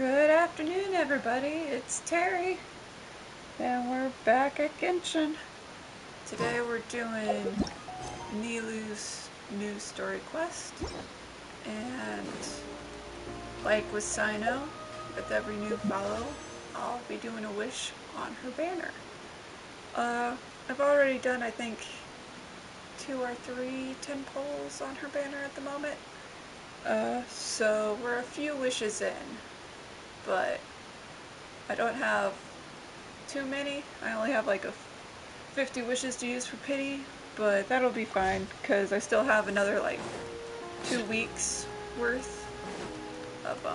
Good afternoon, everybody. It's Terry, and we're back at Genshin. Today we're doing Nilou's new story quest, and like with Sino, with every new follow, I'll be doing a wish on her banner. I've already done, I think, 2 or 3 10 polls on her banner at the moment. So we're a few wishes in, but I don't have too many. I only have like 50 wishes to use for pity, but that'll be fine because I still have another like 2 weeks worth of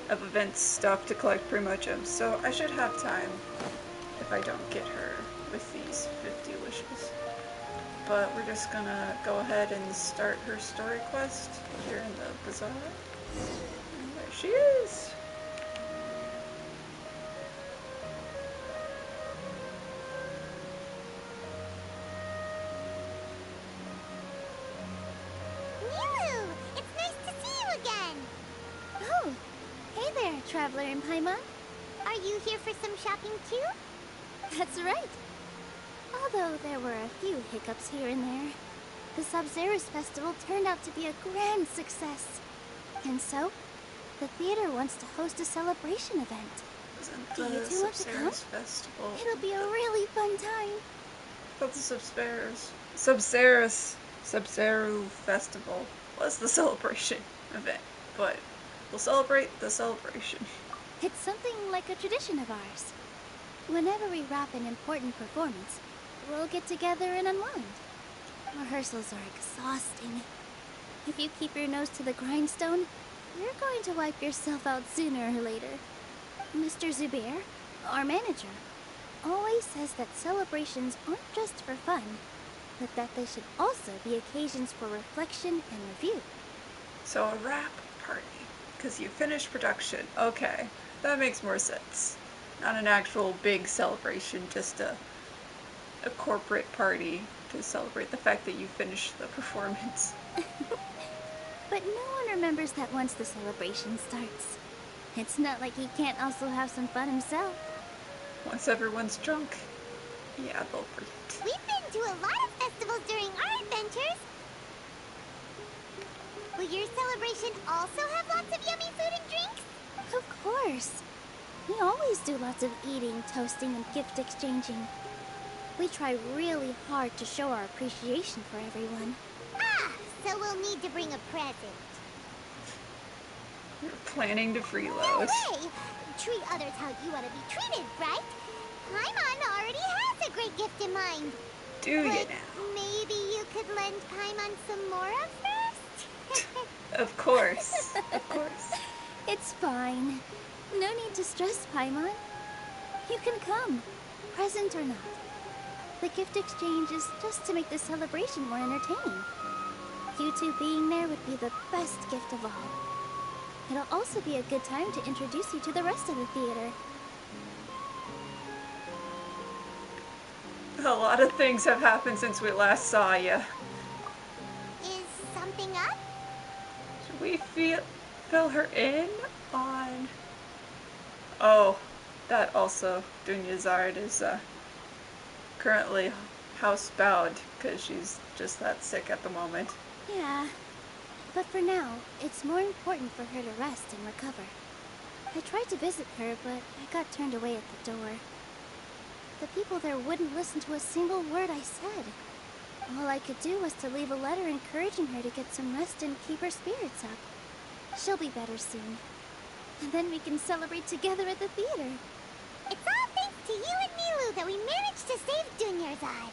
event stuff to collect Primogems, so I should have time if I don't get her with these 50 wishes. But we're just gonna go ahead and start her story quest here in the Bazaar. And there she is! Nilou! It's nice to see you again! Oh, hey there, Traveler in Paimon. Are you here for some shopping too? That's right. Although there were a few hiccups here and there, the Sabzerus Festival turned out to be a grand success. And so, the theater wants to host a celebration event. Do you two want to come? Festival. It'll be a really fun time. But the Sabzerus Festival was the celebration event, but we'll celebrate the celebration. It's something like a tradition of ours. Whenever we wrap an important performance, we'll get together and unwind. Rehearsals are exhausting. If you keep your nose to the grindstone, you're going to wipe yourself out sooner or later. Mr. Zubair, our manager, always says that celebrations aren't just for fun, but that they should also be occasions for reflection and review. So a wrap party, because you finished production. Okay, that makes more sense. Not an actual big celebration, just a corporate party to celebrate the fact that you finished the performance. But no one remembers that once the celebration starts. It's not like he can't also have some fun himself. Once everyone's drunk, yeah, they'll forget. We've been to a lot of festivals during our adventures. Will your celebration also have lots of yummy food and drinks? Of course. We always do lots of eating, toasting, and gift exchanging. We try really hard to show our appreciation for everyone. Ah, so we'll need to bring a present. You're planning to freeload. No way! Treat others how you want to be treated, right? Paimon already has a great gift in mind. Do you But now? maybe you could lend Paimon some more of first? Of course. Of course. It's fine. No need to stress, Paimon. You can come, present or not. The gift exchange is just to make the celebration more entertaining. You two being there would be the best gift of all. It'll also be a good time to introduce you to the rest of the theater. A lot of things have happened since we last saw you. Is something up? Should we fill her in on... Oh, that also, Dunya Zard is currently housebound because she's just that sick at the moment. Yeah. But for now, it's more important for her to rest and recover. I tried to visit her, but I got turned away at the door. The people there wouldn't listen to a single word I said. All I could do was to leave a letter encouraging her to get some rest and keep her spirits up. She'll be better soon. And then we can celebrate together at the theater. It's all thanks to you and Nilou that we managed to save Dunyarzad.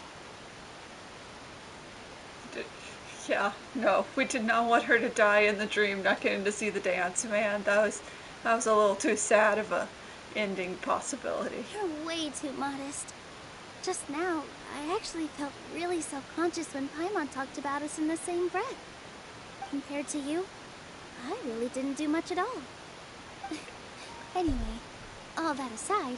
Yeah, no, we did not want her to die in the dream, not getting to see the dance. Man, that was a little too sad of a ending possibility. You're way too modest. Just now, I actually felt really self-conscious when Paimon talked about us in the same breath. Compared to you, I really didn't do much at all. Anyway, all that aside,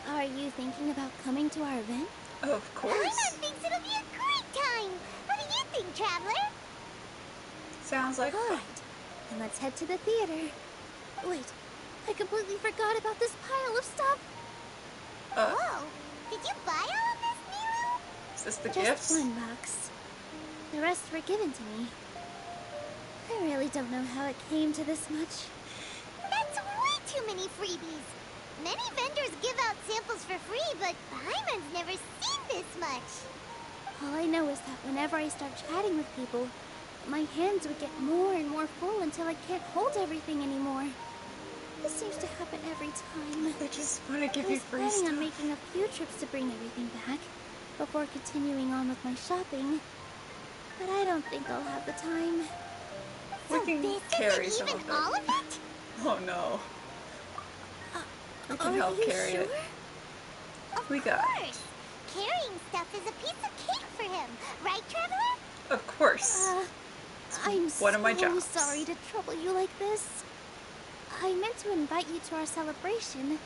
are you thinking about coming to our event? Of course. Paimon thinks it'll be a great time! What do you think, Traveler? Sounds like All fun. right. and let's head to the theater. Wait, I completely forgot about this pile of stuff. Whoa! Did you buy all of this, Nilou? Is this the Just gifts? one box. The rest were given to me. I really don't know how it came to this much. That's way too many freebies. Many vendors give out samples for free, but Paimon's never seen this much. All I know is that whenever I start chatting with people, my hands would get more and more full until I can't hold everything anymore. This seems to happen every time. They just want to give I you was free planning stuff. on making a few trips to bring everything back before continuing on with my shopping, but I don't think I'll have the time. We So can this carry isn't some even of it. all of it? Oh no. We can Are help you carry sure? it. Of We got it. course. Carrying stuff is a piece of cake for him, right, Traveler? Of course. I'm one of my so jobs. sorry to trouble you like this. I meant to invite you to our celebration,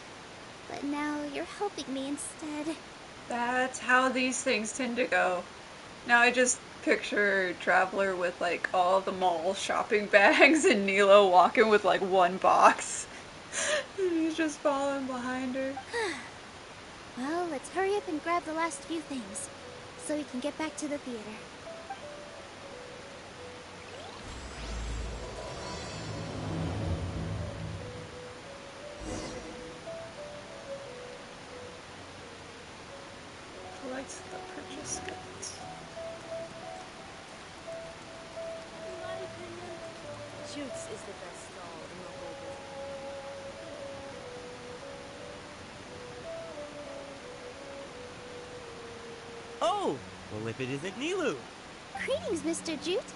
but now you're helping me instead. That's how these things tend to go. Now I just picture Traveler with like all the mall shopping bags and Nilou walking with like one box. And he's just following behind her. Well, let's hurry up and grab the last few things, so we can get back to the theater. Collects the purchase goods. In my opinion, Jute's is the best stall in the whole business. Oh! Well, if it isn't Nilou! Greetings, Mr. Jute.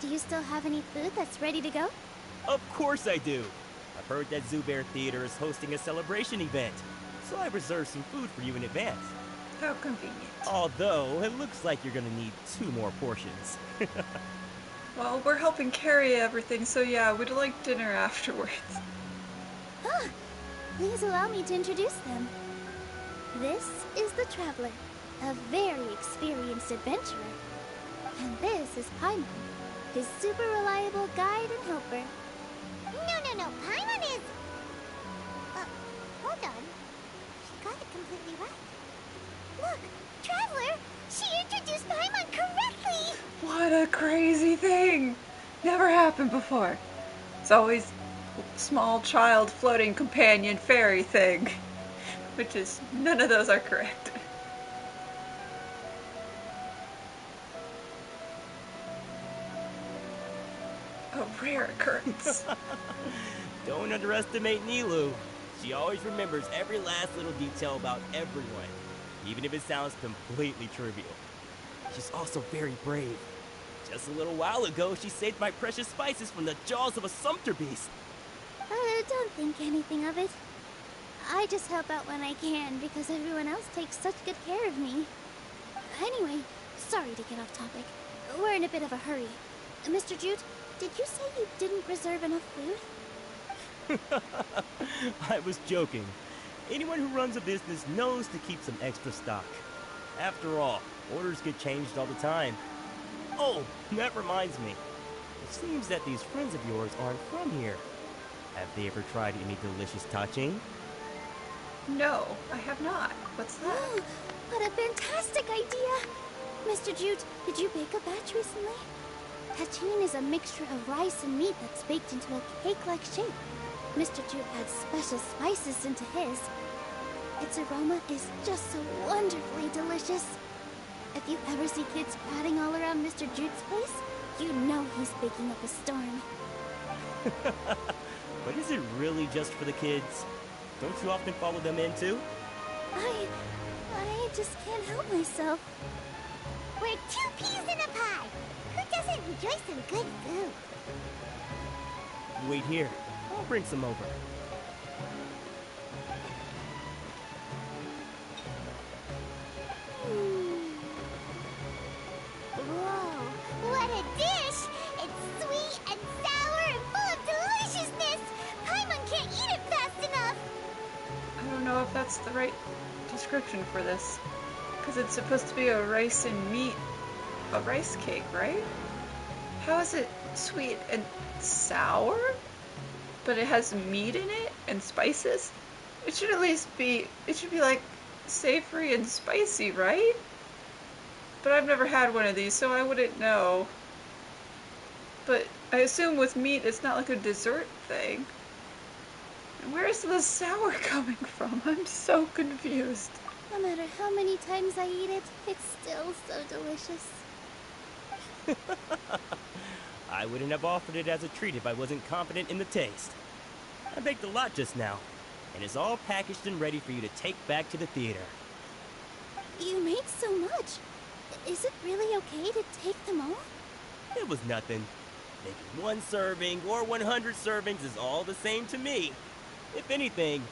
Do you still have any food that's ready to go? Of course I do! I've heard that Zubair Theater is hosting a celebration event, so I reserved some food for you in advance. How convenient. Although, it looks like you're gonna need 2 more portions. Well, we're helping carry everything, so yeah, we'd like dinner afterwards. Please allow me to introduce them. This is the Traveler, a very experienced adventurer. And this is Paimon, his super reliable guide and helper. No. Paimon is... hold on. She got it completely right. Look, Traveler! She introduced Paimon correctly! What a crazy thing! Never happened before. It's always small child floating companion fairy thing. Which is, none of those are correct. A rare occurrence. Don't underestimate Nilou. She always remembers every last little detail about everyone, even if it sounds completely trivial. She's also very brave. Just a little while ago, she saved my precious spices from the jaws of a sumpter beast. Don't think anything of it. I just help out when I can because everyone else takes such good care of me. Anyway, sorry to get off topic. We're in a bit of a hurry. Mr. Jute, did you say you didn't reserve enough food? I was joking. Anyone who runs a business knows to keep some extra stock. After all, orders get changed all the time. Oh, that reminds me. It seems that these friends of yours aren't from here. Have they ever tried any delicious tachin? No, I have not. What's that? Oh, what a fantastic idea! Mr. Jute, did you bake a batch recently? Tachin is a mixture of rice and meat that's baked into a cake-like shape. Mr. Jute adds special spices into his. Its aroma is just so wonderfully delicious. If you ever see kids crowding all around Mr. Jute's place, you know he's baking up a storm. But is it really just for the kids? Don't you often follow them in too? I just can't help myself. We're 2 peas in a pie! Who doesn't enjoy some good food? Wait here. I'll bring some over. Whoa, what a dish! It's sweet and sour and full of deliciousness! Paimon can't eat it fast enough! I don't know if that's the right description for this. Because it's supposed to be a rice and meat, a rice cake, right? How is it sweet and sour, but it has meat in it and spices. It should at least be, it should be like savory and spicy, right? But I've never had one of these, so I wouldn't know. But I assume with meat, it's not like a dessert thing. Where's the sour coming from? I'm so confused. No matter how many times I eat it, it's still so delicious. I wouldn't have offered it as a treat if I wasn't confident in the taste. I baked a lot just now, and it's all packaged and ready for you to take back to the theater. You made so much. Is it really okay to take them all? It was nothing. Making 1 serving or 100 servings is all the same to me. If anything,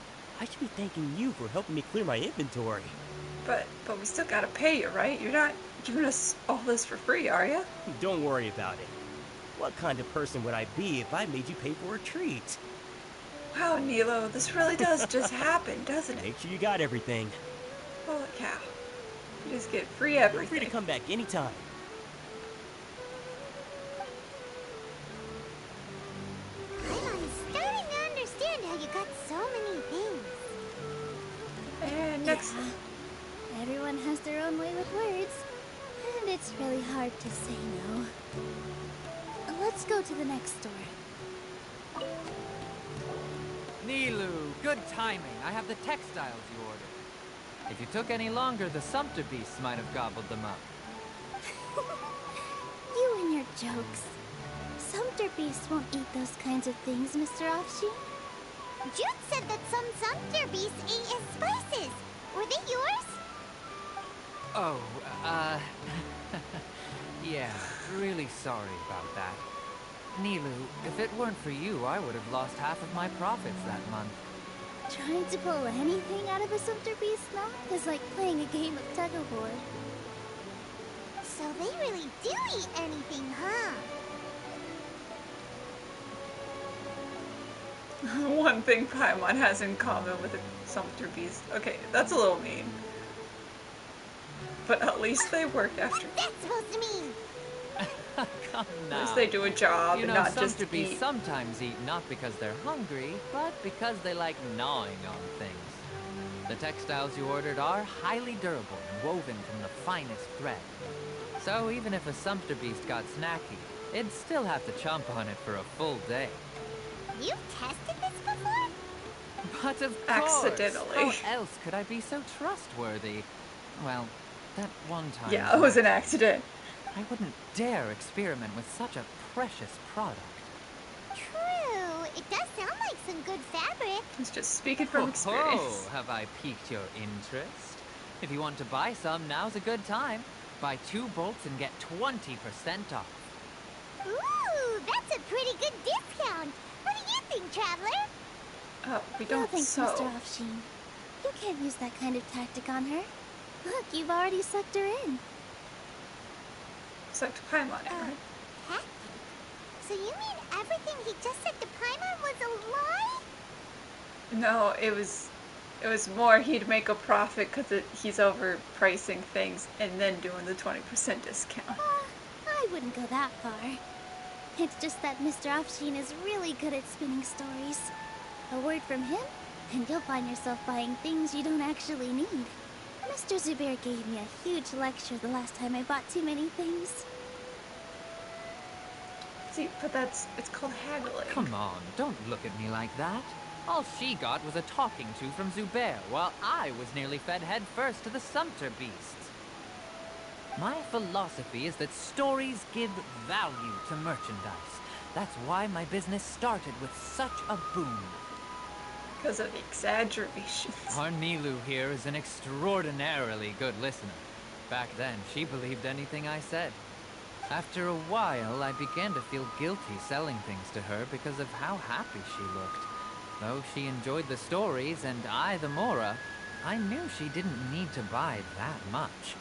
I should be thanking you for helping me clear my inventory. But we still gotta pay you, right? You're not giving us all this for free, are you? Don't worry about it. What kind of person would I be if I made you pay for a treat? Wow, Nilou, this really does just happen, doesn't it? Make sure you got everything. Holy cow. You just get free Feel free everything. to come back anytime. I'm starting to understand how you got so many things. And next, Yeah. Everyone has their own way with words, and it's really hard to say no. Let's go to the next store. Nilou, good timing. I have the textiles you ordered. If you took any longer, the sumpter beasts might have gobbled them up. You and your jokes. Sumpter beasts won't eat those kinds of things, Mr. Offshoot. Jude said that some sumpter beasts ate his spices. Were they yours? Oh, yeah, really sorry about that. Nilou, if it weren't for you, I would have lost half of my profits that month. Trying to pull anything out of a sumpter beast's mouth is like playing a game of tug-of-war. So they really do eat anything, huh? one thing Paimon has in common with a sumpter beast. Okay, that's a little mean. But at least they work after. What's that supposed to mean? Come At now. least they do a job You and know, not just sumpter beasts eat. sometimes eat not because they're hungry, but because they like gnawing on things. The textiles you ordered are highly durable and woven from the finest thread. So even if a sumpter beast got snacky, it'd still have to chomp on it for a full day. You've tested this before? But of course! Accidentally. How else could I be so trustworthy? Well, that one time... Yeah, it was an accident. I wouldn't dare experiment with such a precious product. True. It does sound like some good fabric. He's just speaking from experience. Oh, have I piqued your interest? If you want to buy some, now's a good time. Buy 2 bolts and get 20% off. Ooh, that's a pretty good discount. What do you think, Traveler? We No don't thanks, sew. Mr. Offsheen. You can't use that kind of tactic on her. Look, you've already sucked her in. Sucked Paimon in, right? Tactic? So you mean everything he just said to Paimon was a lie? No, it was more he'd make a profit because he's overpricing things and then doing the 20% discount. I wouldn't go that far. It's just that Mr. Offsheen is really good at spinning stories. A word from him, and you'll find yourself buying things you don't actually need. Mr. Zubair gave me a huge lecture the last time I bought too many things. See, but it's called haggling. Come on, don't look at me like that. All she got was a talking to from Zubair, while I was nearly fed head first to the sumpter beasts. My philosophy is that stories give value to merchandise. That's why my business started with such a boom. Because of exaggerations. Our Nilou here is an extraordinarily good listener. Back then, she believed anything I said. After a while, I began to feel guilty selling things to her because of how happy she looked. Though she enjoyed the stories and I the Mora, I knew she didn't need to buy that much.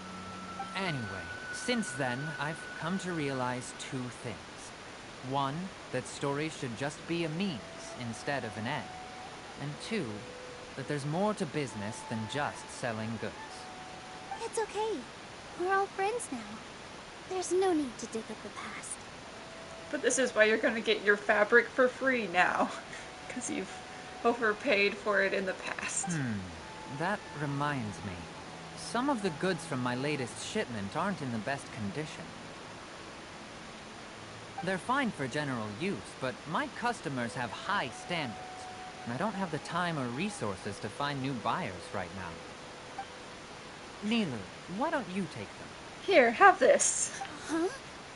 Anyway, since then, I've come to realize 2 things. One, that stories should just be a means instead of an end. And 2, that there's more to business than just selling goods. It's okay. We're all friends now. There's no need to dig up the past. But this is why you're going to get your fabric for free now. Because you've overpaid for it in the past. That reminds me. Some of the goods from my latest shipment aren't in the best condition. They're fine for general use, but my customers have high standards, and I don't have the time or resources to find new buyers right now. Nilou, why don't you take them? Here, have this. Huh?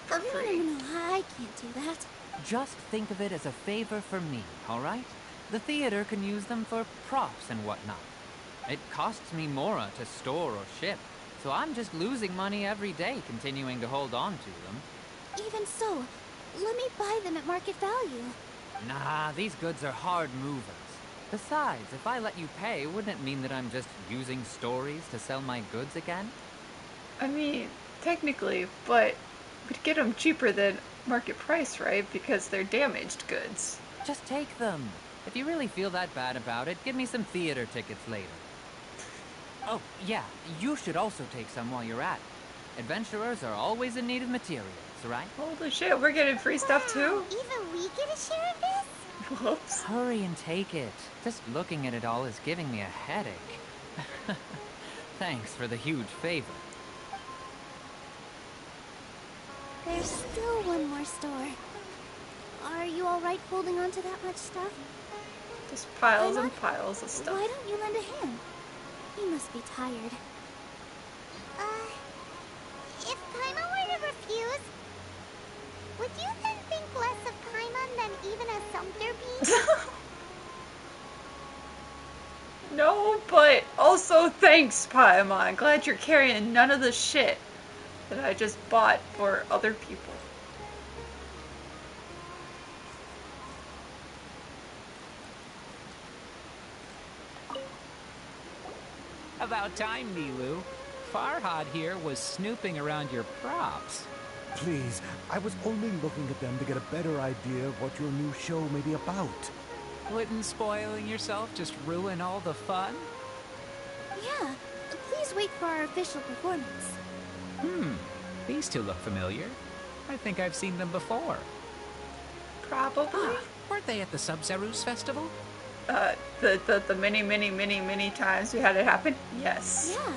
For free. No, I can't do that. Just think of it as a favor for me, alright? The theater can use them for props and whatnot. It costs me Mora to store or ship, so I'm just losing money every day continuing to hold on to them. Even so, let me buy them at market value. Nah, these goods are hard movers. Besides, if I let you pay, wouldn't it mean that I'm just using stories to sell my goods again? I mean, technically, but we'd get them cheaper than market price, right? Because they're damaged goods. Just take them. If you really feel that bad about it, give me some theater tickets later. Oh, yeah, you should also take some while you're at it. Adventurers are always in need of materials, right? Holy shit, we're getting free stuff too? Even we get a share of this? Whoops. Hurry and take it. Just looking at it all is giving me a headache. Thanks for the huge favor. There's still one more store. Are you alright holding on to that much stuff? Just piles and piles of stuff. Why don't you lend a hand? You must be tired. If Paimon were to refuse, would you then think less of Paimon than even a Sumter bee? No, but also thanks, Paimon. Glad you're carrying none of the shit that I just bought for other people. About time, Nilou. Farhad here was snooping around your props. Please, I was only looking at them to get a better idea of what your new show may be about. Wouldn't spoiling yourself just ruin all the fun? Yeah, please wait for our official performance. These two look familiar. I think I've seen them before. Probably. Weren't they at the Sub-Zerus festival? The many times we had it happen? Yes. Yeah,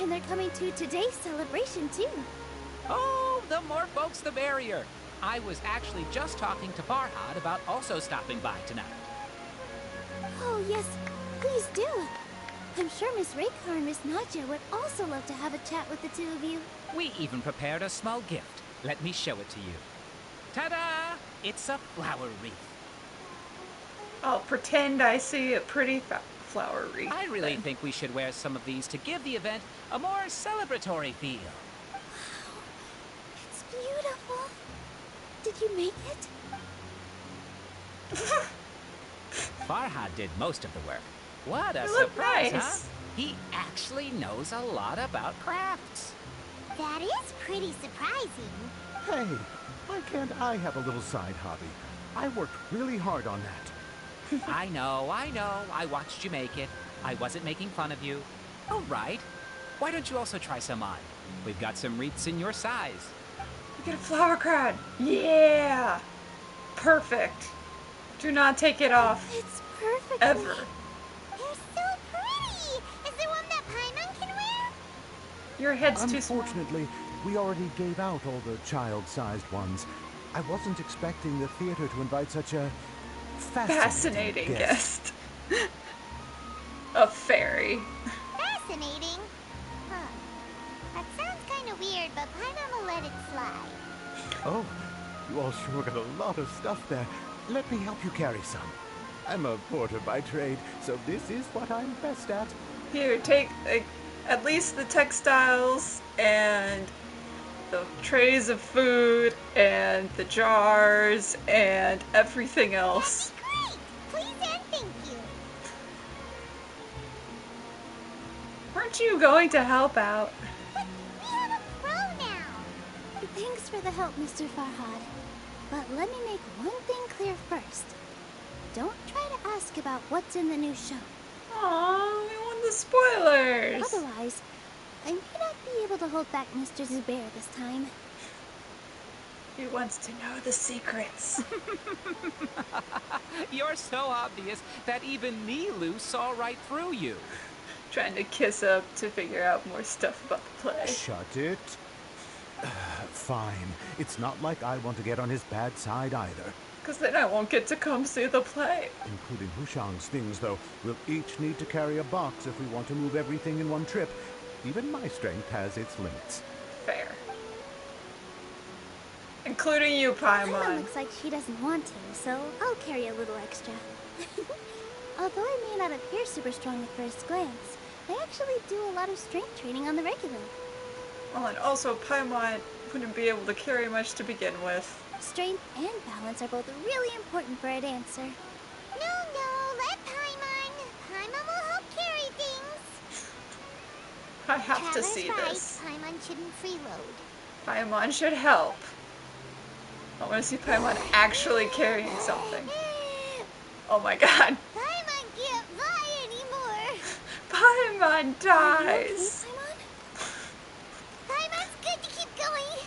and they're coming to today's celebration too. Oh, the more folks the merrier. I was actually just talking to Farhad about also stopping by tonight. Oh yes, please do. I'm sure Miss Raykar and Miss Nadja would also love to have a chat with the two of you. We even prepared a small gift. Let me show it to you. Ta-da! It's a flower wreath. I'll pretend I see a pretty flower wreath. I really think we should wear some of these to give the event a more celebratory feel. It's beautiful. Did you make it? Farhad did most of the work. What a You look surprise, nice. huh? He actually knows a lot about crafts. That is pretty surprising. Hey, why can't I have a little side hobby? I worked really hard on that. I know. I watched you make it. I wasn't making fun of you. All right. Why don't you also try some on? We've got some wreaths in your size. You get a flower crown. Yeah. Perfect. Do not take it off. It's perfect. Ever. They're so pretty. Is there one that Paimon can wear? Your head's too small. Unfortunately, we already gave out all the child-sized ones. I wasn't expecting the theater to invite such a Fascinating guest. A fairy. Fascinating. Huh. That sounds kind of weird, but Paimon will let it slide. Oh, you all sure got a lot of stuff there. Let me help you carry some. I'm a porter by trade, so this is what I'm best at. Here, take at least the textiles and the trays of food and the jars and everything else. Great! Please and thank you. Aren't you going to help out? But we have a pro now. Thanks for the help, Mr. Farhad. But let me make one thing clear first. Don't try to ask about what's in the new show. Aww, we want the spoilers. Otherwise, I may not be able to hold back Mr. Zubair this time. He wants to know the secrets. You're so obvious that even Nilou saw right through you. Trying to kiss up to figure out more stuff about the play. Shut it. Fine. It's not like I want to get on his bad side either. Because then I won't get to come see the play. Including Hushang's things, though. We'll each need to carry a box if we want to move everything in one trip. Even my strength has its limits. Fair. Including you, Paimon Paimon. looks like she doesn't want to, so I'll carry a little extra. Although I may not appear super strong at first glance, I actually do a lot of strength training on the regular. Well, and also Paimon wouldn't be able to carry much to begin with. Strength and balance are both really important for a dancer. No, let Paimon. Paimon will help carry things. I have to Travis see right. this. Paimon shouldn't freeload. Paimon should help. I want to see Paimon actually carrying something. Oh my god. Paimon can't fly anymore. Paimon dies. Paimon's good to keep going.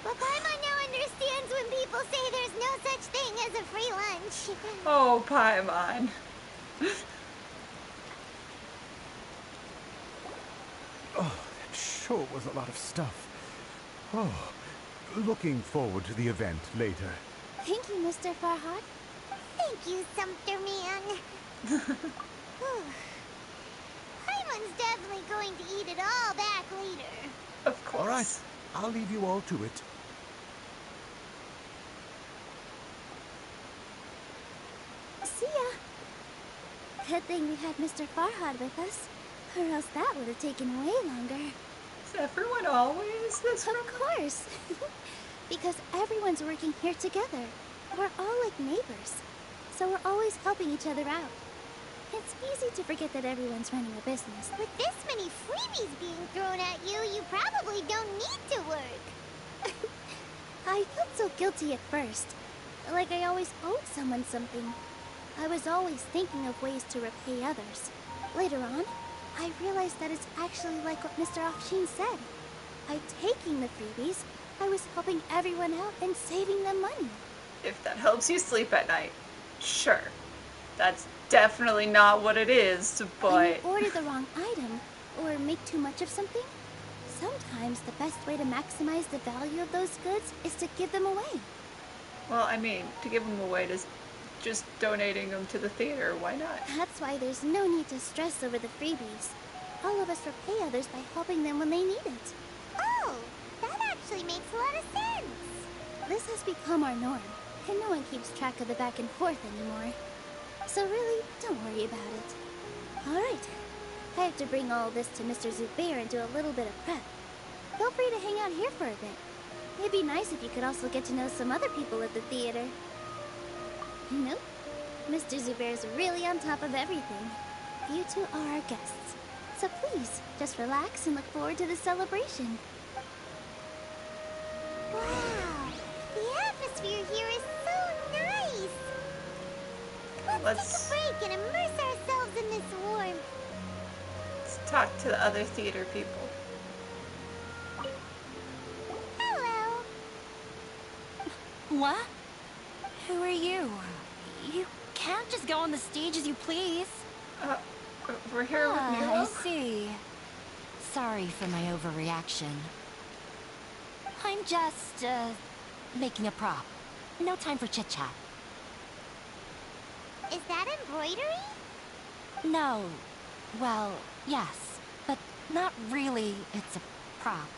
But Paimon now understands when people say there's no such thing as a free lunch. Oh, Paimon. Oh, that sure was a lot of stuff. Oh, looking forward to the event later. Thank you, Mr. Farhad. Thank you, Sumpter Man. Paimon's definitely going to eat it all back later. Of course. All right, I'll leave you all to it. See ya. Good thing we had Mr. Farhad with us, or else that would have taken way longer. Is everyone always this Of course. Because everyone's working here together. We're all like neighbors. So we're always helping each other out. It's easy to forget that everyone's running a business. With this many freebies being thrown at you, you probably don't need to work. I felt so guilty at first. Like I always owed someone something. I was always thinking of ways to repay others. Later on, I realized that it's actually like what Mr. Afshin said. By taking the freebies, I was helping everyone out and saving them money. If that helps you sleep at night, sure. That's definitely not what it is, When but... you order the wrong item, or make too much of something, sometimes the best way to maximize the value of those goods is to give them away. Well, I mean, to give them away to just donating them to the theater, why not? That's why there's no need to stress over the freebies. All of us repay others by helping them when they need it. Oh, that actually makes a lot of sense. This has become our norm, and no one keeps track of the back and forth anymore. So really, don't worry about it. Alright, I have to bring all this to Mr. Zubair and do a little bit of prep. Feel free to hang out here for a bit. It'd be nice if you could also get to know some other people at the theater. You know, Mr. Zubair's really on top of everything. You two are our guests. So please, just relax and look forward to the celebration. Wow, the atmosphere here is so nice. Let's take a break and immerse ourselves in this warmth. Let's talk to the other theater people. Hello. What? Who are you? You can't just go on the stage as you please. We're here with I Nilou. see. Sorry for my overreaction. I'm just, making a prop. No time for chit-chat. Is that embroidery? No. Well, yes. But not really. It's a prop.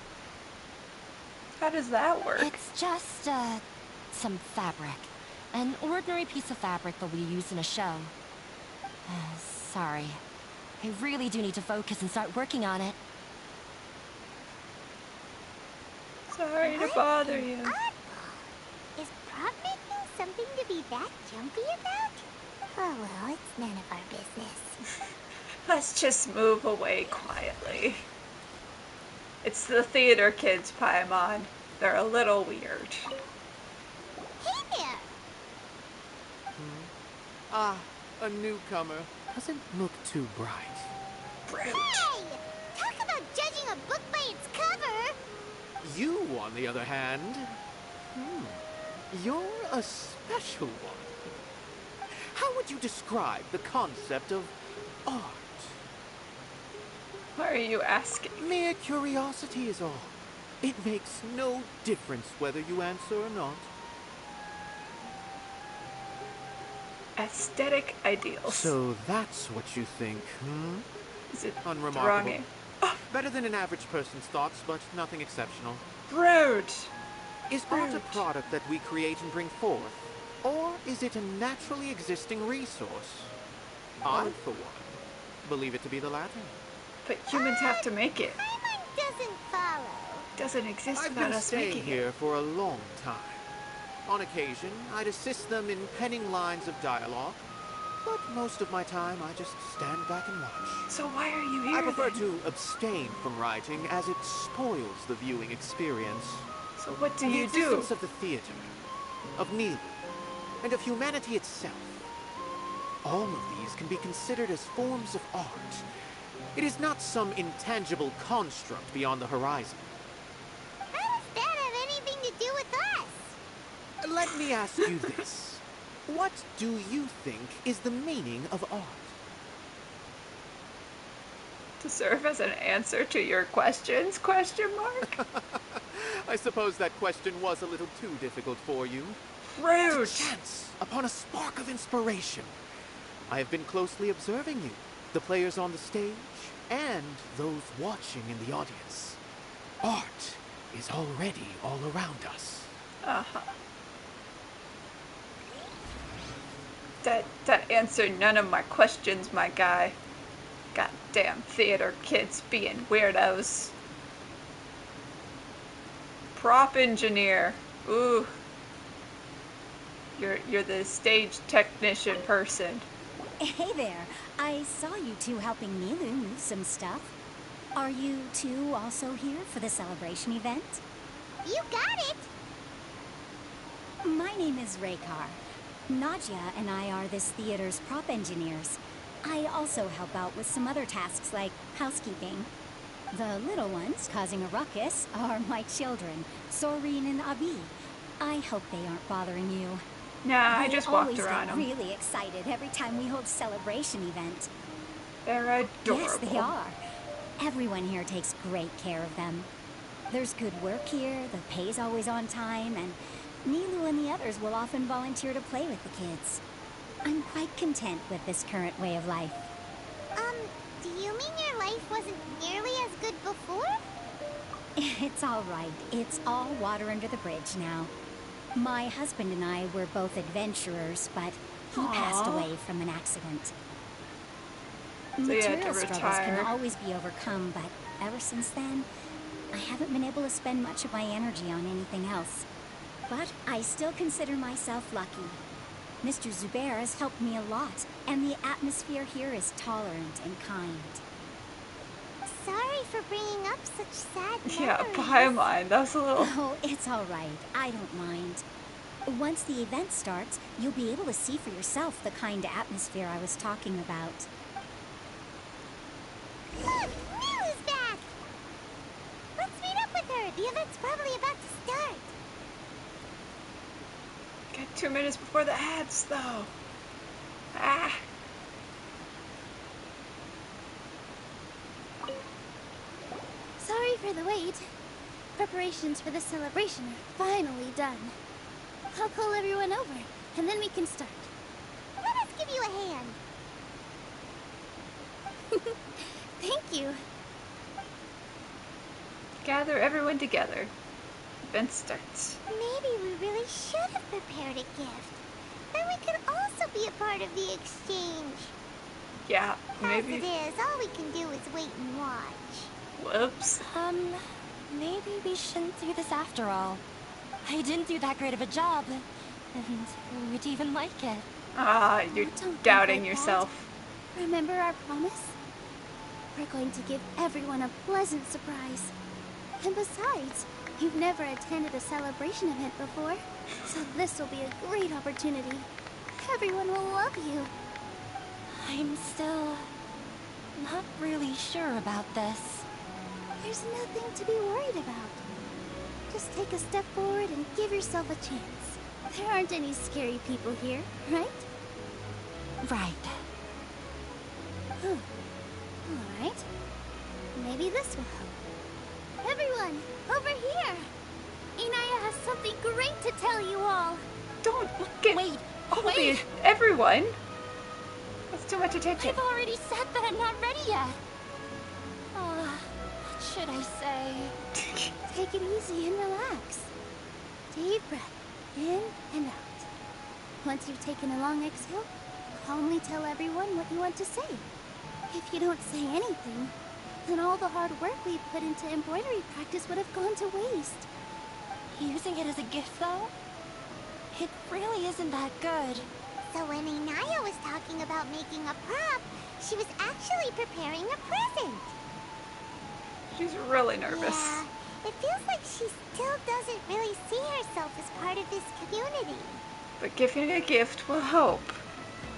How does that work? It's just, some fabric. An ordinary piece of fabric that we use in a show. Sorry. I really do need to focus and start working on it. Sorry to bother you. Oddball. Is prop making something to be that jumpy about? Oh well, it's none of our business. Let's just move away quietly. It's the theater kids, Paimon. They're a little weird. Hey there! Ah, a newcomer. Doesn't look too bright. Brute. Hey! Talk about judging a book by its cover! You, on the other hand... You're a special one. How would you describe the concept of art? Why are you asking? Mere curiosity is all. It makes no difference whether you answer or not. Aesthetic ideals. So that's what you think, hmm? Is it Unremarkable. thronging? Better than an average person's thoughts, but nothing exceptional. Rude! Is art a Rude. product that we create and bring forth? Or is it a naturally existing resource? I, for one, believe it to be the latter. But humans have to make it. Paimon doesn't follow. Doesn't exist I've without been us staying making here it. for a long time. On occasion, I'd assist them in penning lines of dialogue, but most of my time I just stand back and watch. So why are you here I prefer then? to abstain from writing as it spoils the viewing experience. So what do The you do? existence of the theater, of Nilou, and of humanity itself. All of these can be considered as forms of art. It is not some intangible construct beyond the horizon. How does that have anything to do with us? Let me ask you this. What do you think is the meaning of art? To serve as an answer to your questions? Question mark? I suppose that question was a little too difficult for you. Rude! Chance upon a spark of inspiration. I have been closely observing you, the players on the stage, and those watching in the audience. Art is already all around us. Uh-huh. That answered none of my questions, my guy. Goddamn theater kids being weirdos. Prop engineer. Ooh. You're the stage technician person. Hey there. I saw you two helping Nilou move some stuff. Are you two also here for the celebration event? You got it! My name is Raykar. Nadia and I are this theater's prop engineers. I also help out with some other tasks like housekeeping. The little ones causing a ruckus are my children, Soreen and Abi. I hope they aren't bothering you. Nah, I They just walked always around get them. really excited every time we hold a celebration event. They're adorable. Yes, they are. Everyone here takes great care of them. There's good work here, the pay's always on time, and Nilou and the others will often volunteer to play with the kids. I'm quite content with this current way of life. Do you mean your life wasn't nearly as good before? It's all right. It's all water under the bridge now. My husband and I were both adventurers, but he passed away from an accident. So you had to Material struggles can retire. always be overcome, but ever since then, I haven't been able to spend much of my energy on anything else. But I still consider myself lucky. Mr. Zubair has helped me a lot, and the atmosphere here is tolerant and kind. Sorry for bringing up such sad memories. Yeah, Paimon, that was a little... Oh, it's all right. I don't mind. Once the event starts, you'll be able to see for yourself the kind of atmosphere I was talking about. Look, Nilou's back! Let's meet up with her. The event's probably about to start. Got 2 minutes before the ads, though. Ah. Sorry for the wait. Preparations for the celebration are finally done. I'll call everyone over, and then we can start. Let us give you a hand. Thank you. Gather everyone together. Event starts. Maybe we really should have prepared a gift. Then we could also be a part of the exchange. Yeah, As maybe... it is, all we can do is wait and watch. Whoops. Maybe we shouldn't do this after all. I didn't do that great of a job, and who would even like it? Ah, you're Don't think doubting like yourself. Remember our promise? We're going to give everyone a pleasant surprise. And besides, you've never attended a celebration event before, so this will be a great opportunity. Everyone will love you. I'm still not really sure about this. There's nothing to be worried about. Just take a step forward and give yourself a chance. There aren't any scary people here, right? Right. Alright. Maybe this will help. Everyone, over here! Inayah has something great to tell you all! Don't get Wait, everyone. That's too much attention. I've already said that I'm not ready yet. What should I say? Take it easy and relax. Deep breath, in and out. Once you've taken a long exhale, calmly tell everyone what you want to say. If you don't say anything, then all the hard work we put into embroidery practice would have gone to waste. Using it as a gift, though? It really isn't that good. So when Inayah was talking about making a prop, she was actually preparing a present. She's really nervous. Yeah, it feels like she still doesn't really see herself as part of this community. But giving a gift will help.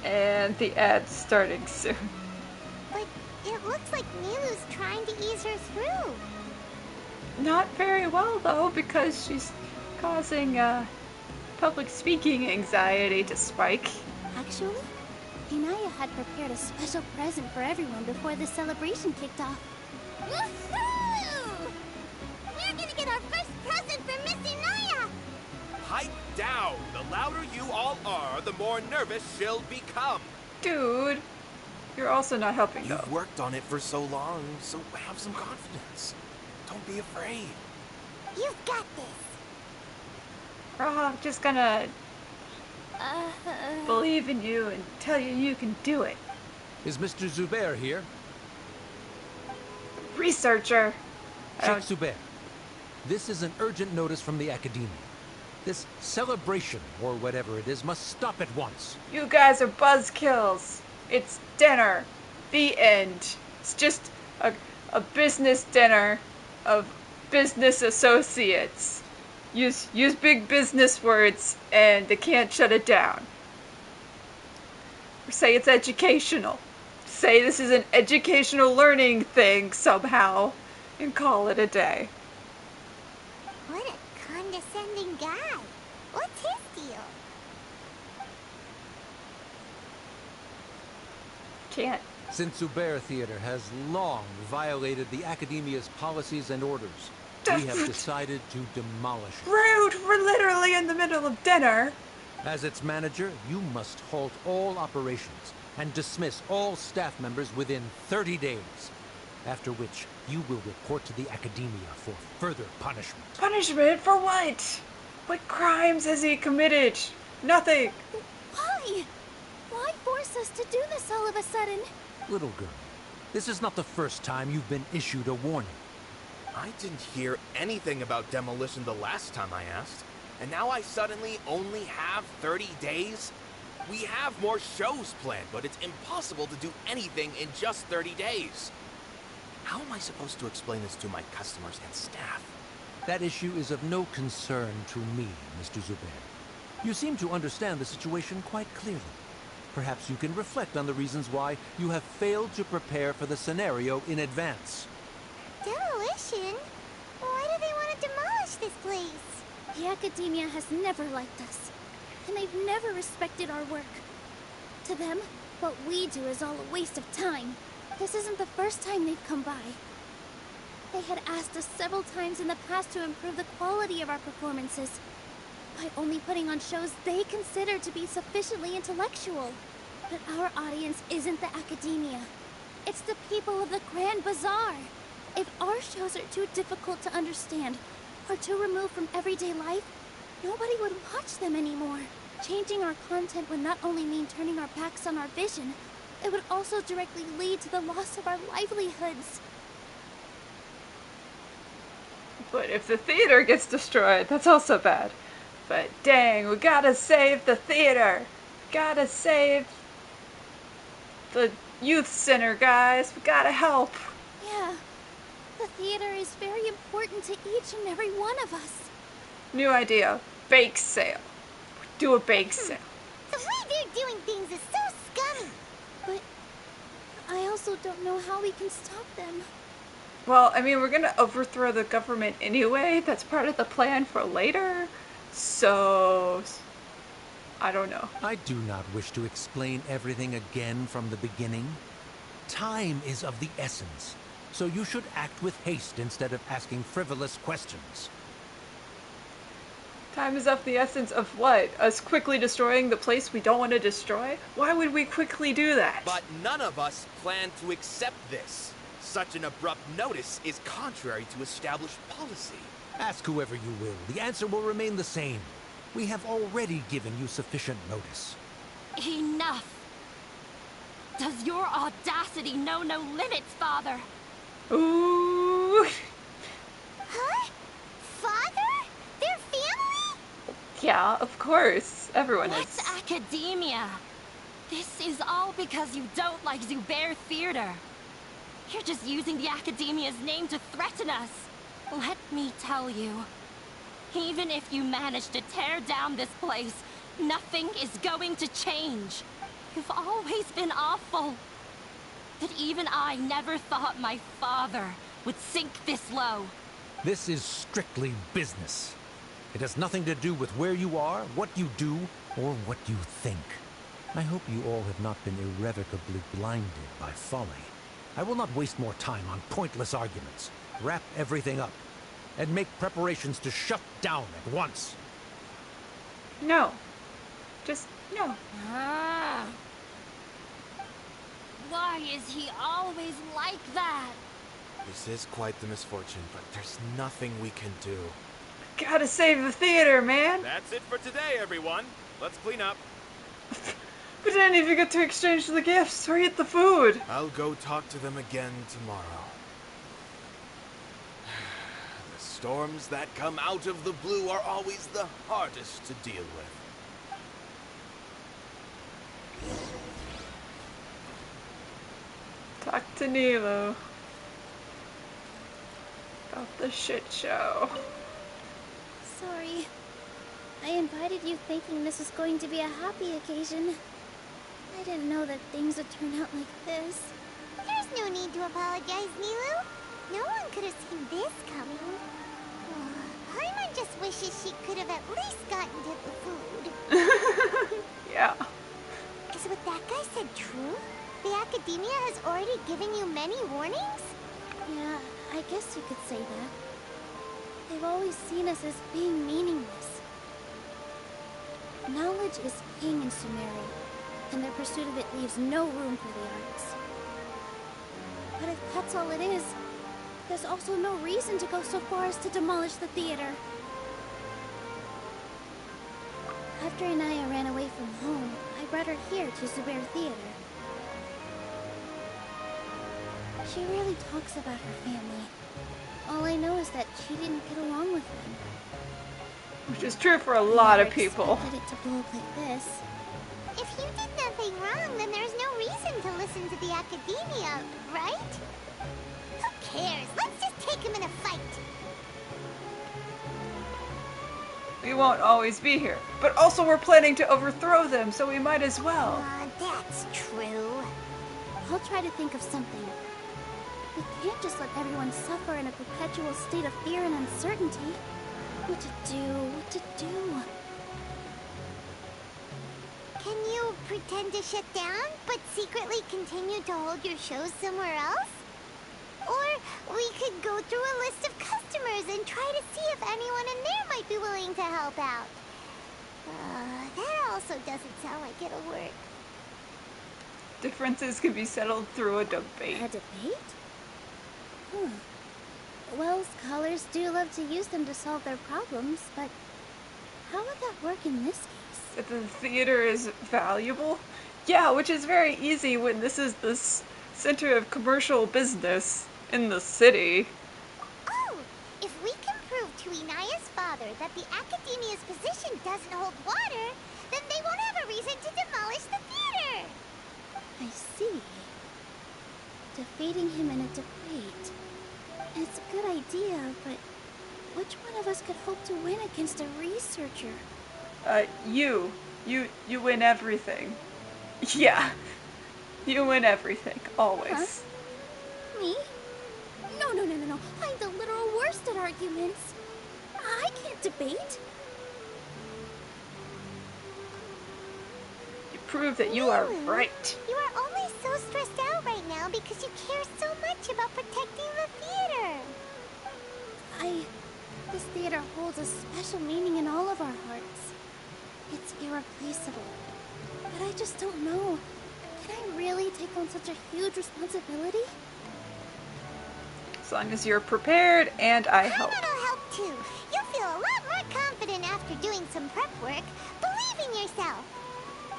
And the ad's starting soon. But it looks like Nilou's trying to ease her through. Not very well, though, because she's causing public speaking anxiety to spike. Actually, Inayah had prepared a special present for everyone before the celebration kicked off. Woohoo! We're gonna get our first present from Miss Inayah! Pipe down! The louder you all are, the more nervous she'll become. Dude, you're also not helping, though. You've worked on it for so long, so have some confidence. Don't be afraid. You've got this. I'm just gonna believe in you and tell you you can do it. Is Mr. Zubair here? Researcher. Sheikh Zubair, this is an urgent notice from the Academia. This celebration, or whatever it is, must stop at once. You guys are buzzkills. It's dinner. The end. It's just a business dinner of business associates. Use big business words and they can't shut it down. Or say it's educational. Say this is an educational learning thing somehow and call it a day. What a condescending guy. What's his deal? Can't. Since Zubair Theater has long violated the Academia's policies and orders, we have decided to demolish it. Rude! We're literally in the middle of dinner. As its manager, you must halt all operations and dismiss all staff members within 30 days, after which you will report to the Academia for further punishment. Punishment for what? What crimes has he committed? Nothing. Why? Why force us to do this all of a sudden? Little girl, this is not the first time you've been issued a warning. I didn't hear anything about demolition the last time I asked. And now I suddenly only have 30 days? We have more shows planned, but it's impossible to do anything in just 30 days. How am I supposed to explain this to my customers and staff? That issue is of no concern to me, Mr. Zubair. You seem to understand the situation quite clearly. Perhaps you can reflect on the reasons why you have failed to prepare for the scenario in advance. Demolition? Why do they want to demolish this place? The Academia has never liked us, and they've never respected our work. To them, what we do is all a waste of time. This isn't the first time they've come by. They had asked us several times in the past to improve the quality of our performances, by only putting on shows they consider to be sufficiently intellectual. But our audience isn't the Academia. It's the people of the Grand Bazaar. If our shows are too difficult to understand, or too removed from everyday life, nobody would watch them anymore. Changing our content would not only mean turning our backs on our vision, it would also directly lead to the loss of our livelihoods. But if the theater gets destroyed, that's also bad. But dang, we gotta save the theater. Gotta save the youth center, guys. We gotta help. Yeah, the theater is very important to each and every one of us. New idea. Bake sale. Do a bake sale. The way they're doing things is so scummy. But I also don't know how we can stop them. Well, I mean, we're gonna overthrow the government anyway. That's part of the plan for later. So, I don't know. I do not wish to explain everything again from the beginning. Time is of the essence, so you should act with haste instead of asking frivolous questions. Time is of the essence of what? Us quickly destroying the place we don't want to destroy? Why would we quickly do that? But none of us plan to accept this. Such an abrupt notice is contrary to established policy. Ask whoever you will. The answer will remain the same. We have already given you sufficient notice. Enough! Does your audacity know no limits, Father? Ooh. Huh? Father? Their family? Yeah, of course. Everyone What's is. academia? This is all because you don't like Zubair Theater. You're just using the Academia's name to threaten us. Let me tell you, even if you manage to tear down this place, nothing is going to change. You've always been awful. But even I never thought my father would sink this low. This is strictly business. It has nothing to do with where you are, what you do, or what you think. I hope you all have not been irrevocably blinded by folly. I will not waste more time on pointless arguments. Wrap everything up, and make preparations to shut down at once. No. Just no. Ah. Why is he always like that? This is quite the misfortune, but there's nothing we can do. Gotta save the theater, man. That's it for today, everyone. Let's clean up. We didn't even get to exchange the gifts or eat the food. I'll go talk to them again tomorrow. The storms that come out of the blue are always the hardest to deal with. Talk to Nilou about the shit show. Sorry. I invited you thinking this was going to be a happy occasion. I didn't know that things would turn out like this. There's no need to apologize, Nilou. No one could have seen this coming. Paimon just wishes she could have at least gotten to the food. Yeah. Is what that guy said true? The Academia has already given you many warnings? Yeah, I guess you could say that. They've always seen us as being meaningless. Knowledge is king in Sumeru, and their pursuit of it leaves no room for the arts. But if that's all it is, there's also no reason to go so far as to demolish the theater. After Inayah ran away from home, I brought her here to Zubair Theater. She rarely talks about her family. All I know is that she didn't get along with them. Which is true for a lot of people. I never expected it to blow up like this. If you did nothing wrong, then there's no reason to listen to the Academia, right? Who cares? Let's just take him in a fight. We won't always be here. But also we're planning to overthrow them, so we might as well. That's true. I'll try to think of something. We can't just let everyone suffer in a perpetual state of fear and uncertainty. What to do? What to do? Can you pretend to shut down, but secretly continue to hold your shows somewhere else? Or we could go through a list of customers and try to see if anyone in there might be willing to help out. That also doesn't sound like it'll work. Differences can be settled through a debate. A debate? Well, scholars do love to use them to solve their problems, but how would that work in this case? That the theater is valuable? Yeah, which is very easy when this is the center of commercial business in the city. Oh, if we can prove to Inayah's father that the Academia's position doesn't hold water, then they won't have a reason to demolish the theater. I see. Defeating him in a debate. It's a good idea, but which one of us could hope to win against a researcher? You win everything. Yeah. You win everything, always. Huh? Me? No. I'm the literal worst at arguments. I can't debate. You prove that you are Nilou, right. You are only so stressed out right now because you care so much about protecting the theater. This theater holds a special meaning in all of our hearts. It's irreplaceable. But I just don't know. Can I really take on such a huge responsibility? As long as you're prepared and I help. That'll help too. You'll feel a lot more confident after doing some prep work. Believe in yourself.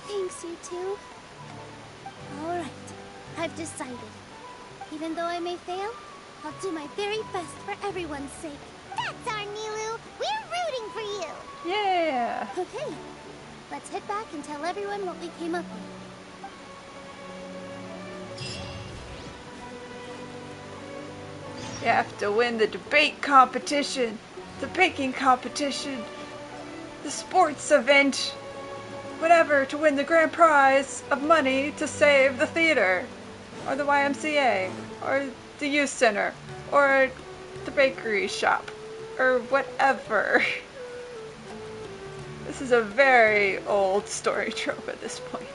Thanks, you two. Alright, I've decided. Even though I may fail, I'll do my very best for everyone's sake. That's our Nilou. We're rooting for you. Yeah. Okay, let's head back and tell everyone what we came up with. You have to win the debate competition, the baking competition, the sports event, whatever, to win the grand prize of money to save the theater, or the YMCA, or the youth center, or the bakery shop, or whatever. This is a very old story trope at this point.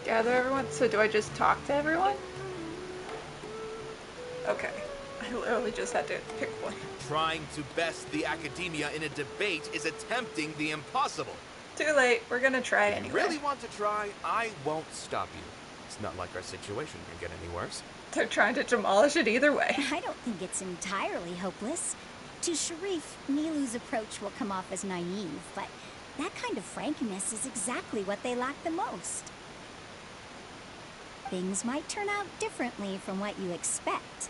Gather everyone? So do I just talk to everyone? Okay. I literally just had to pick one. Trying to best the academia in a debate is attempting the impossible. Too late. We're gonna try If anyway. you really want to try, I won't stop you. It's not like our situation can get any worse. They're trying to demolish it either way. I don't think it's entirely hopeless. To Sharif, Nilou's approach will come off as naive, but that kind of frankness is exactly what they lack the most. Things might turn out differently from what you expect.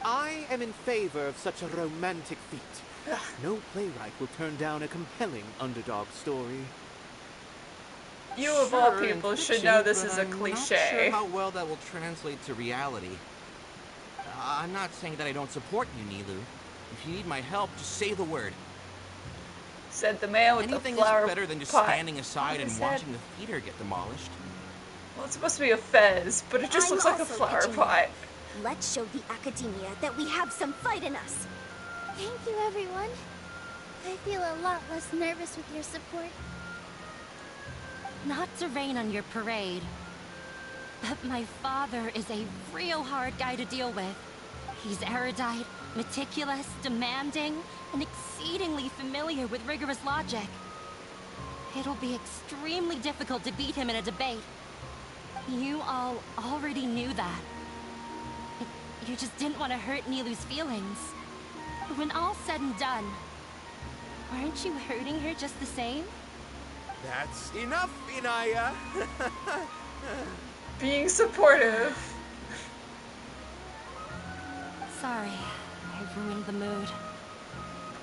I am in favor of such a romantic feat. No playwright will turn down a compelling underdog story. You of all people should know this is a I'm not sure cliche. how well that will translate to reality. I'm not saying that I don't support you, Nilou. If you need my help, just say the word. Said the man with Anything the flower is better than just pot standing aside on and his head. watching the theater get demolished. Well, it's supposed to be a fez, but it just I'm looks like a also flower pitching pot. Let's show the academia that we have some fight in us. Thank you, everyone. I feel a lot less nervous with your support. Not to rain on your parade, but my father is a real hard guy to deal with. He's erudite, meticulous, demanding, and exceedingly familiar with rigorous logic. It'll be extremely difficult to beat him in a debate. You all already knew that. You just didn't want to hurt Nilou's feelings. But when all's said and done, aren't you hurting her just the same? That's enough, Inayah. Being supportive. Sorry, I ruined the mood.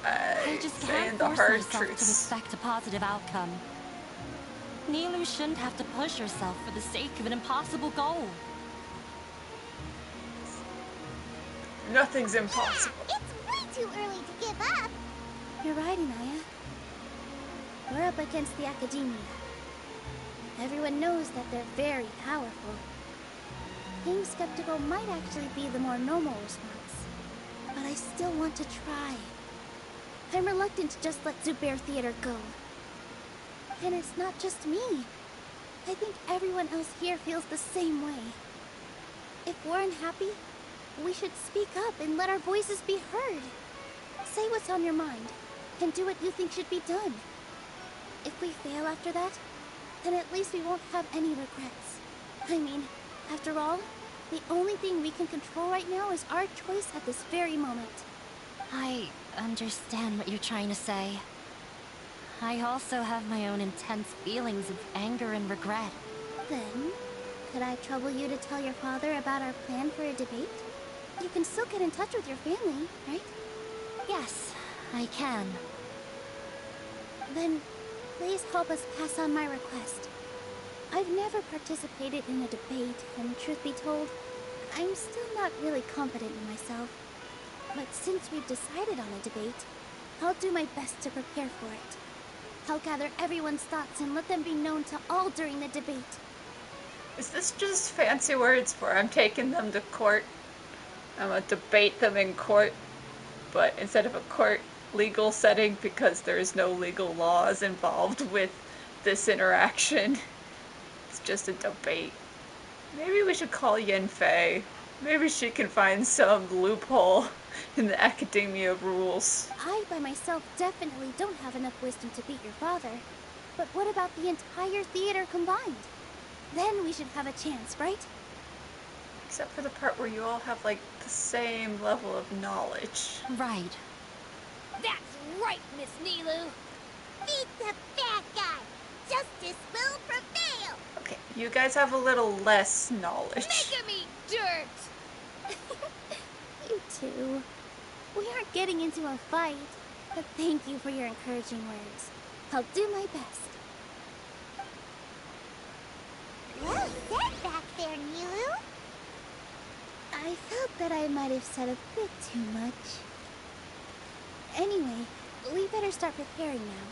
I just saying can't the force hard myself to truths. expect a positive outcome. Nilou shouldn't have to push herself for the sake of an impossible goal. Nothing's impossible. It's way too early to give up. You're right, Inayah. We're up against the academia. Everyone knows that they're very powerful. Being skeptical might actually be the more normal response. But I still want to try. I'm reluctant to just let Zubair Theater go. And it's not just me. I think everyone else here feels the same way. If we're unhappy, we should speak up and let our voices be heard. Say what's on your mind, and do what you think should be done. If we fail after that, then at least we won't have any regrets. I mean, after all, the only thing we can control right now is our choice at this very moment. I understand what you're trying to say. I also have my own intense feelings of anger and regret. Then, could I trouble you to tell your father about our plan for a debate? You can still get in touch with your family, right? Yes, I can. Then, please help us pass on my request. I've never participated in a debate, and truth be told, I'm still not really confident in myself. But since we've decided on a debate, I'll do my best to prepare for it. I'll gather everyone's thoughts and let them be known to all during the debate. Is this just fancy words for I'm taking them to court? I'm gonna debate them in court, but instead of a court legal setting because there's no legal laws involved with this interaction. It's just a debate. Maybe we should call Yen Fei. Maybe she can find some loophole in the academia rules. I, by myself, definitely don't have enough wisdom to beat your father. But what about the entire theater combined? Then we should have a chance, right? Except for the part where you all have, like, the same level of knowledge. Right. That's right, Miss Nilou. Beat the bad guy. Justice will prevail. Okay, you guys have a little less knowledge. Make him eat dirt. You two. We aren't getting into a fight, but thank you for your encouraging words. I'll do my best. Well said back there, Nilou. I felt that I might have said a bit too much. Anyway, we better start preparing now.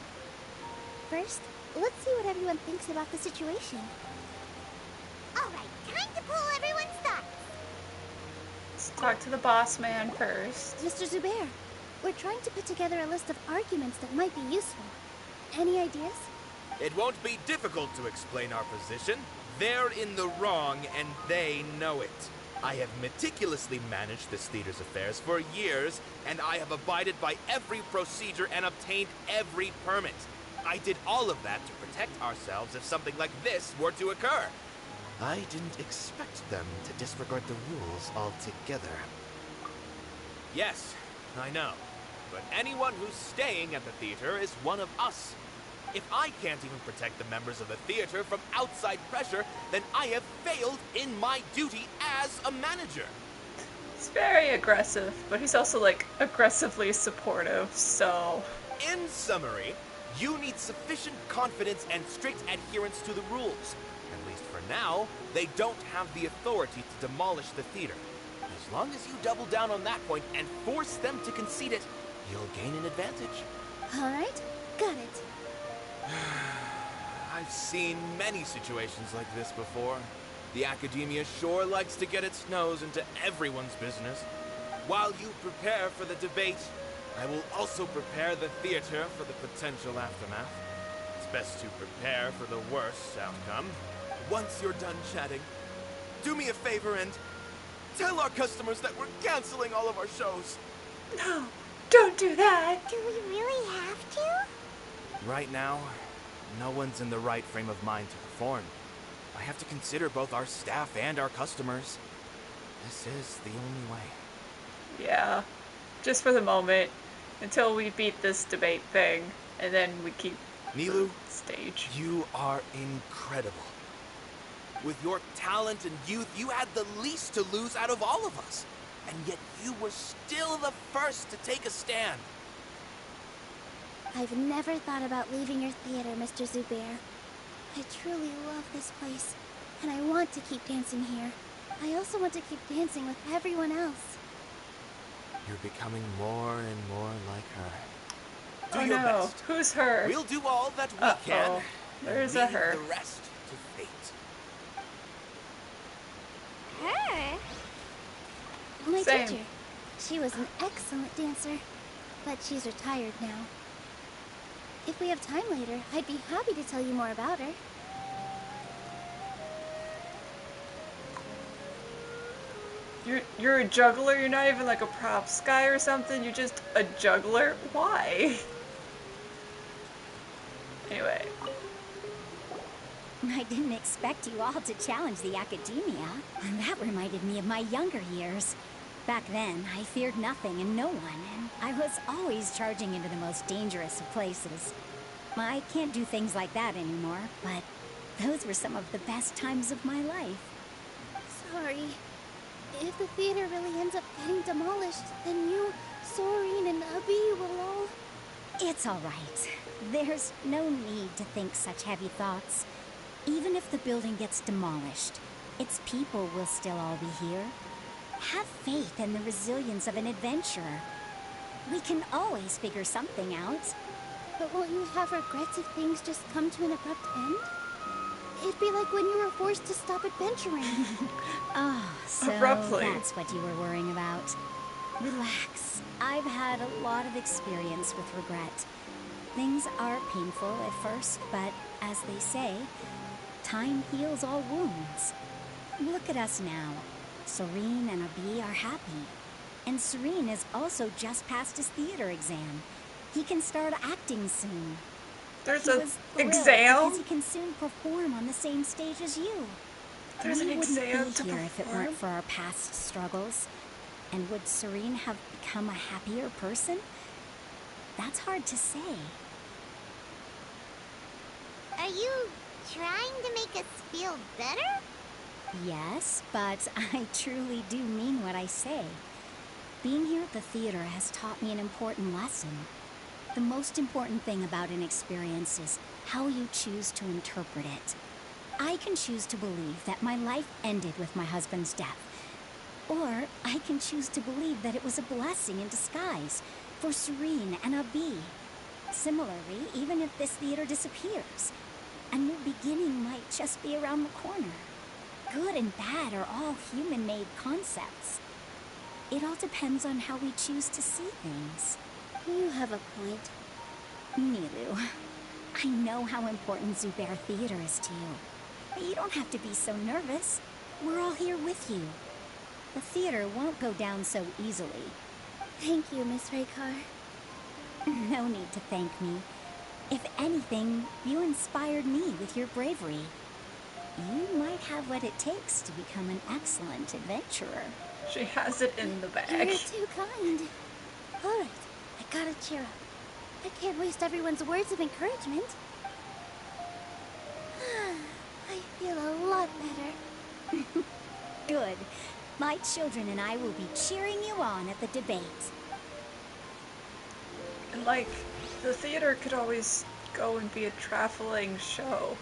First, let's see what everyone thinks about the situation. Alright, time to pull everyone's thoughts. Let's talk to the boss man first. Mr. Zubair, we're trying to put together a list of arguments that might be useful. Any ideas? It won't be difficult to explain our position. They're in the wrong, and they know it. I have meticulously managed this theater's affairs for years, and I have abided by every procedure and obtained every permit. I did all of that to protect ourselves if something like this were to occur. I didn't expect them to disregard the rules altogether. Yes, I know. But anyone who's staying at the theater is one of us. If I can't even protect the members of the theater from outside pressure, then I have failed in my duty as a manager. He's very aggressive, but he's also, like, aggressively supportive, so... In summary, you need sufficient confidence and strict adherence to the rules. At least for now, they don't have the authority to demolish the theater. As long as you double down on that point and force them to concede it, you'll gain an advantage. Alright, got it. I've seen many situations like this before. The academia sure likes to get its nose into everyone's business. While you prepare for the debate, I will also prepare the theater for the potential aftermath. It's best to prepare for the worst outcome. Once you're done chatting, do me a favor and tell our customers that we're canceling all of our shows. No, don't do that. Do we really have to? Right now, no one's in the right frame of mind to perform. I have to consider both our staff and our customers. This is the only way. Yeah, just for the moment, until we beat this debate thing, and then we keep Nilou, stage. You are incredible. With your talent and youth, you had the least to lose out of all of us. And yet you were still the first to take a stand. I've never thought about leaving your theater, Mr. Zubair. I truly love this place, and I want to keep dancing here. I also want to keep dancing with everyone else. You're becoming more and more like her. Do Oh your no, best. who's her? We'll do all that we can. There's and a leave her. the rest to fate. Her? My Same. teacher. She was an excellent dancer, but she's retired now. If we have time later, I'd be happy to tell you more about her. You're a juggler? You're not even like a props guy or something? You're just a juggler? Why? Anyway. I didn't expect you all to challenge the academia. And that reminded me of my younger years. Back then, I feared nothing and no one, and I was always charging into the most dangerous of places. I can't do things like that anymore, but those were some of the best times of my life. Sorry. If the theater really ends up getting demolished, then you, Soren, and Abby will all... It's all right. There's no need to think such heavy thoughts. Even if the building gets demolished, its people will still all be here. Have faith in the resilience of an adventurer. We can always figure something out. But won't you have regrets if things just come to an abrupt end? It'd be like when you were forced to stop adventuring. Oh, so Abruptly. that's what you were worrying about. Relax. I've had a lot of experience with regret. Things are painful at first, but as they say, time heals all wounds. Look at us now. Serene and Abi are happy. And Serene is also just passed his theater exam. He can start acting soon. There's He an was thrilled exam? because he can soon perform on the same stage as you. There's an We wouldn't exam be to here if it perform? weren't for our past struggles. And would Serene have become a happier person? That's hard to say. Are you trying to make us feel better? Yes, but I truly do mean what I say. Being here at the theater has taught me an important lesson. The most important thing about an experience is how you choose to interpret it. I can choose to believe that my life ended with my husband's death. Or I can choose to believe that it was a blessing in disguise for Serene and Abi. Similarly, even if this theater disappears, a new beginning might just be around the corner. Good and bad are all human-made concepts. It all depends on how we choose to see things. You have a point. Nilou, I know how important Zubair Theater is to you. But you don't have to be so nervous. We're all here with you. The theater won't go down so easily. Thank you, Miss Raykar. No need to thank me. If anything, you inspired me with your bravery. You might have what it takes to become an excellent adventurer. She has it in the bag. You're too kind. All right, I gotta cheer up. I can't waste everyone's words of encouragement. I feel a lot better. Good. My children and I will be cheering you on at the debate. And like, the theater could always go and be a traveling show.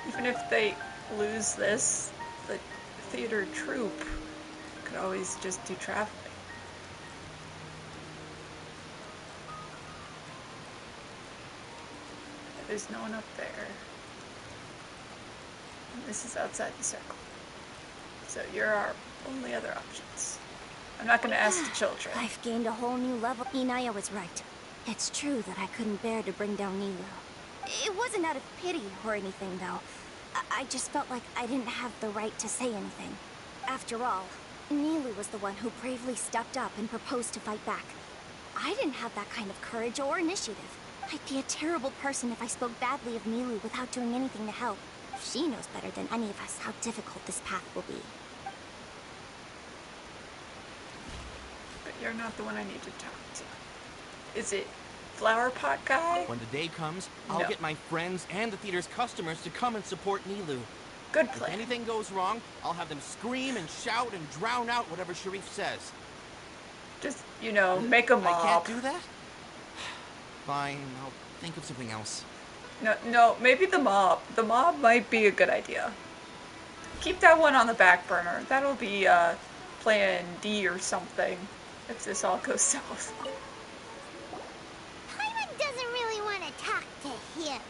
Even if they lose this, the theater troupe could always just do traveling. There's no one up there. And this is outside the circle. So you're our only other options. I'm not gonna ask the children. I've gained a whole new level. Inayah was right. It's true that I couldn't bear to bring down Nilou. It wasn't out of pity or anything, though. I just felt like I didn't have the right to say anything. After all, Nilou was the one who bravely stepped up and proposed to fight back. I didn't have that kind of courage or initiative. I'd be a terrible person if I spoke badly of Nilou without doing anything to help. She knows better than any of us how difficult this path will be. But you're not the one I need to talk to. Is it Flower Pot Guy? When the day comes, I'll No. get my friends and the theater's customers to come and support Nilou. Good plan. If anything goes wrong, I'll have them scream and shout and drown out whatever Sharif says. Just, you know, make a mob. I can't do that? Fine, I'll think of something else. No, maybe the mob. The mob might be a good idea. Keep that one on the back burner. That'll be plan D or something if this all goes south. Paimon doesn't really want to talk to him.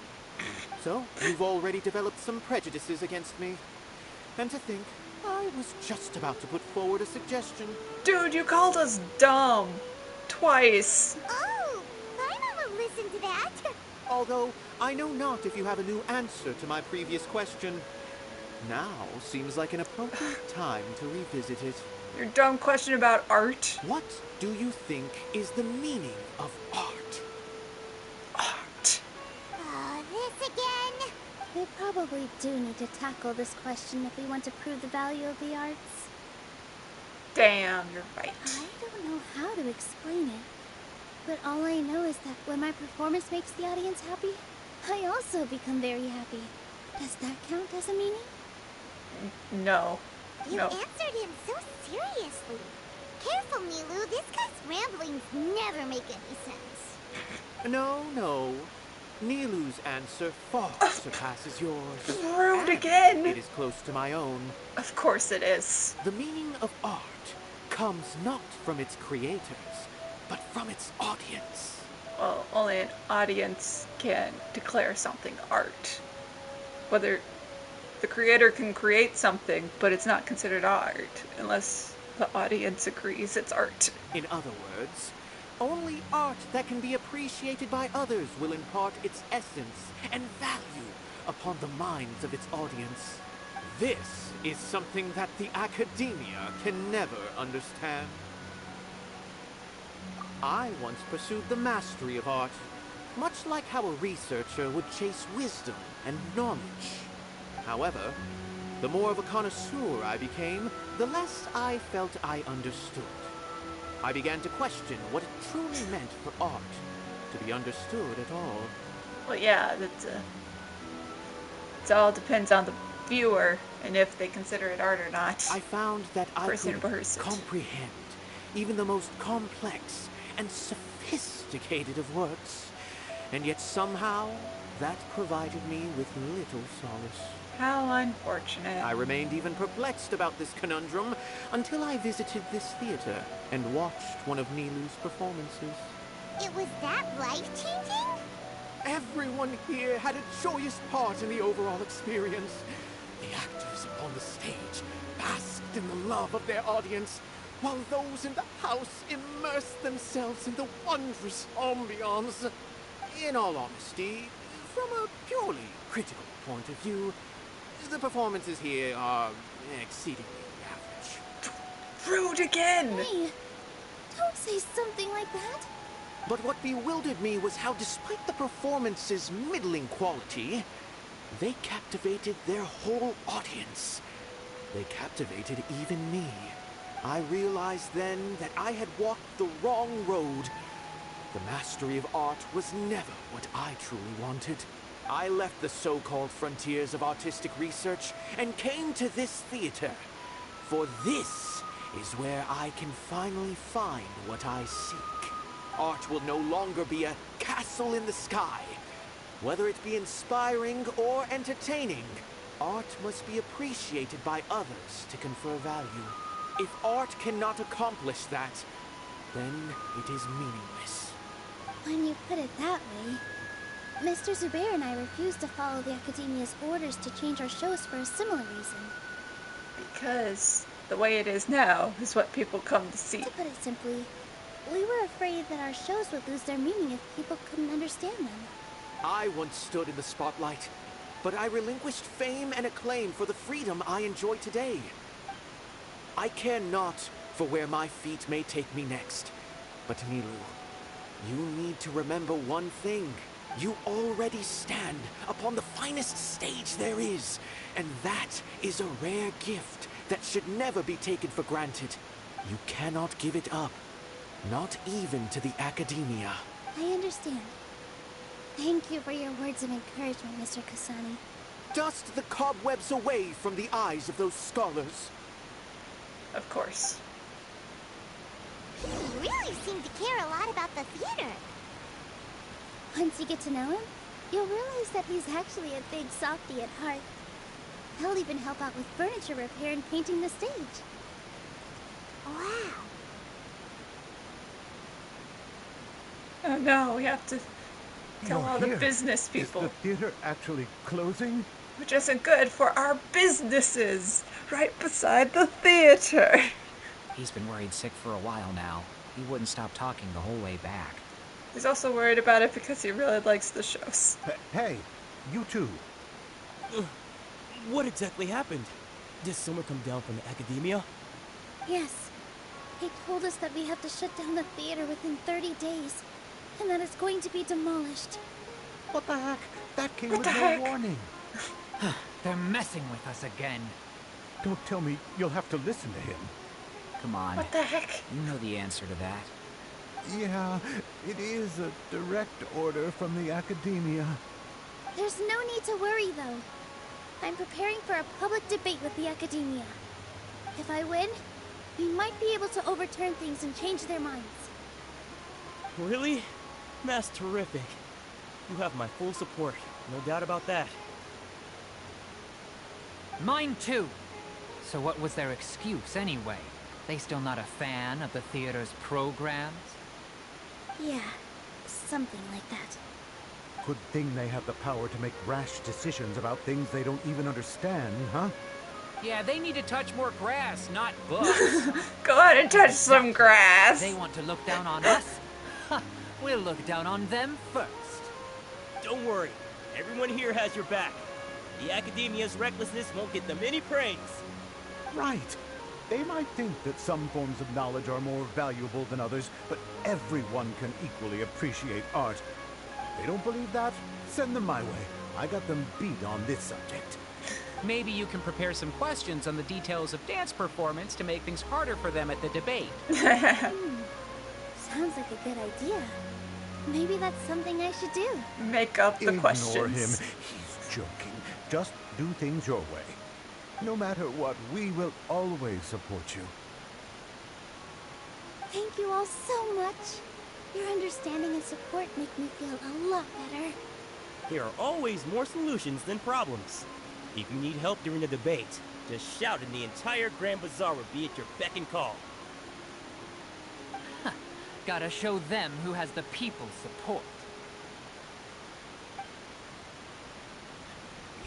So, you've already developed some prejudices against me. And to think, I was just about to put forward a suggestion. Dude, you called us dumb. Twice. Oh, Paimon will listen to that. Although, I know not if you have a new answer to my previous question. Now seems like an appropriate time to revisit it. Your dumb question about art. What do you think is the meaning of art? Art. Oh, this again? We probably do need to tackle this question if we want to prove the value of the arts. Damn, you're right. I don't know how to explain it, but all I know is that when my performance makes the audience happy, I also become very happy. Does that count as a meaning? No. You No. answered him so seriously. Careful, Nilou. This guy's ramblings never make any sense. No. Nilou's answer far surpasses yours. Rude again. It is close to my own. Of course it is. The meaning of art comes not from its creators, but from its audience. well, only an audience can declare something art. Whether the creator can create something, but it's not considered art unless the audience agrees it's art. In other words, only art that can be appreciated by others will impart its essence and value upon the minds of its audience. This is something that the academia can never understand. I once pursued the mastery of art, much like how a researcher would chase wisdom and knowledge. However, the more of a connoisseur I became, the less I felt I understood. I began to question what it truly meant for art to be understood at all. Well, yeah, that's it all depends on the viewer and if they consider it art or not. I found that I Person could comprehend even the most complex and sophisticated of works, and yet somehow that provided me with little solace. How unfortunate. I remained even perplexed about this conundrum until I visited this theater and watched one of Nilou's performances. It was that life-changing? Everyone here had a joyous part in the overall experience. The actors upon the stage basked in the love of their audience, while those in the house immersed themselves in the wondrous ambiance. In all honesty, from a purely critical point of view, the performances here are exceedingly average. Rude again! Hey, don't say something like that. But what bewildered me was how, despite the performance's middling quality, they captivated their whole audience. They captivated even me. I realized then that I had walked the wrong road. The mastery of art was never what I truly wanted. I left the so-called frontiers of artistic research and came to this theater. For this is where I can finally find what I seek. Art will no longer be a castle in the sky. Whether it be inspiring or entertaining, art must be appreciated by others to confer value. If art cannot accomplish that, then it is meaningless. When you put it that way, Mr. Zubair and I refused to follow the Academia's orders to change our shows for a similar reason. Because the way it is now is what people come to see. To put it simply, we were afraid that our shows would lose their meaning if people couldn't understand them. I once stood in the spotlight, but I relinquished fame and acclaim for the freedom I enjoy today. I care not for where my feet may take me next. But Nilou, you need to remember one thing. You already stand upon the finest stage there is, and that is a rare gift that should never be taken for granted. You cannot give it up, not even to the Academia. I understand. Thank you for your words of encouragement, Mr. Kasani. Dust the cobwebs away from the eyes of those scholars. Of course. He really seemed to care a lot about the theater. Once you get to know him, you'll realize that he's actually a big softie at heart. He'll even help out with furniture repair and painting the stage. Wow. Oh no, we have to tell You're all here. the business people. Is the theater actually closing? Which isn't good for our businesses. Right beside the theater. He's been worried sick for a while now. He wouldn't stop talking the whole way back. He's also worried about it because he really likes the shows. Hey, you two. What exactly happened? Did someone come down from the academia? Yes. They told us that we have to shut down the theater within 30 days, and that it's going to be demolished. What the heck? That came What with the no heck? warning. They're messing with us again. Don't tell me you'll have to listen to him. Come on. What the heck? You know the answer to that. Yeah, it is a direct order from the Academia. There's no need to worry, though. I'm preparing for a public debate with the Academia. If I win, we might be able to overturn things and change their minds. Really? That's terrific. You have my full support, no doubt about that. Mine too. So what was their excuse anyway? They still not a fan of the theater's programs? Yeah, something like that. Good thing they have the power to make rash decisions about things they don't even understand, huh? Yeah, they need to touch more grass, not books. Go ahead and touch some grass. They want to look down on us? Ha! We'll look down on them first. Don't worry, everyone here has your back. The Academia's recklessness won't get them any praise. Right. They might think that some forms of knowledge are more valuable than others, but everyone can equally appreciate art. If they don't believe that, send them my way. I got them beat on this subject. Maybe you can prepare some questions on the details of dance performance to make things harder for them at the debate. Sounds like a good idea. Maybe that's something I should do. Make up the questions. Ignore him. He's joking. Just do things your way. No matter what, we will always support you. Thank you all so much. Your understanding and support make me feel a lot better. There are always more solutions than problems. If you need help during the debate, just shout and the entire Grand Bazaar will be at your beck and call. Gotta show them who has the people's support.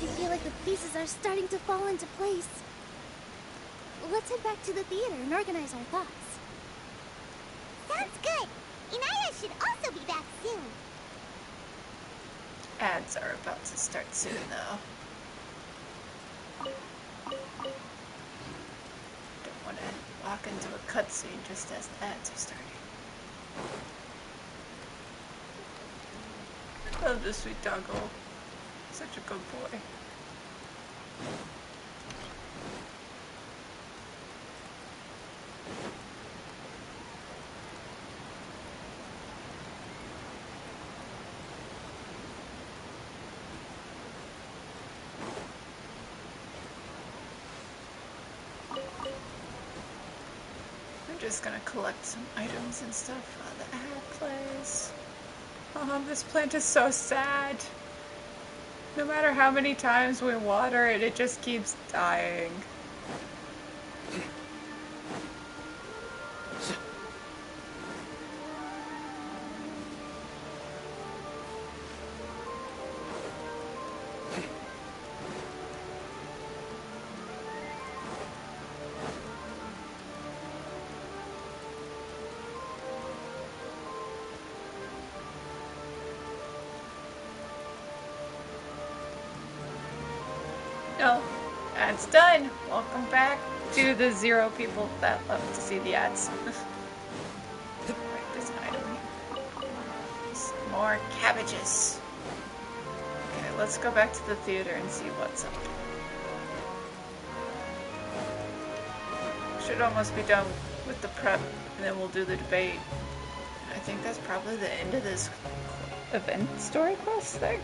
I feel like the pieces are starting to fall into place. Let's head back to the theater and organize our thoughts. Sounds good. Inayah should also be back soon. Ads are about to start soon, though. Don't want to walk into a cutscene just as the ads are starting. Love this sweet doggo. Such a good boy. I'm just gonna collect some items and stuff while the ad plays. Oh, this plant is so sad. No matter how many times we water it, it just keeps dying. No, ad's done. Welcome back to the 0 people that love to see the ads. Right, there's an item here. Some more cabbages. Okay, let's go back to the theater and see what's up. Should almost be done with the prep, and then we'll do the debate. I think that's probably the end of this event story quest thing.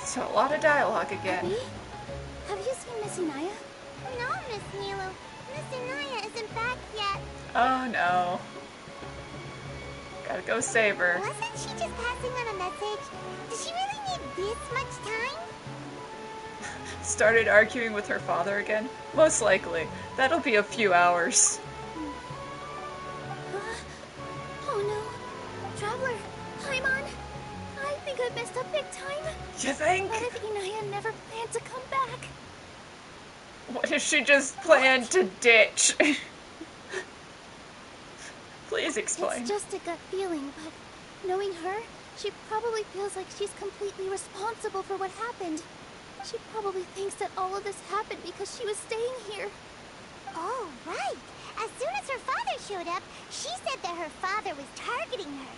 So a lot of dialogue again. Abby? Have you seen Miss Inayah? No, Miss Nilou. Miss Inayah isn't back yet. Oh no. Gotta go save her. Wasn't she just passing on a message? Does she really need this much time? Started arguing with her father again? Most likely. That'll be a few hours. Oh no. Traveler, Paimon. I think I messed up big time. You think? What if Inayah never planned to come back? What if she just planned to ditch? Please explain. It's just a gut feeling, but knowing her, she probably feels like she's completely responsible for what happened. She probably thinks that all of this happened because she was staying here. Oh, right. As soon as her father showed up, she said that her father was targeting her.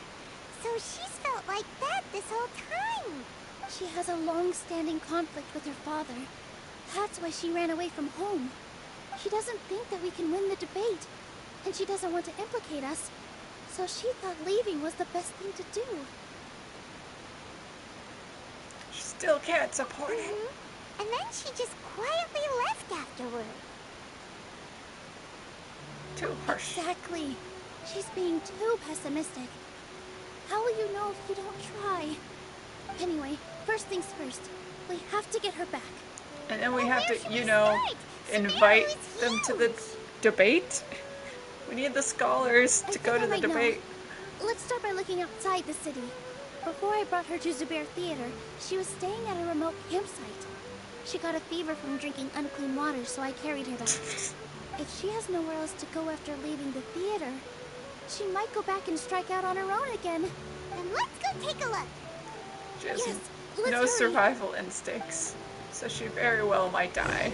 So she's felt like that this whole time. She has a long-standing conflict with her father. That's why she ran away from home. She doesn't think that we can win the debate, and she doesn't want to implicate us. So she thought leaving was the best thing to do. She still can't support it. And then she just quietly left afterward. Too harsh. Exactly. She's being too pessimistic. How will you know if you don't try? Anyway, first things first. We have to get her back. And then we have to, you know, invite them to the debate. We need the scholars to go to the debate. Let's start by looking outside the city. Before I brought her to Zubair Theater, she was staying at a remote campsite. She got a fever from drinking unclean water, so I carried her back. If she has nowhere else to go after leaving the theater, she might go back and strike out on her own again. Then let's go take a look. She has Yes, let's no hurry. survival instincts, so she very well might die.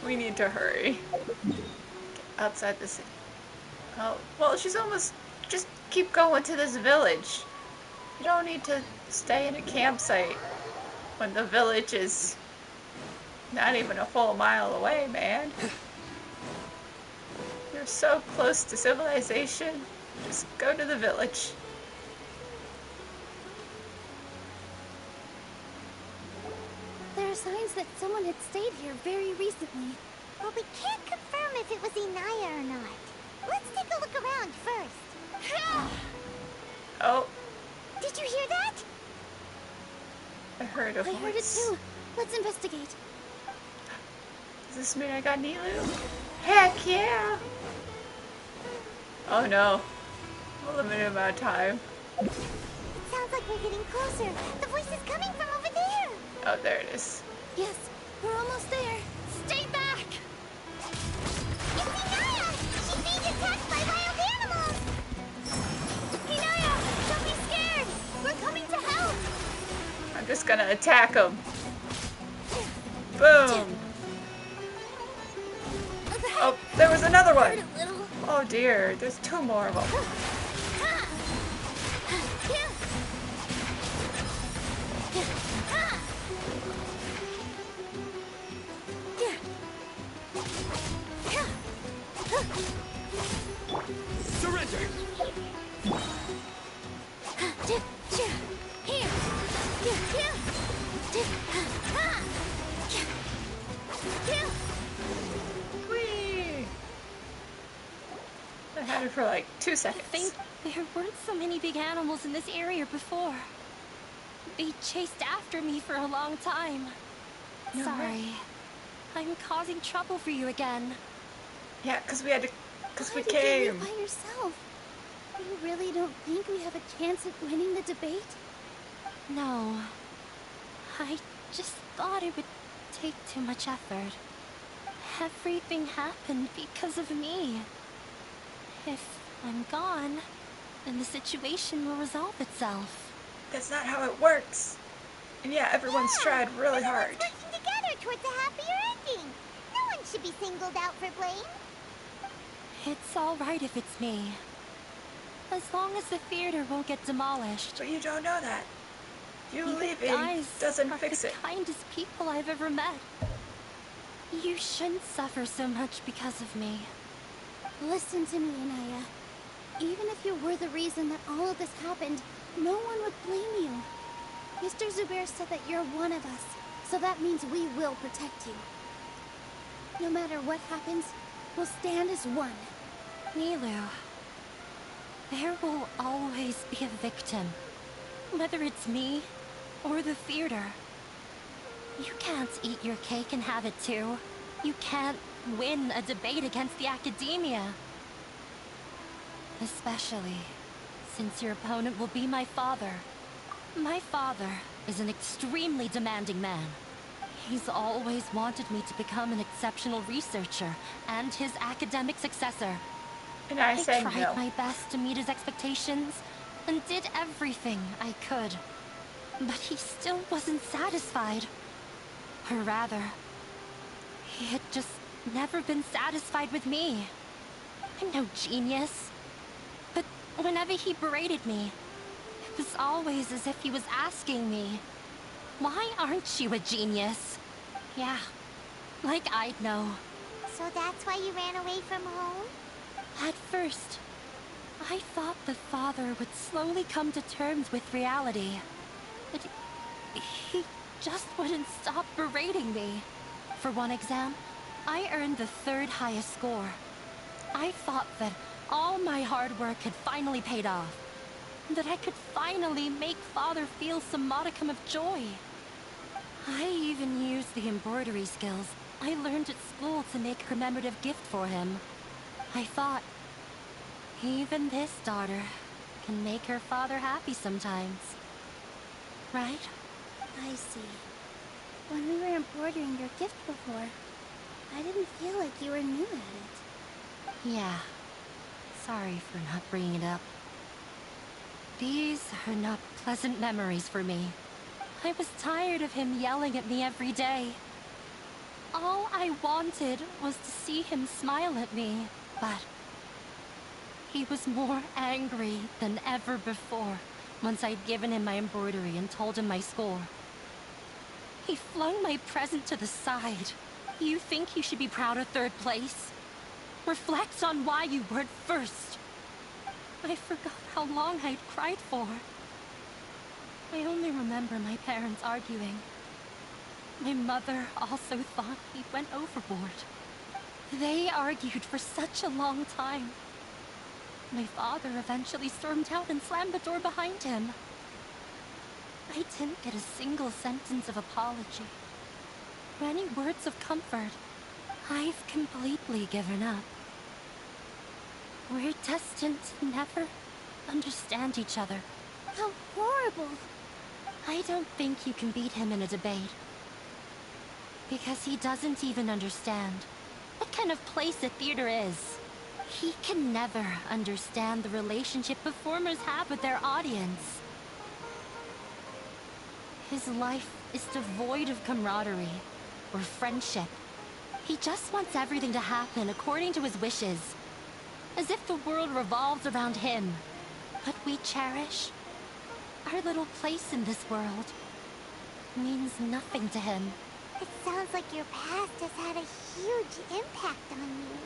We need to hurry. Get outside the city. Oh, well, she's almost... Just keep going to this village. You don't need to stay in a campsite when the village is not even a full mile away, man. You're so close to civilization. Just go to the village. There are signs that someone had stayed here very recently. But we can't confirm if it was Inayah or not. Let's take a look around first. Oh, Did you hear that? I heard a voice. I heard it too. Let's investigate. Does this mean I got Nilou? Heck yeah! Oh no. A limited amount of time. It sounds like we're getting closer. The voice is coming from over there. Oh, there it is. Yes, we're almost there. Stay back! It's Inayah! She's being attacked by wild animals! Inayah, don't be scared. We're coming to help. I'm just gonna attack him. Boom! Oh, there was another one! Oh dear, there's two more of them. Surrender! Whee! I had it for like 2 seconds. I think there weren't so many big animals in this area before. They chased after me for a long time. No Sorry. way. I'm causing trouble for you again. Yeah, because we had to... Because we Why did you leave came. by yourself? You really don't think we have a chance at winning the debate? No. I just thought it would take too much effort. Everything happened because of me. If I'm gone, then the situation will resolve itself. That's not how it works. And yeah, everyone's tried really hard. Everyone's working together towards a happier ending. No one should be singled out for blame. It's all right if it's me. As long as the theater won't get demolished. But you don't know that. You leaving guys doesn't are fix the it. kindest people I've ever met. You shouldn't suffer so much because of me. Listen to me, Inayah. Even if you were the reason that all of this happened, no one would blame you. Mr. Zubair said that you're one of us, so that means we will protect you. No matter what happens, we'll stand as one. Nilou, there will always be a victim. Whether it's me or the theater. You can't eat your cake and have it too. You can't win a debate against the academia. Especially since your opponent will be my father. My father is an extremely demanding man. He's always wanted me to become an exceptional researcher and his academic successor. And I said tried no. my best to meet his expectations and did everything I could. But he still wasn't satisfied. Or rather, he had just never been satisfied with me. I'm no genius. But whenever he berated me, it was always as if he was asking me, why aren't you a genius? Yeah, like I'd know. So that's why you ran away from home? At first, I thought the father would slowly come to terms with reality. But he just wouldn't stop berating me. For one exam, I earned the 3rd highest score. I thought that all my hard work had finally paid off. That I could finally make father feel some modicum of joy. I even used the embroidery skills I learned at school to make a commemorative gift for him. I thought, even this daughter can make her father happy sometimes. right? I see. When we were embroidering your gift before, I didn't feel like you were new at it. Yeah. Sorry for not bringing it up. These are not pleasant memories for me. I was tired of him yelling at me every day. All I wanted was to see him smile at me, but he was more angry than ever before once I'd given him my embroidery and told him my score. He flung my present to the side. You think you should be proud of third place? Reflect on why you weren't first. I forgot how long I'd cried for. I only remember my parents arguing. My mother also thought he went overboard. They argued for such a long time. My father eventually stormed out and slammed the door behind him. I didn't get a single sentence of apology or any words of comfort. I've completely given up. We're destined to never understand each other. How horrible! I don't think you can beat him in a debate. Because he doesn't even understand what kind of place a theater is. He can never understand the relationship performers have with their audience. His life is devoid of camaraderie or friendship. He just wants everything to happen according to his wishes, as if the world revolves around him. What we cherish, our little place in this world, means nothing to him. It sounds like your past has had a huge impact on you.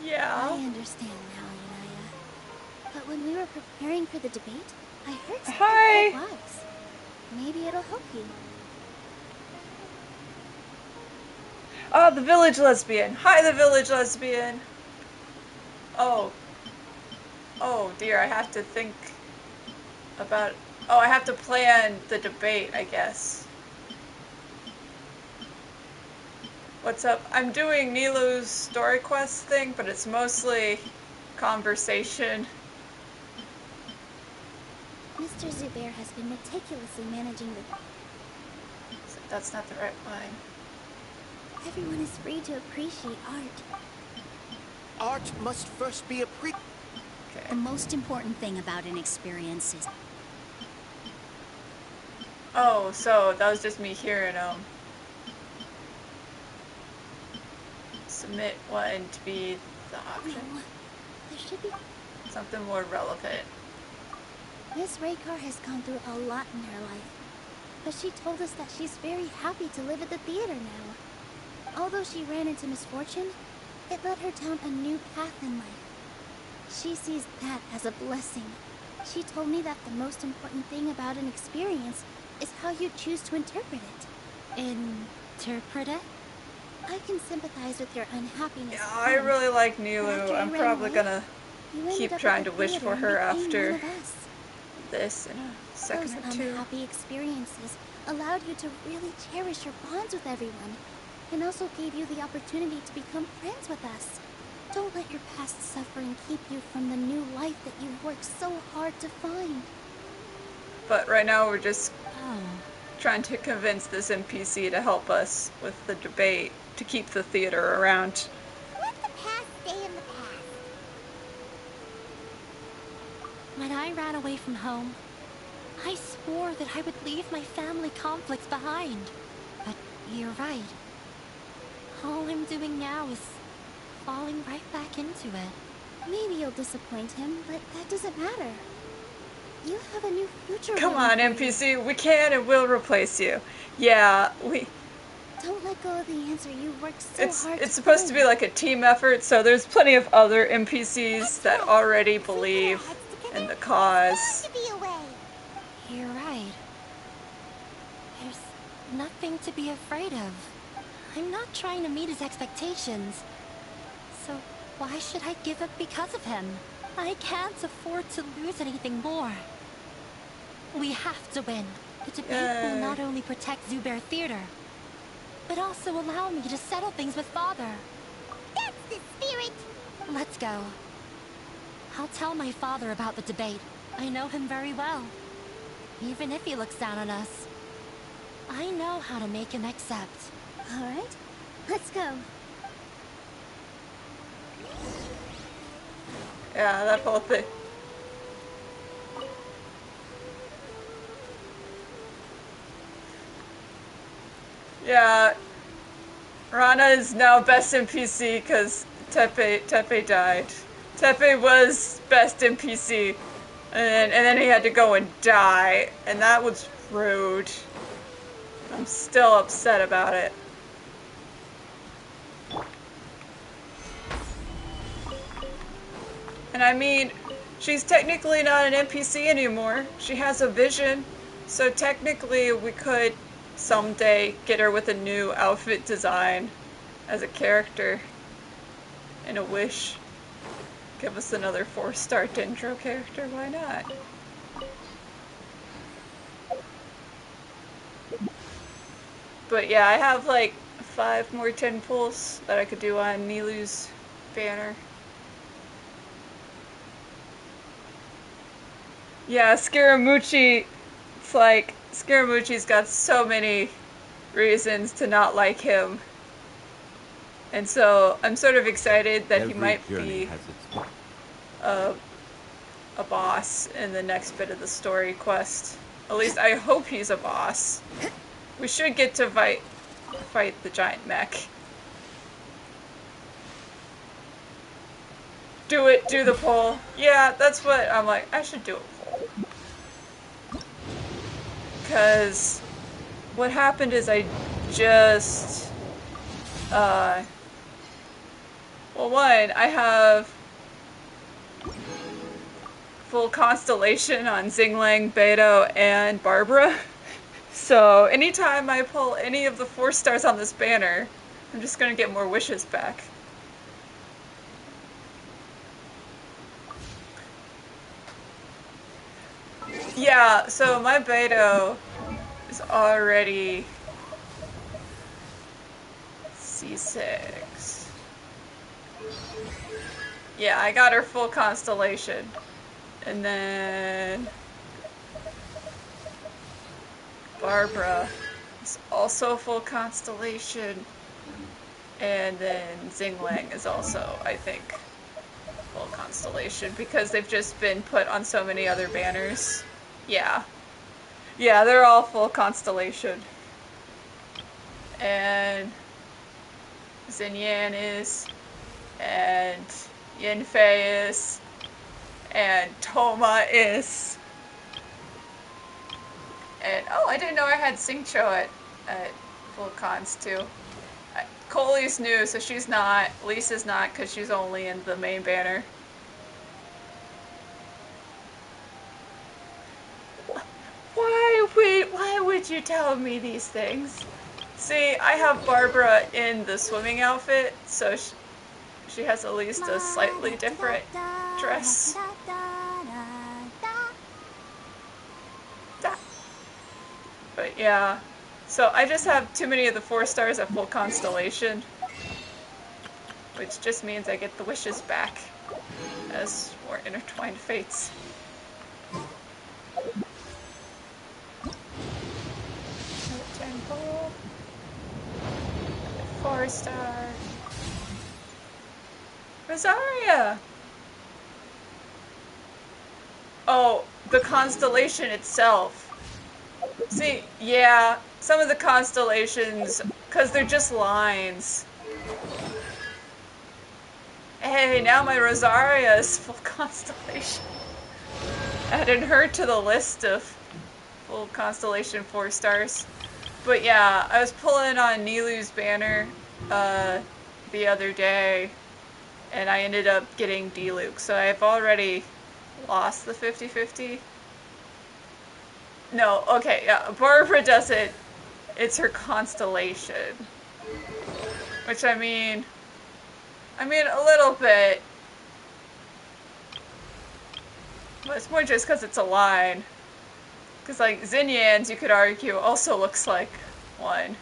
Yeah. I understand now, Inayah. But when we were preparing for the debate, I heard something Hi. quite wise. Maybe it'll help you. Oh, the village lesbian. Hi, the village lesbian. Oh. Oh dear, I have to think about... Oh, I have to plan the debate, I guess. What's up? I'm doing Nilou's story quest thing, but it's mostly conversation. Mr. Zubair has been meticulously managing the... That's not the right line. Everyone is free to appreciate art. Art must first be appreciated. The most important thing about an experience is... Oh, so that was just me hearing submit one to be the option. No, there should be... Something more relevant. Miss Raykar has gone through a lot in her life, but she told us that she's very happy to live at the theater now. Although she ran into misfortune, it led her down a new path in life. She sees that as a blessing. She told me that the most important thing about an experience is how you choose to interpret it. Interpret it? I can sympathize with your unhappiness. Yeah, I really like Nilou. I'm probably gonna keep trying to wish for her after this in a second or two. Those unhappy experiences allowed you to really cherish your bonds with everyone, and also gave you the opportunity to become friends with us. Don't let your past suffering keep you from the new life that you've worked so hard to find. But right now we're just trying to convince this NPC to help us with the debate to keep the theater around. Let the past stay in the past. When I ran away from home, I swore that I would leave my family conflicts behind. But you're right. All I'm doing now is falling right back into it. Maybe you'll disappoint him, but that doesn't matter. You have a new future. Come on, NPC, we can and will replace you. Yeah, Don't let go of the answer you worked so hard to It's supposed to be like a team effort, so there's plenty of other NPCs that already believe in the cause. You're right. There's nothing to be afraid of. I'm not trying to meet his expectations. So why should I give up because of him? I can't afford to lose anything more. We have to win. The debate will not only protect Zubair Theater, but also allow me to settle things with Father. That's the spirit! Let's go. I'll tell my father about the debate. I know him very well. Even if he looks down on us, I know how to make him accept. Alright, let's go. Yeah, that whole thing. Yeah, Rana is now best NPC because Tepe died. Tepe was best NPC, and then he had to go and die, and that was rude. I'm still upset about it. And I mean, she's technically not an NPC anymore. She has a vision, so technically we could someday get her with a new outfit design as a character and a wish. Give us another 4-star Dendro character, why not? But yeah, I have like 5 more 10 pulls that I could do on Nilou's banner. Yeah, Scaramucci, it's like, Scaramucci's got so many reasons to not like him. And so I'm sort of excited that he might be a boss in the next bit of the story quest. At least I hope he's a boss. We should get to fight the giant mech. Do it, do the poll. Yeah, that's what I'm like, I should do a poll. Because what happened is I just, well, one, I have full constellation on Xinglang, Beto, and Barbara. So anytime I pull any of the 4 stars on this banner, I'm just gonna get more wishes back. Yeah, so my Beto is already C6. Yeah, I got her full constellation. And then Barbara is also full constellation. And then Xinglang is also, I think, full constellation because they've just been put on so many other banners. Yeah. Yeah, they're all full constellation. And Xinyan is, and Yinfei is, and Toma is. And oh, I didn't know I had Xingqiu at full cons too. Coley's new, so she's not. Lisa's not because she's only in the main banner. Why would you tell me these things? See, I have Barbara in the swimming outfit, so she has at least a slightly different dress. But yeah, so I just have too many of the 4 stars at full constellation, which just means I get the wishes back as more intertwined fates. 4-star. Rosaria! Oh, the constellation itself. See, yeah, some of the constellations, because they're just lines. Hey, now my Rosaria is full constellation. Added her to the list of full constellation 4 stars. But yeah, I was pulling on Nilou's banner the other day, and I ended up getting D-Luke, so I've already lost the 50-50. No, okay, yeah, Barbara does it. It's her constellation. Which I mean a little bit. But it's more just because it's a line. Because, like, Xinyan's, you could argue, also looks like one.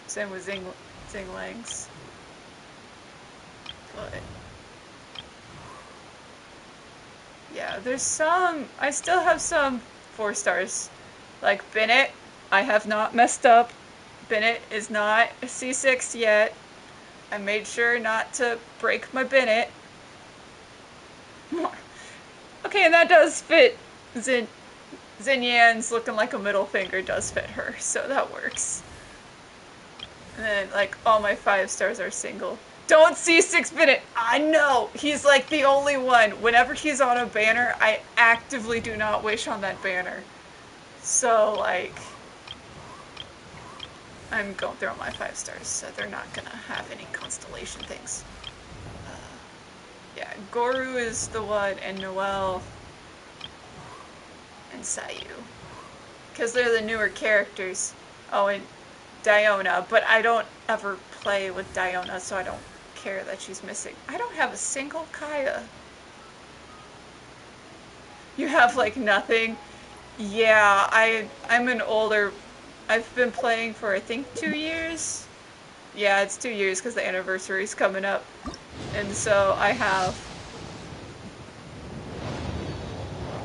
Same with Xinglang's. But yeah, there's some, I still have some 4 stars. Like Bennett, I have not messed up. Bennett is not a C6 yet. I made sure not to break my Bennett. Okay, and that does fit. Xinyan's looking like a middle finger does fit her, so that works. And then, like, all my 5 stars are single. Don't C6 Bennett! I know! He's like the only one. Whenever he's on a banner, I actively do not wish on that banner. So, like, I'm going through all my 5 stars, so they're not gonna have any constellation things. Yeah, Goru is the one, and Noelle, and Sayu. Because they're the newer characters. Oh, and Diona, but I don't ever play with Diona, so I don't care that she's missing. I don't have a single Kaya. You have, like, nothing? Yeah, I'm an older... I've been playing for, I think, 2 years? Yeah, it's 2 years because the anniversary's coming up. And so I have...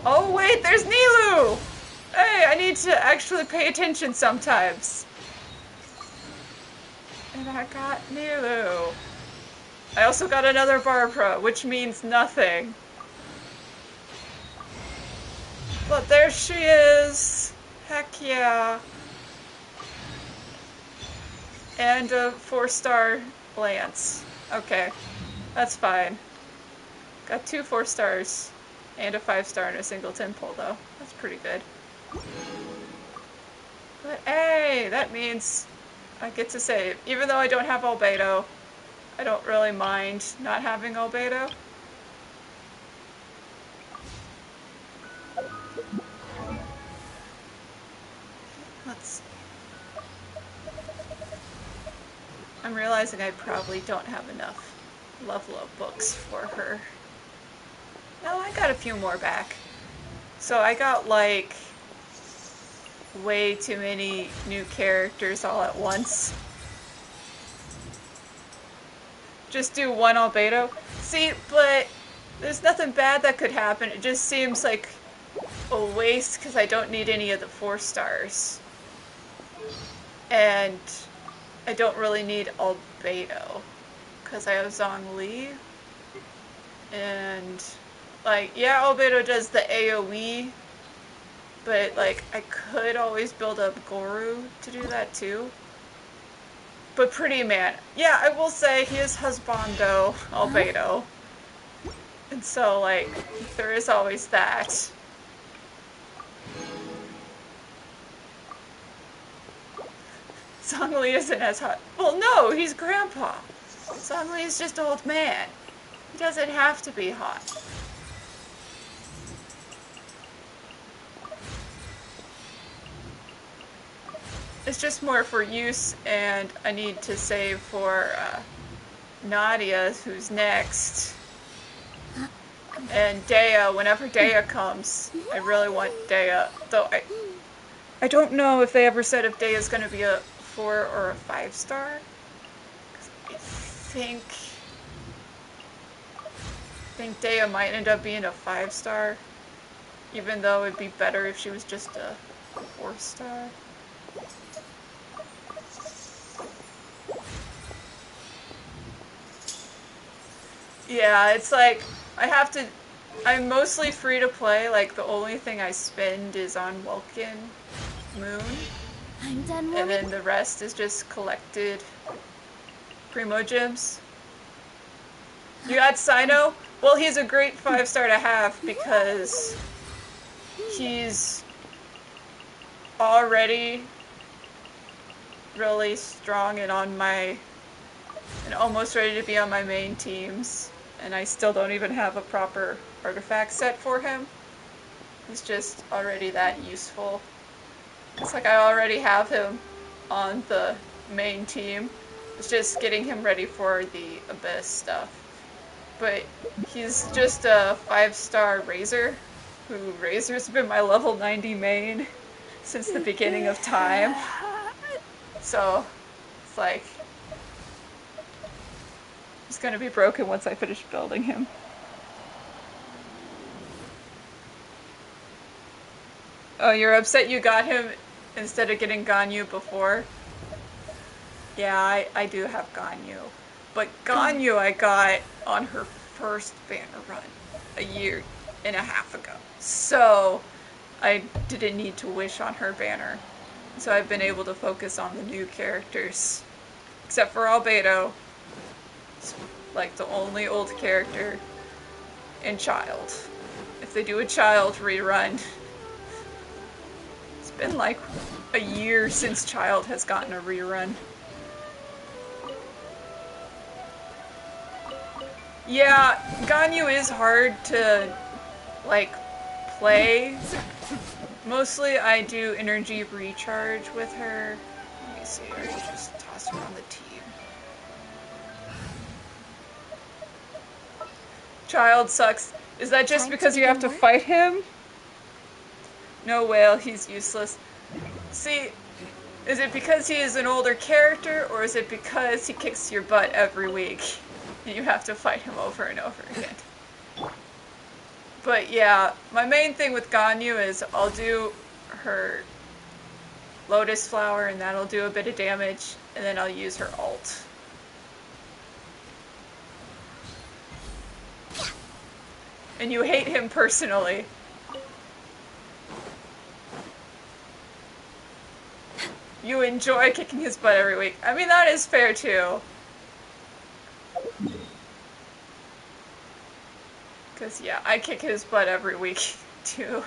Oh wait, there's Nilou! Hey, I need to actually pay attention sometimes. And I got Nilou. I also got another Barbara, which means nothing. But there she is! Heck yeah! And a 4-star Lance. Okay, that's fine. Got 2 4 stars. And a 5-star and a single temple, though. That's pretty good. But hey, that means I get to save. Even though I don't have Albedo, I don't really mind not having Albedo. I'm realizing I probably don't have enough level up books for her. No, I got a few more back. So I got, like, way too many new characters all at once. Just do 1 Albedo. See, but there's nothing bad that could happen. It just seems like a waste because I don't need any of the 4 stars. And I don't really need Albedo because I have Zhongli. And, like, yeah, Albedo does the AoE, but, like, I could always build up Goru to do that too. But Pretty Man, yeah, I will say he is husbando Albedo. And so, like, there is always that. Zhongli isn't as hot. Well, no, he's grandpa. Zhongli is just old man. He doesn't have to be hot. It's just more for use, and I need to save for Nadia, who's next. And Dea, whenever Dea comes, I really want Dea. Though I don't know if they ever said if Dea is going to be a 4 or a 5-star. I think Dea might end up being a 5-star, even though it'd be better if she was just a 4-star. Yeah, it's like, I'm mostly free to play, like the only thing I spend is on Welkin Moon. I'm done and then the rest is just collected Primo Gems. You got Sino? Well, he's a great 5-star to have because he's already really strong and almost ready to be on my main teams. And I still don't even have a proper artifact set for him. He's just already that useful. It's like I already have him on the main team. It's just getting him ready for the Abyss stuff. But he's just a 5-star Razor, who Razor's been my level 90 main since the beginning of time. So, it's like, he's gonna be broken once I finish building him. Oh, you're upset you got him instead of getting Ganyu before. Yeah, I do have Ganyu. But Ganyu I got on her first banner run a year and a half ago. So I didn't need to wish on her banner. So I've been able to focus on the new characters. Except for Albedo. It's like the only old character in Child. If they do a Child rerun. It's been like a year since Child has gotten a rerun. Yeah, Ganyu is hard to, like, play. Mostly I do energy recharge with her. Let me see, or just toss her on the team. Child sucks. Is that just because you have to fight him? No, Whale, he's useless. See, is it because he is an older character, or is it because he kicks your butt every week? And you have to fight him over and over again. But yeah, my main thing with Ganyu is I'll do her Lotus Flower and that'll do a bit of damage, and then I'll use her ult. And you hate him personally. You enjoy kicking his butt every week. I mean, that is fair too. Because, yeah, I kick his butt every week, too.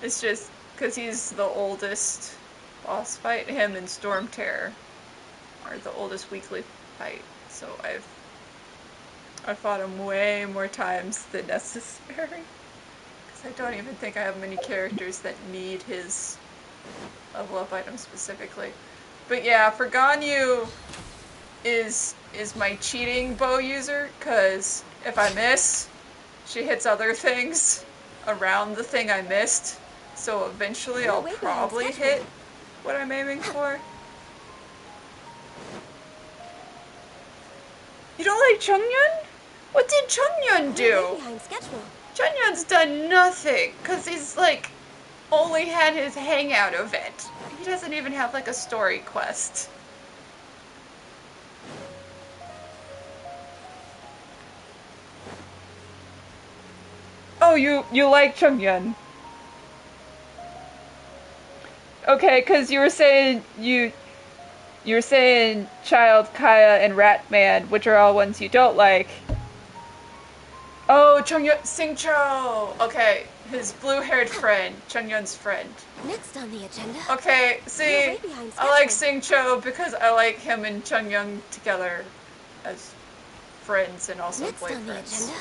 It's just because he's the oldest boss fight. Him and Storm Terror are the oldest weekly fight. So I've fought him way more times than necessary. Because I don't even think I have many characters that need his level up item specifically. But yeah, for Ganyu is my cheating bow user, because if I miss, she hits other things around the thing I missed, so eventually I'll probably hit what I'm aiming for. You don't like Chungyun? What did Chungyun do? Chungyun's done nothing, because he's like only had his hangout event. He doesn't even have like a story quest. Oh, you like Chungyun. Okay, because you were saying you were saying Child, Kaya, and Ratman, which are all ones you don't like. Oh, Chungyun, Xingqiu. Okay, his blue-haired friend, Chungyun's friend. Next on the agenda. Okay, see, I like Xingqiu because I like him and Chungyun together as friends and also Next on the boyfriends. agenda.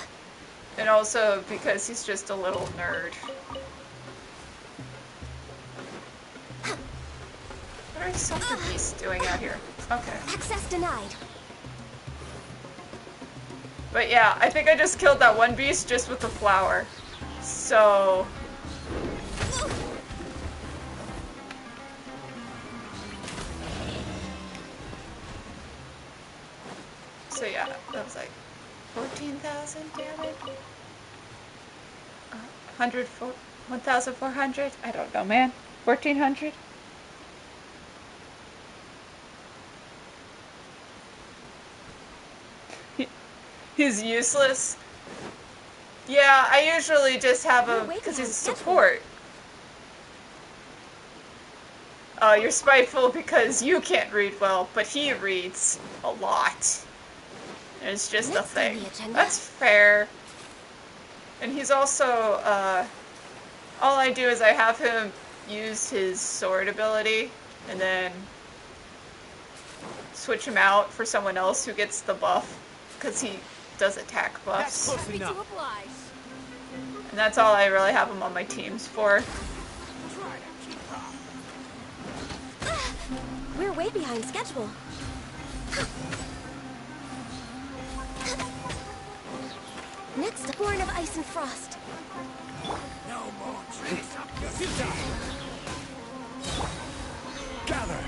And also because he's just a little nerd. What are some of these doing out here? Okay. Access denied. But yeah, I think I just killed that one beast just with the flower. So... So yeah, that was like 14,000 damage? 1,400? I don't know, man. 1,400? He's useless. Yeah, I usually just have him because he's support. You're spiteful because you can't read well, but he reads a lot. It's just a thing. That's fair. And he's also, all I do is I have him use his sword ability, and then switch him out for someone else who gets the buff, because he does attack buffs. Happy to oblige. And that's all I really have him on my teams for. We're way behind schedule. Next, Born of Ice and Frost. No more tricks up your sleeve. Gather.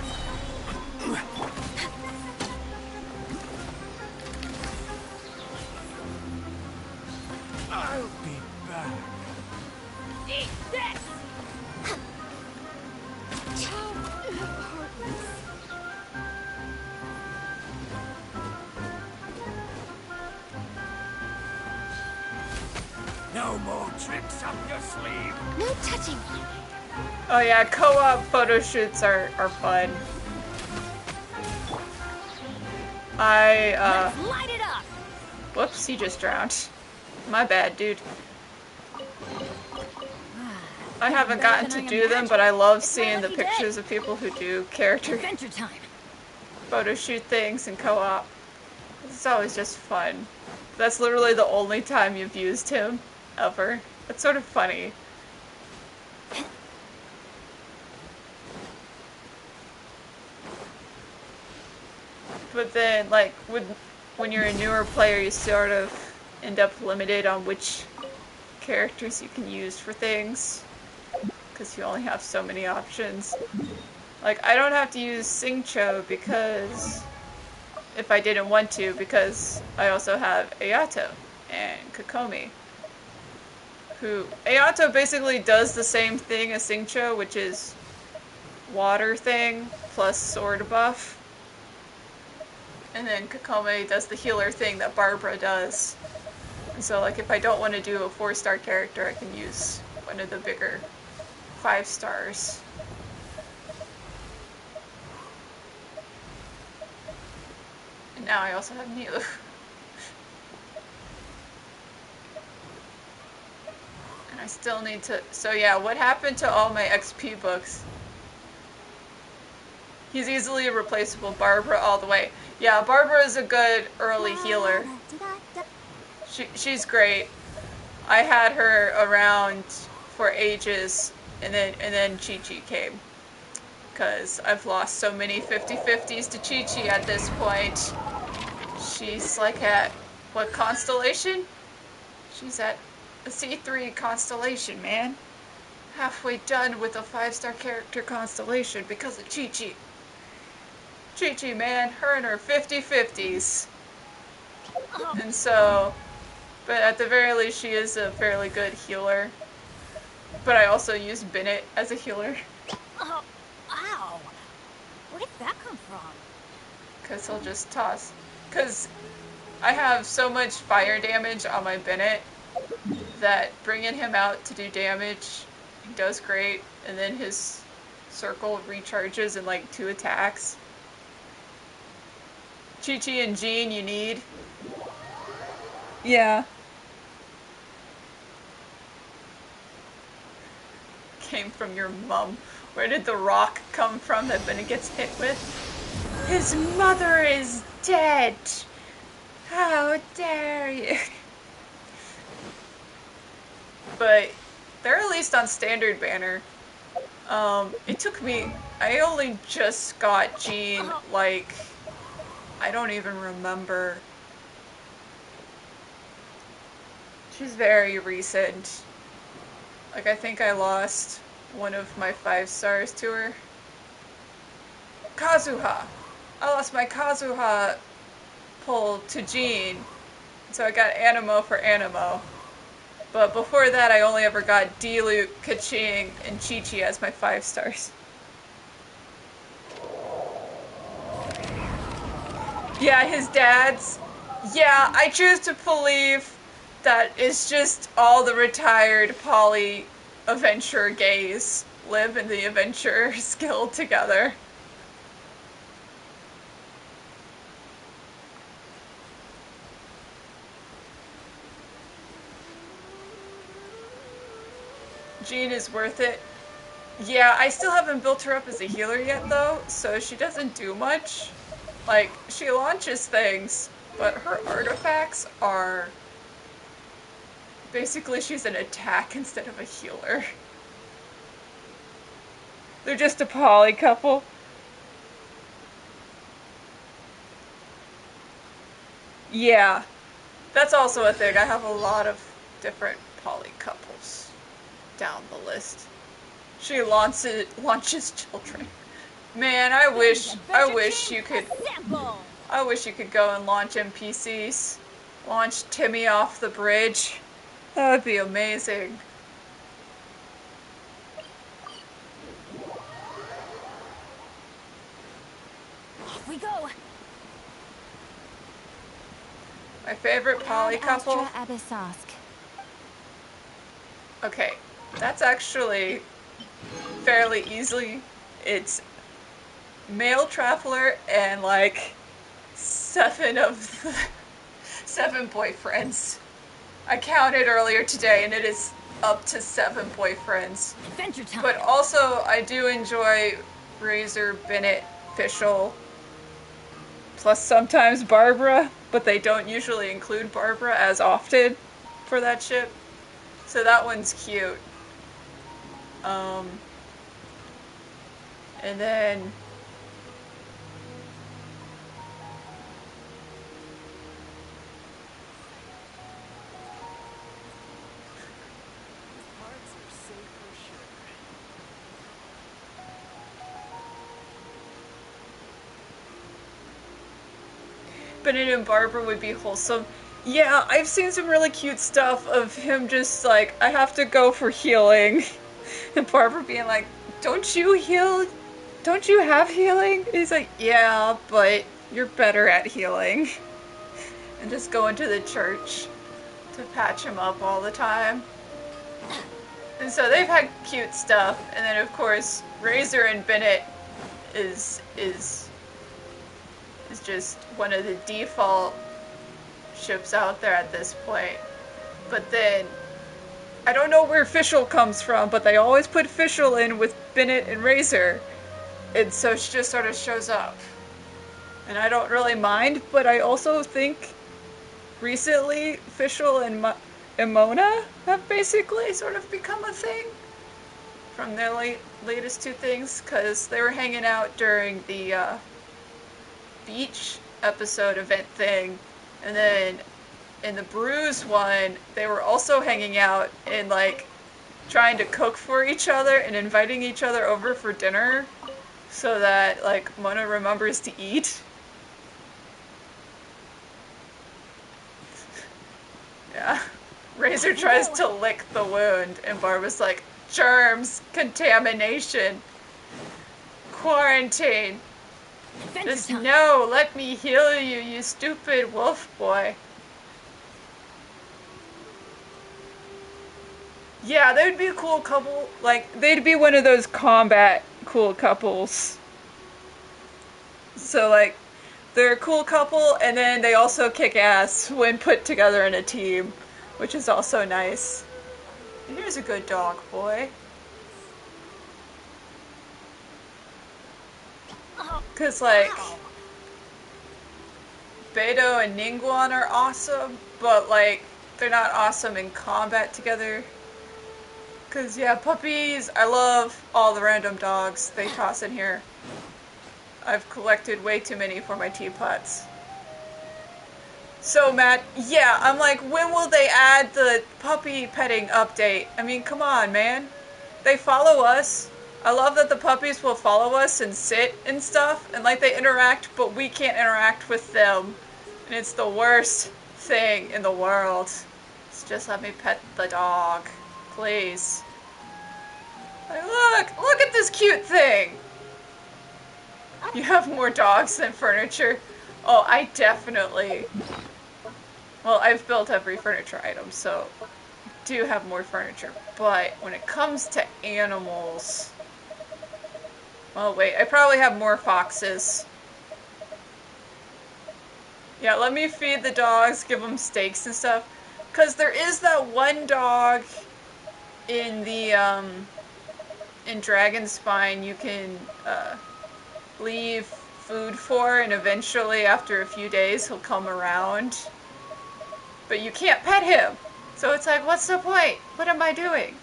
I'll be back. Eat this! No more tricks up your sleeve. No touching. Oh yeah, co-op photo shoots are fun. Let's light it up. Whoops, he just drowned. My bad, dude. I haven't gotten to do them, but I love seeing the pictures of people who do character Adventure time. photo shoot things in co-op. It's always just fun. That's literally the only time you've used him, ever. It's sort of funny. But then, like, when you're a newer player, you sort of end up limited on which characters you can use for things. Because you only have so many options. Like, I don't have to use Singcho because... if I didn't want to, because I also have Ayato and Kokomi. Who... Ayato basically does the same thing as Singcho, which is water thing plus sword buff. And then Kokomi does the healer thing that Barbara does. And so, like, if I don't want to do a 4-star character, I can use one of the bigger 5 stars. And now I also have Nilou. And I still need to... So yeah, what happened to all my XP books? He's easily replaceable. Barbara all the way. Yeah, Barbara is a good early healer. She's great. I had her around for ages, and then Chi-Chi came. Because I've lost so many 50-50s to Chi-Chi at this point. She's like at, what constellation? She's at a C3 constellation, man. Halfway done with a 5-star character constellation because of Chi-Chi. Chi-Chi, man, her and her 50-50s. And so, but at the very least, she is a fairly good healer. But I also use Bennett as a healer. Oh, ow. Where did that come from? Because he'll just toss. Because I have so much fire damage on my Bennett that bringing him out to do damage, he does great. And then his circle recharges in like 2 attacks. Chi-Chi and Jean you need. Yeah. Came from your mum. Where did the rock come from that Bennett gets hit with? His mother is dead! How dare you! But they're at least on standard banner. It took me... I only just got Jean, like... I don't even remember. She's very recent. Like, I think I lost one of my 5 stars to her. Kazuha! I lost my Kazuha pull to Jean. So I got Animo for Animo. But before that, I only ever got Diluc, Kaching, and Chi-Chi as my 5 stars. Yeah, his dad's. Yeah, I choose to believe that it's just all the retired poly adventure gays live in the Adventurers Guild together. Jean is worth it. Yeah, I still haven't built her up as a healer yet though, so she doesn't do much. Like, she launches things, but her artifacts are... Basically, she's an attack instead of a healer. They're just a poly couple. Yeah, that's also a thing. I have a lot of different poly couples down the list. She launches children. Man, I wish you could go and launch NPCs. Launch Timmy off the bridge. That would be amazing. Off we go. My favorite poly couple. Okay, that's actually fairly easily. It's male traveler and like 7 of the 7 boyfriends. I counted earlier today and it is up to 7 boyfriends. Adventure time. But also I do enjoy Razor, Bennett, Fischl, plus sometimes Barbara, but they don't usually include Barbara as often for that ship. So that one's cute. And then Parts are safe for sure. Bennett and Barbara would be wholesome. Yeah, I've seen some really cute stuff of him just like, I have to go for healing. And Barbara being like, don't you heal? Don't you have healing? And he's like, yeah, but you're better at healing. And just going to the church to patch him up all the time. And so they've had cute stuff. And then of course, Razor and Bennett is just one of the default ships out there at this point. But then, I don't know where Fischl comes from, but they always put Fischl in with Bennett and Razor. And so she just sort of shows up. And I don't really mind, but I also think recently Fischl and Mona have basically sort of become a thing from their latest 2 things, because they were hanging out during the beach episode event thing, and then in the Bruise one, they were also hanging out and like trying to cook for each other and inviting each other over for dinner so that like Mona remembers to eat. Yeah. Razor tries to lick the wound and Barbara's like, germs, contamination, quarantine. Just no, let me heal you, you stupid wolf boy. Yeah, they would be a cool couple. Like, they'd be one of those combat cool couples. So, like, they're a cool couple, and then they also kick ass when put together in a team, which is also nice. And here's a good dog, boy. Because, like, Beidou and Ningguang are awesome, but, like, they're not awesome in combat together. Because, yeah, puppies, I love all the random dogs they toss in here. I've collected way too many for my teapots. So, Matt, yeah, I'm like, when will they add the puppy petting update? I mean, come on, man. They follow us. I love that the puppies will follow us and sit and stuff, and like they interact, but we can't interact with them. And it's the worst thing in the world. Just let me pet the dog. Please. Like, look at this cute thing. You have more dogs than furniture. Oh, I definitely... Well, I've built every furniture item, so I do have more furniture. But when it comes to animals... Oh, wait, I probably have more foxes. Yeah, let me feed the dogs, give them steaks and stuff. Because there is that one dog in the, in Dragonspine you can, leave food for, and eventually, after a few days, he'll come around. But you can't pet him! So it's like, what's the point? What am I doing?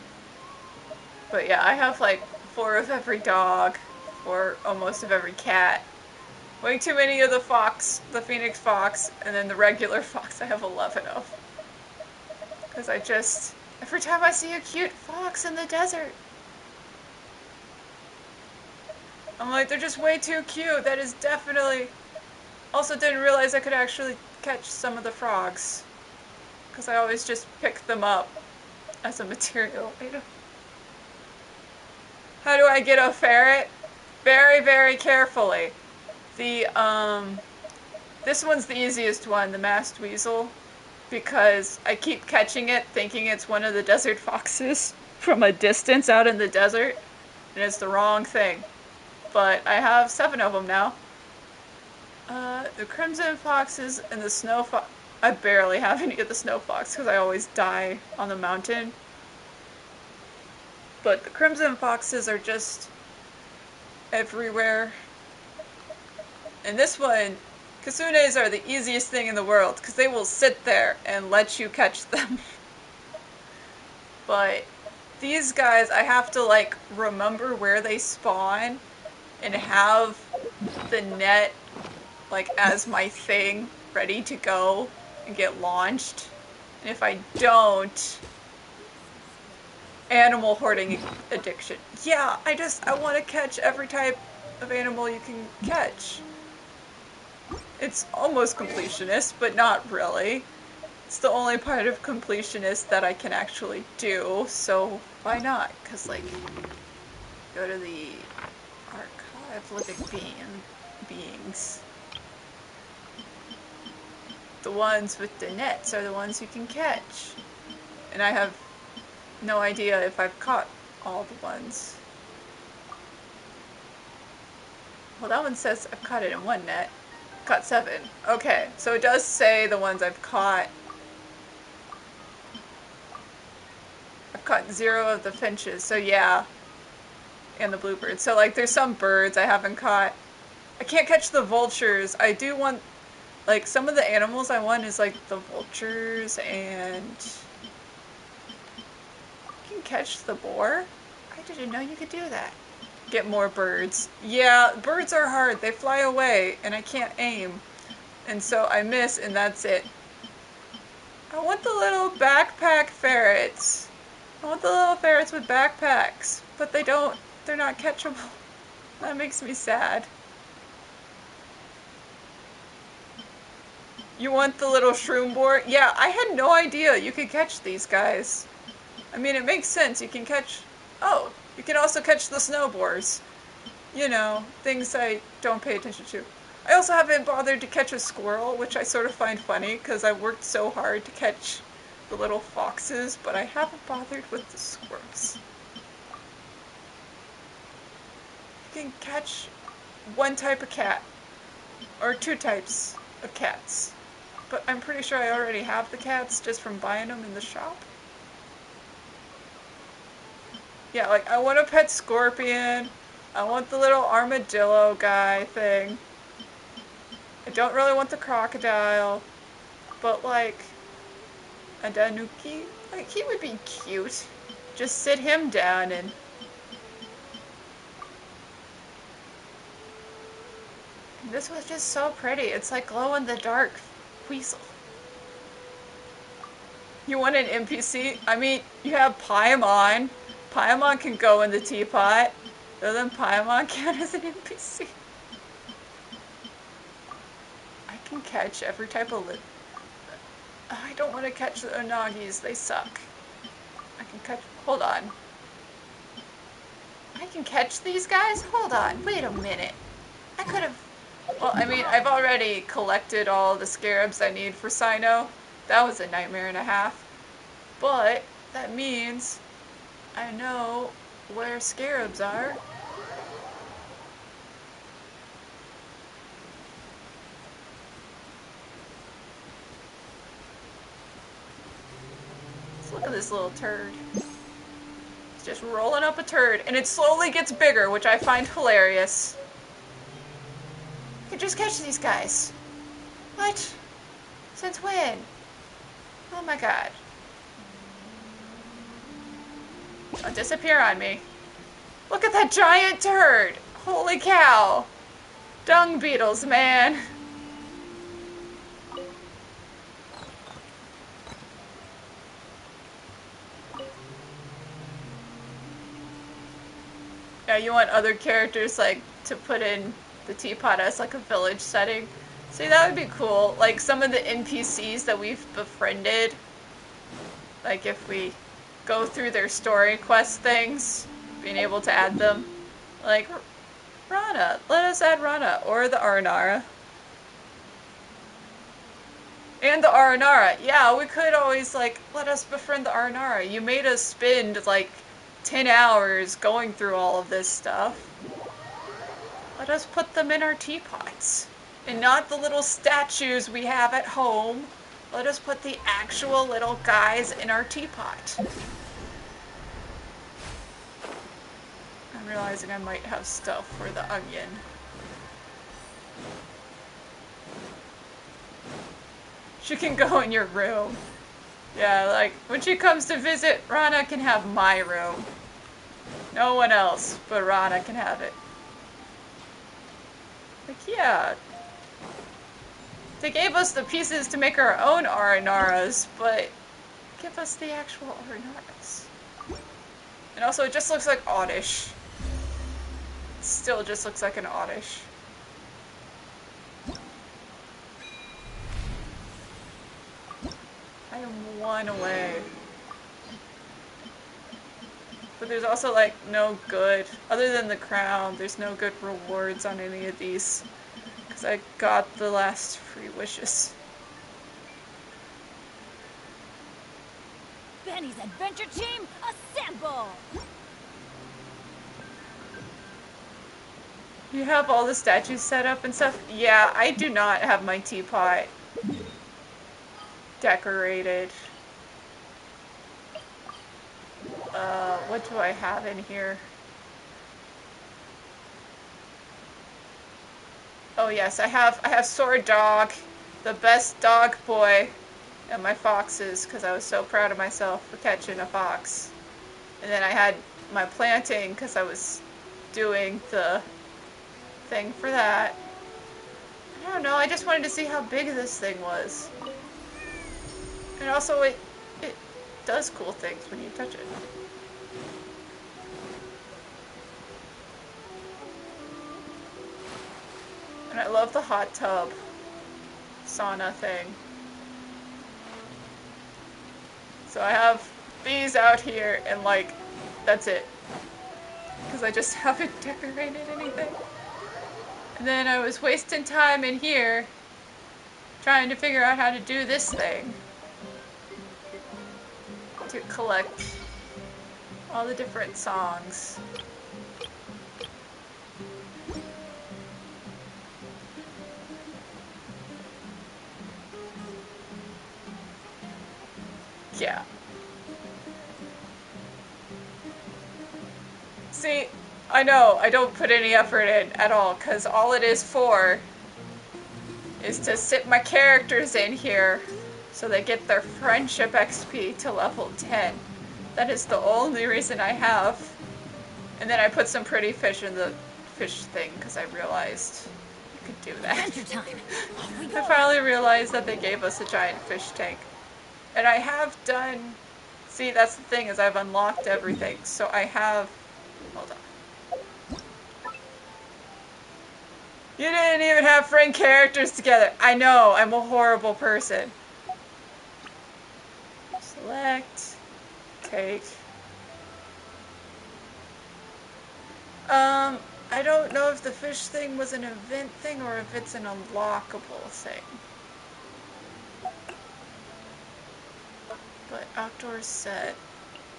But yeah, I have like 4 of every dog, or almost of every cat. Way too many of the fox, the phoenix fox, and then the regular fox I have 11 of. Because I just, every time I see a cute fox in the desert, I'm like, they're just way too cute. That is definitely... Also didn't realize I could actually catch some of the frogs. Because I always just pick them up as a material item. How do I get a ferret? Very, very carefully. The, this one's the easiest one, the masked weasel. because I keep catching it thinking it's one of the desert foxes from a distance out in the desert, and it's the wrong thing. But I have 7 of them now. The crimson foxes and the snow fox. I barely have any of the snow fox because I always die on the mountain. But the crimson foxes are just everywhere. And this one, Kasunes are the easiest thing in the world because they will sit there and let you catch them. But these guys, I have to like remember where they spawn and have the net like as my thing ready to go and get launched. And if I don't, animal hoarding addiction. Yeah, I want to catch every type of animal you can catch. It's almost completionist, but not really. It's the only part of completionist that I can actually do, so why not? Because, like, go to the archive, living beings. The ones with the nets are the ones you can catch. And I have no idea if I've caught all the ones. Well, that one says I've caught it in 1 net. Caught 7. Okay, so it does say the ones I've caught. I've caught 0 of the finches, so yeah. And the bluebirds. So, like, there's some birds I haven't caught. I can't catch the vultures. I do want, like, some of the animals I want is, like, the vultures and... You can catch the boar? I didn't know you could do that. Get more birds. Yeah, birds are hard. They fly away, and I can't aim. And so I miss, and that's it. I want the little backpack ferrets. I want the little ferrets with backpacks. But they're not catchable. That makes me sad. You want the little shroom boar? Yeah, I had no idea you could catch these guys. I mean, it makes sense. You can catch... Oh, you can also catch the snow boars. You know, things I don't pay attention to. I also haven't bothered to catch a squirrel, which I sort of find funny, because I've worked so hard to catch the little foxes, but I haven't bothered with the squirrels. You can catch 1 type of cat, or 2 types of cats. But I'm pretty sure I already have the cats just from buying them in the shop. Yeah, like, I want a pet scorpion. I want the little armadillo guy thing. I don't really want the crocodile. But, like, a Danuki? Like, he would be cute. Just sit him down and... This was just so pretty. It's like glow-in-the-dark weasel. You want an NPC? I mean, you have Paimon. Paimon can go in the teapot. Doesn't Paimon count as an NPC? I can catch every type of I don't want to catch the Unagis. They suck. I can catch... Hold on. I can catch these guys? Hold on. Wait a minute. I could have... Well, I mean, I've already collected all the scarabs I need for Sino. That was a nightmare and a half. But that means I know where scarabs are. Let's look at this little turd. It's just rolling up a turd, and it slowly gets bigger, which I find hilarious. I can just catch these guys. What? Since when? Oh my god. Don't disappear on me. Look at that giant turd! Holy cow! Dung beetles, man! Yeah, you want other characters, like, to put in the teapot as, like, a village setting. See, that would be cool. Like, some of the NPCs that we've befriended. Like, if we go through their story quest things, being able to add them. Like, Rana. Let us add Rana. Or the Arnara. And the Aranara. Yeah, we could always, like, let us befriend the Aranara. You made us spend, like, 10 hours going through all of this stuff. Let us put them in our teapots. And not the little statues we have at home. Let us put the actual little guys in our teapot. I'm realizing I might have stuff for the onion. She can go in your room. Yeah, like, when she comes to visit, Rana can have my room. No one else, but Rana can have it. Like, yeah. They gave us the pieces to make our own Aranaras, but give us the actual Aranaras. And also, it just looks like Oddish. It still just looks like an Oddish. I am one away. But there's also, like, no good, other than the crown, there's no good rewards on any of these. Because I got the last free wishes. Benny's adventure team, assemble! You have all the statues set up and stuff? Yeah, I do not have my teapot decorated. What do I have in here? Oh yes, I have Sword Dog, the best dog boy, and my foxes, because I was so proud of myself for catching a fox. And then I had my planting, because I was doing the thing for that. I don't know, I just wanted to see how big this thing was. And also it does cool things when you touch it. And I love the hot tub sauna thing. So I have these out here and, like, that's it. Because I just haven't decorated anything. And then I was wasting time in here trying to figure out how to do this thing. To collect all the different songs. Yeah. See, I know, I don't put any effort in at all, because all it is for is to sit my characters in here so they get their friendship XP to level 10. That is the only reason I have. And then I put some pretty fish in the fish thing, because I realized you could do that. I finally realized that they gave us a giant fish tank. And I have done... See, that's the thing, is I've unlocked everything. So I have... Hold on. You didn't even have friend characters together. I know, I'm a horrible person. Select. Take. I don't know if the fish thing was an event thing or if it's an unlockable thing. But outdoor set.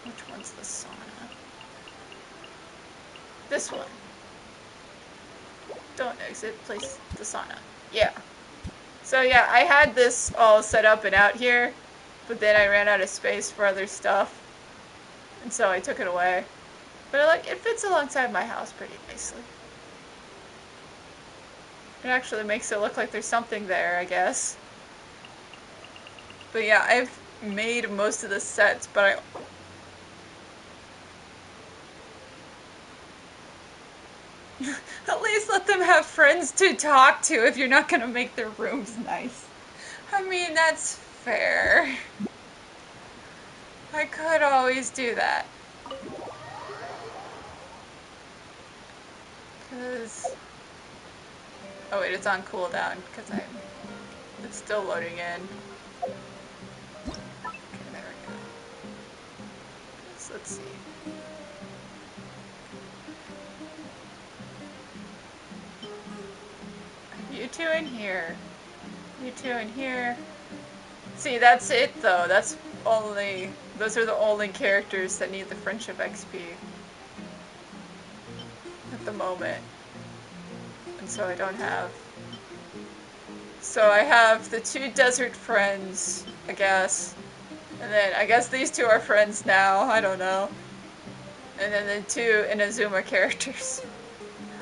Which one's the sauna? This one. Don't exit, place the sauna. Yeah. So yeah, I had this all set up and out here, but then I ran out of space for other stuff. And so I took it away. But like, it fits alongside my house pretty nicely. It actually makes it look like there's something there, I guess. But yeah, I've made most of the sets, but at least let them have friends to talk to if you're not gonna make their rooms nice. I mean, that's fair. I could always do that. Oh wait, it's on cooldown, because it's still loading in. Okay, there we go. So let's see. You two in here. You two in here. See, that's it though. Those are the only characters that need the friendship XP at the moment. And so I don't have. So I have the 2 desert friends, I guess. And then I guess these 2 are friends now, I don't know. And then the 2 Inazuma characters.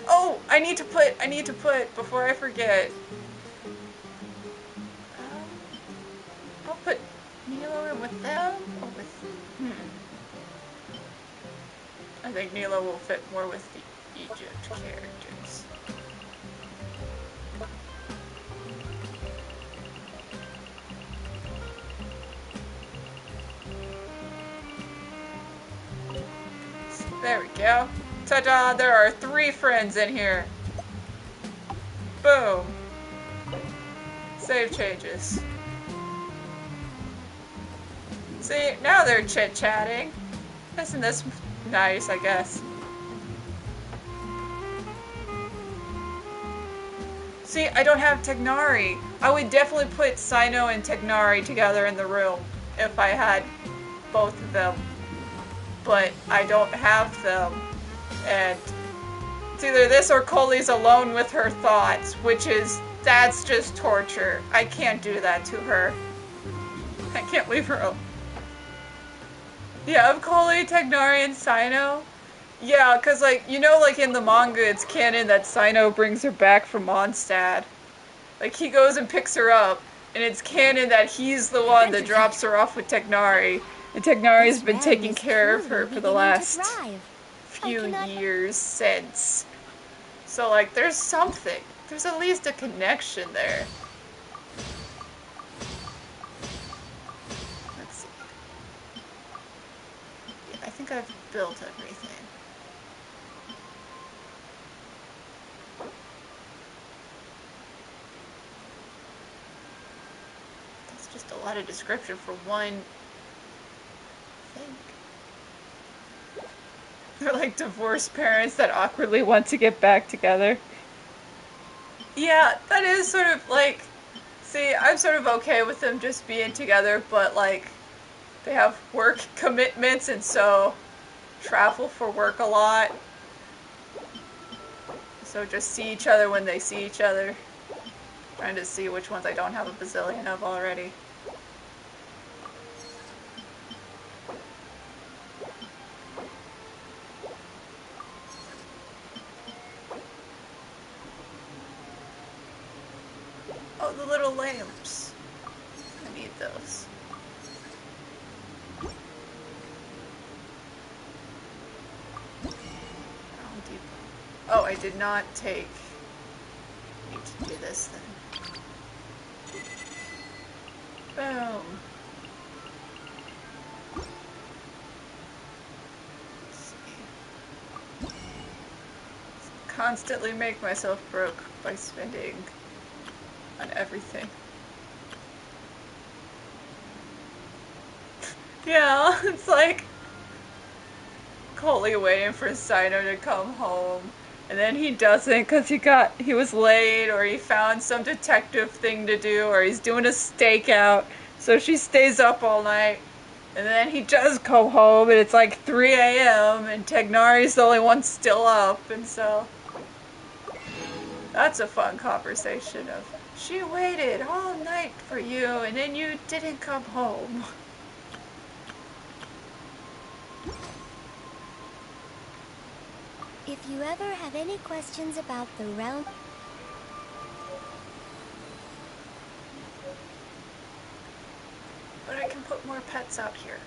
Oh, I need to put, before I forget. I'll put Nilou in with them, or with, I think Nilou will fit more with the Egypt characters. There we go. Ta-da! There are 3 friends in here. Boom. Save changes. See, now they're chit-chatting. Isn't this nice, I guess? See, I don't have Tegnari. I would definitely put Sino and Tegnari together in the room if I had both of them. But I don't have them. And it's either this or Collie's alone with her thoughts, that's just torture. I can't do that to her. I can't leave her alone. Yeah, of Collie, Tegnari, and Sino. Yeah, because, like, you know, like, in the manga, it's canon that Sino brings her back from Mondstadt. Like, he goes and picks her up, and it's canon that he's the one that drops her off with Tegnari. And Tegnari's been taking care of her for the last few years since. So, like, there's something. There's at least a connection there. Let's see. Yeah, I think I've built everything. That's just a lot of description for one thing. They're like divorced parents that awkwardly want to get back together. Yeah, that is sort of like, see, I'm sort of okay with them just being together, but like, they have work commitments and so travel for work a lot. So just see each other when they see each other. Trying to see which ones I don't have a bazillion of already. Oh, the little lamps. I need those. Oh, I did not take... I need to do this then. Boom. Let's see. Constantly make myself broke by spending on everything. Yeah, it's like Coley waiting for Sino to come home, and then he doesn't because he was late, or he found some detective thing to do, or he's doing a stakeout, so she stays up all night, and then he does come home, and it's like 3 a.m., and Tegnari's the only one still up, and so that's a fun conversation of, she waited all night for you, and then you didn't come home. If you ever have any questions about the realm... But I can put more pets out here.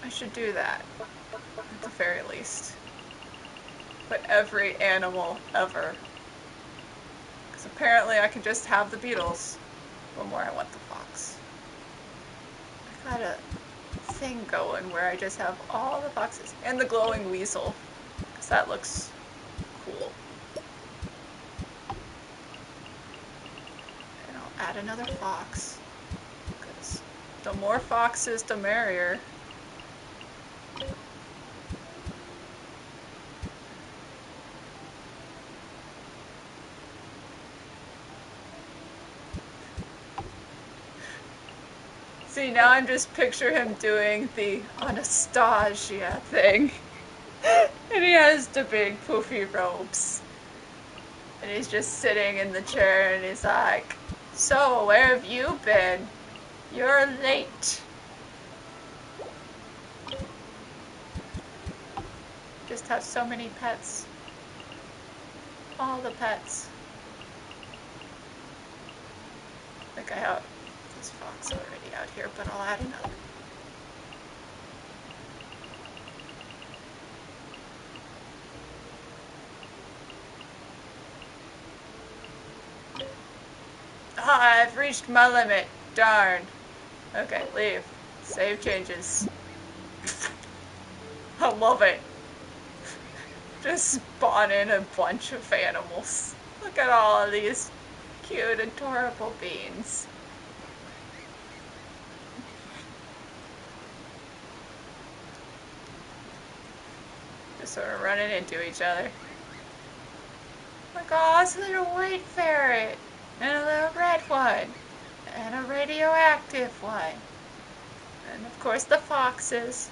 I should do that, at the very least. Put every animal ever. Because apparently I can just have the beetles. Or more, I want the fox. I got a thing going where I just have all the foxes. And the glowing weasel. Because that looks cool. And I'll add another fox. Because the more foxes, the merrier. See, now I'm just picture him doing the Anastasia thing. And he has the big poofy robes. And he's just sitting in the chair and he's like, "So, where have you been? You're late." Just have so many pets. All the pets. I think I have this fox already out here, but I'll add another. Ah, I've reached my limit. Darn. Okay, leave. Save changes. I love it. Just spawn in a bunch of animals. Look at all of these cute, adorable beans. Just sort of running into each other. Look, oh, it's a little white ferret. And a little red one. And a radioactive one. And of course the foxes.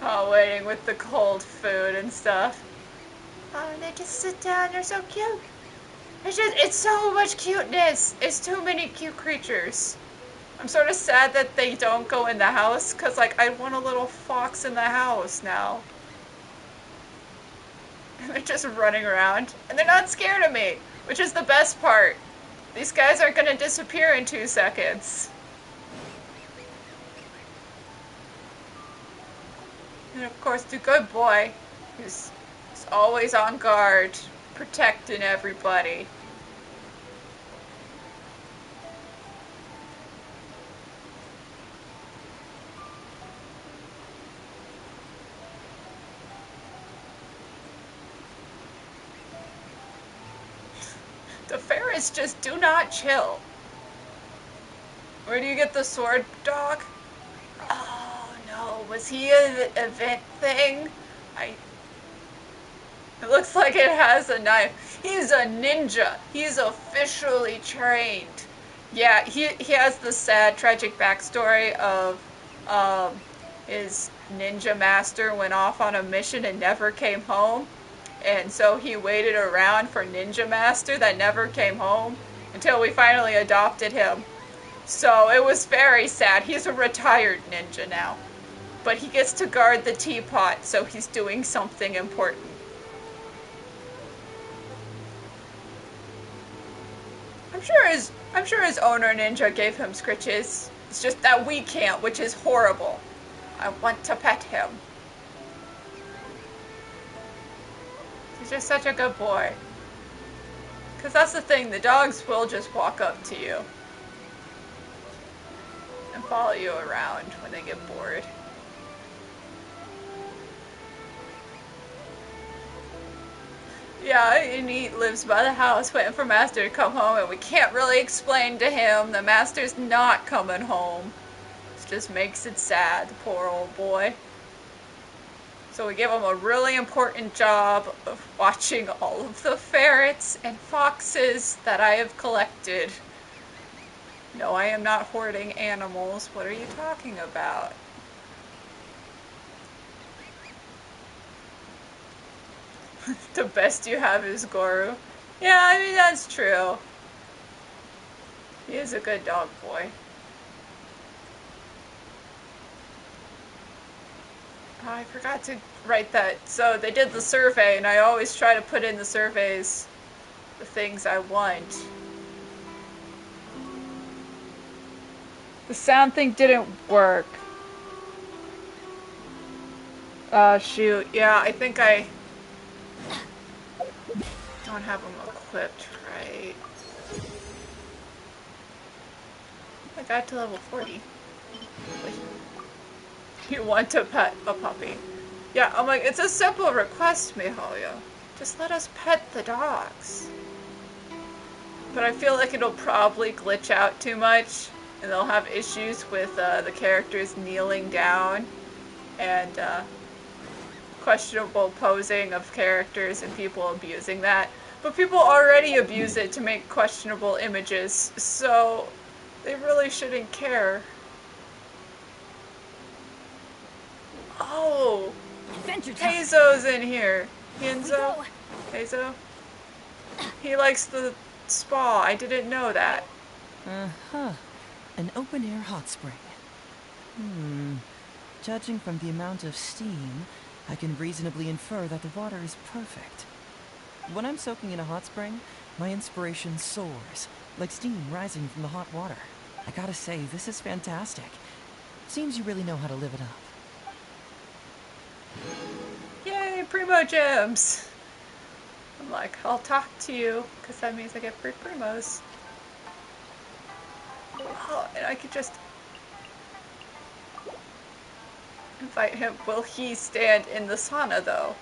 Oh, waiting with the cold food and stuff. Oh, and they just sit down. They're so cute. It's so much cuteness. It's too many cute creatures. I'm sort of sad that they don't go in the house, because, like, I want a little fox in the house now. And they're just running around. And they're not scared of me, which is the best part. These guys aren't going to disappear in 2 seconds. And of course, the good boy, who's always on guard, protecting everybody. The ferrets just do not chill. Where do you get the sword dog? Oh no, was he an event thing? It looks like it has a knife. He's a ninja. He's officially trained. Yeah, he has the sad, tragic backstory of his ninja master went off on a mission and never came home. And so he waited around for Ninja Master that never came home until we finally adopted him. So it was very sad. He's a retired ninja now. But he gets to guard the teapot, so he's doing something important. I'm sure his owner ninja gave him scritches. It's just that we can't, which is horrible. I want to pet him. He's just such a good boy. Because that's the thing, the dogs will just walk up to you and follow you around when they get bored. Yeah, and he lives by the house waiting for Master to come home, and we can't really explain to him the Master's not coming home. It just makes it sad, the poor old boy. So we give him a really important job of watching all of the ferrets and foxes that I have collected. No, I am not hoarding animals. What are you talking about? The best you have is Goro. Yeah, I mean, that's true. He is a good dog boy. Oh, I forgot to write that. So they did the survey, and I always try to put in the surveys the things I want. The sound thing didn't work. Oh, shoot. Yeah, I think I don't have them equipped right. I got to level 40. You want to pet a puppy. Yeah, I'm like, it's a simple request, MiHoYo. Just let us pet the dogs. But I feel like it'll probably glitch out too much, and they'll have issues with the characters kneeling down, and questionable posing of characters and people abusing that. But people already abuse it to make questionable images, so they really shouldn't care. Oh! Heizo's in here! Hinzo? Heizo? He likes the spa. I didn't know that. Uh-huh. An open-air hot spring. Judging from the amount of steam, I can reasonably infer that the water is perfect. When I'm soaking in a hot spring, my inspiration soars, like steam rising from the hot water. I gotta say, this is fantastic. Seems you really know how to live it up. Yay, Primo Gems! I'm like, I'll talk to you, because that means I get free Primos. Oh, and I could just invite him. Will he stand in the sauna, though?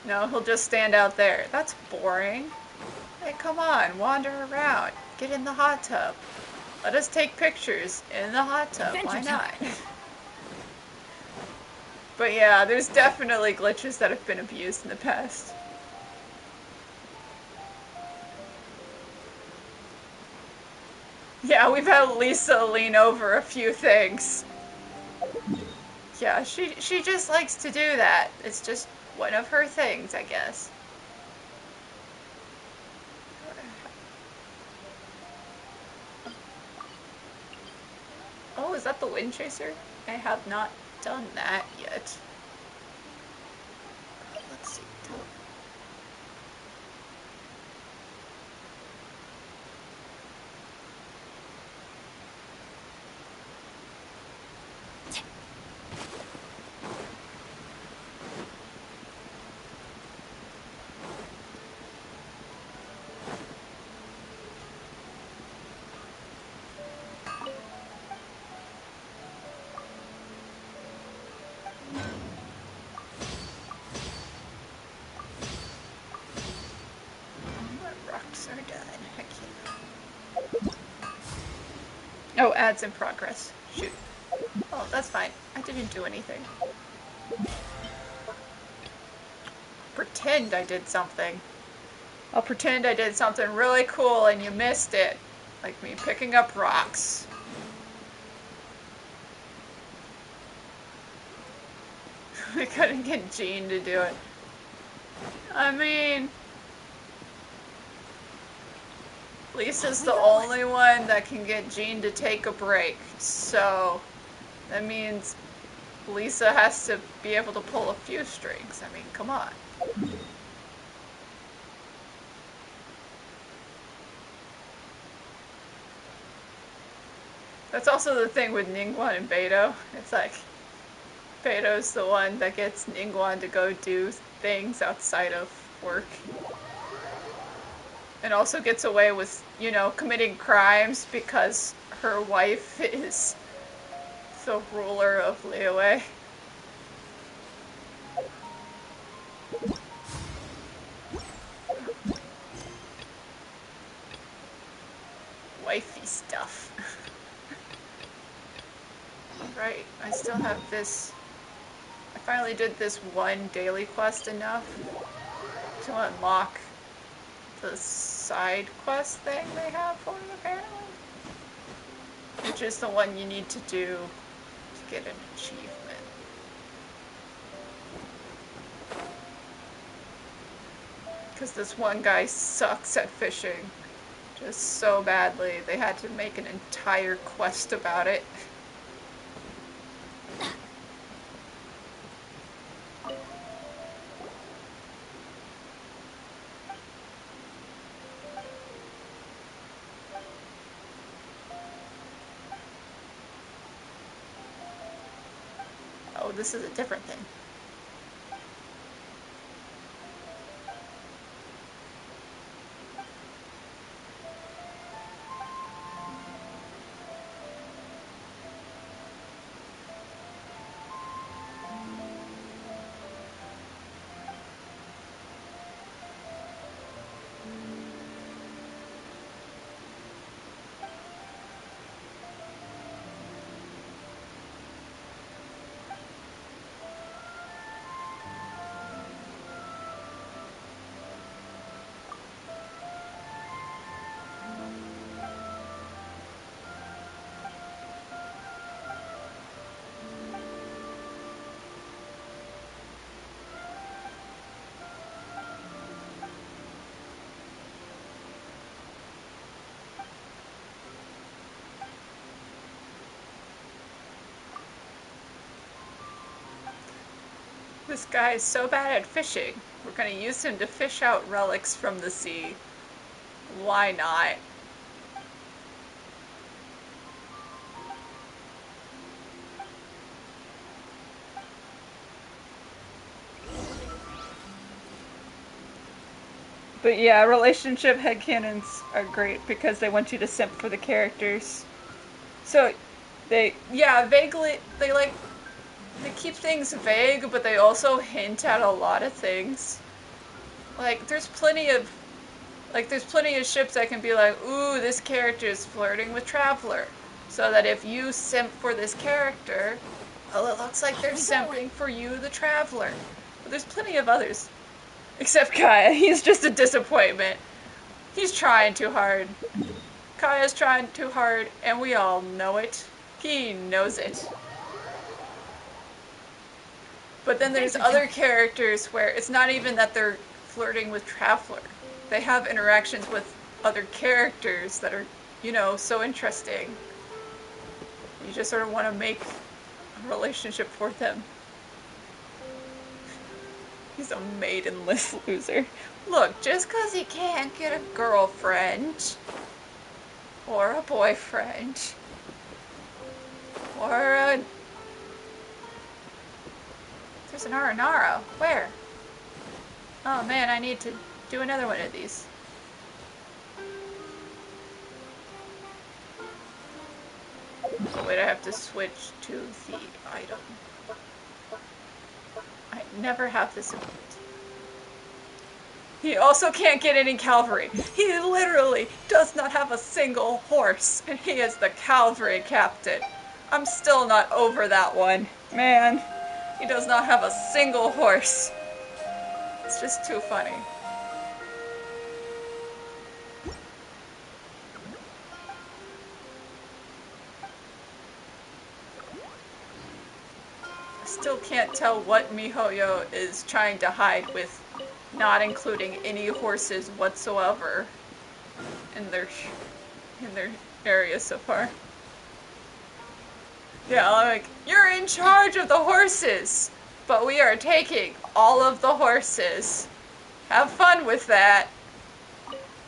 No, he'll just stand out there. That's boring. Hey, come on, wander around. Get in the hot tub. Let us take pictures in the hot tub. Why not? But yeah, there's definitely glitches that have been abused in the past. Yeah, we've had Lisa lean over a few things. Yeah, she just likes to do that. It's just one of her things, I guess. Oh, is that the Wind Chaser? I have not done that yet. Let's see. Rocks are done. Heck yeah. Oh, ads in progress. Shoot. Oh, that's fine. I didn't do anything. Pretend I did something. I'll pretend I did something really cool and you missed it. Like me picking up rocks. I couldn't get Jean to do it. I mean, Lisa's the only one that can get Jean to take a break. So that means Lisa has to be able to pull a few strings. I mean, come on. That's also the thing with Ningguang and Beidou. It's like, Beidou's the one that gets Ningguang to go do things outside of work. And also gets away with, you know, committing crimes because her wife is the ruler of Liyue. Wifey stuff. Right, I still have this. I finally did this one daily quest enough to unlock the side quest thing they have for you, apparently. Which is the one you need to do to get an achievement. Because this one guy sucks at fishing. Just so badly. They had to make an entire quest about it. Oh, this is a different thing. This guy is so bad at fishing. We're gonna use him to fish out relics from the sea. Why not? But yeah, relationship headcanons are great because they want you to simp for the characters. So vaguely, they keep things vague, but they also hint at a lot of things. Like, there's plenty of ships that can be like, ooh, this character is flirting with Traveler. So that if you simp for this character, well, it looks like they're simping for you, the Traveler. But there's plenty of others. Except Kaya, he's just a disappointment. He's trying too hard. Kaya's trying too hard, and we all know it. He knows it. But then there's other characters where it's not even that they're flirting with Traveler. They have interactions with other characters that are, you know, so interesting. You just sort of want to make a relationship for them. He's a maidenless loser. Look, just because he can't get a girlfriend, or a boyfriend, or a... There's an Aranara. Where? Oh man, I need to do another one of these. Oh wait, I have to switch to the item. I never have this in mind. He also can't get any cavalry. He literally does not have a single horse, and he is the cavalry captain. I'm still not over that one. Man, he does not have a single horse. It's just too funny. I still can't tell what MiHoYo is trying to hide with not including any horses whatsoever in their area so far. Yeah, like, you're in charge of the horses, but we are taking all of the horses. Have fun with that.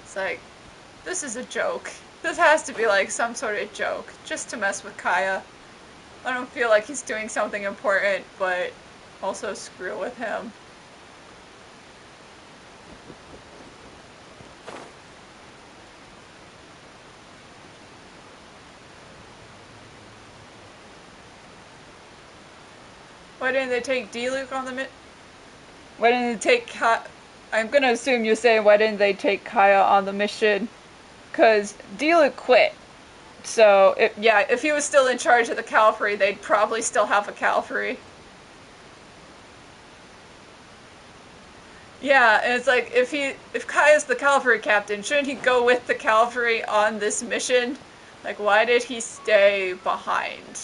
It's like, this is a joke. This has to be like some sort of joke, just to mess with Kaya. I don't feel like he's doing something important, but also screw with him. Why didn't they take Diluc on the Why didn't they take I'm gonna assume you're saying why didn't they take Kaya on the mission? Cause Diluc quit. So, if he was still in charge of the cavalry, they'd probably still have a cavalry. Yeah, and it's like, if Kaya's the cavalry captain, shouldn't he go with the cavalry on this mission? Like, why did he stay behind?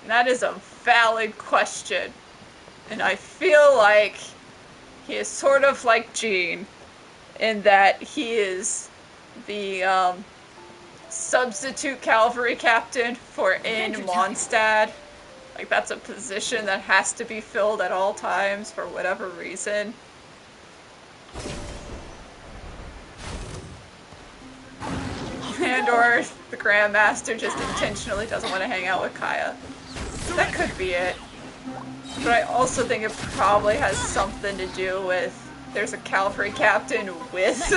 And that is a valid question. And I feel like he is sort of like Jean, in that he is the, substitute cavalry captain for in Mondstadt. Like, that's a position that has to be filled at all times for whatever reason. And or the Grandmaster just intentionally doesn't want to hang out with Kaya. That could be it. But I also think it probably has something to do with there's a cavalry captain with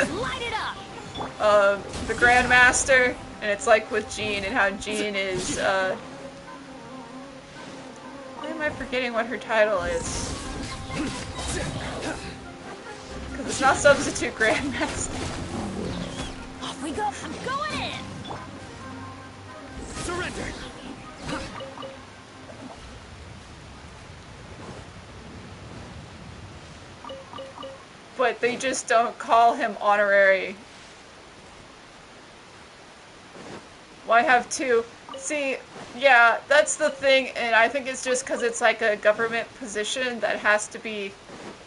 the Grandmaster, and it's like with Jean and how Jean is why am I forgetting what her title is? Because it's not substitute Grandmaster. Off we go! I'm going in! Surrender! But they just don't call him honorary. Why have two? See, yeah, that's the thing, and I think it's just because it's like a government position that has to be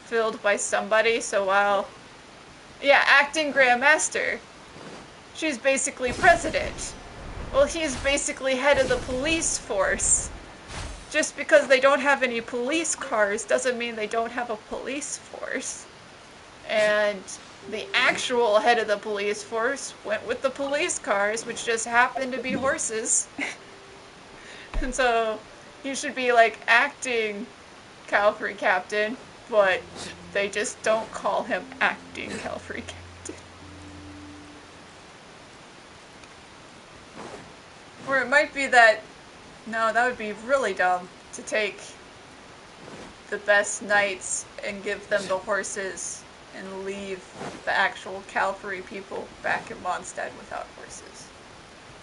filled by somebody, so while... Yeah, acting Grandmaster. She's basically president. Well, he's basically head of the police force. just because they don't have any police cars doesn't mean they don't have a police force. And the actual head of the police force went with the police cars, which just happened to be horses. And so he should be like acting cavalry captain, but they just don't call him acting cavalry captain. Or it might be that, no, that would be really dumb to take the best knights and give them the horses and leave the actual cavalry people back in Mondstadt without horses.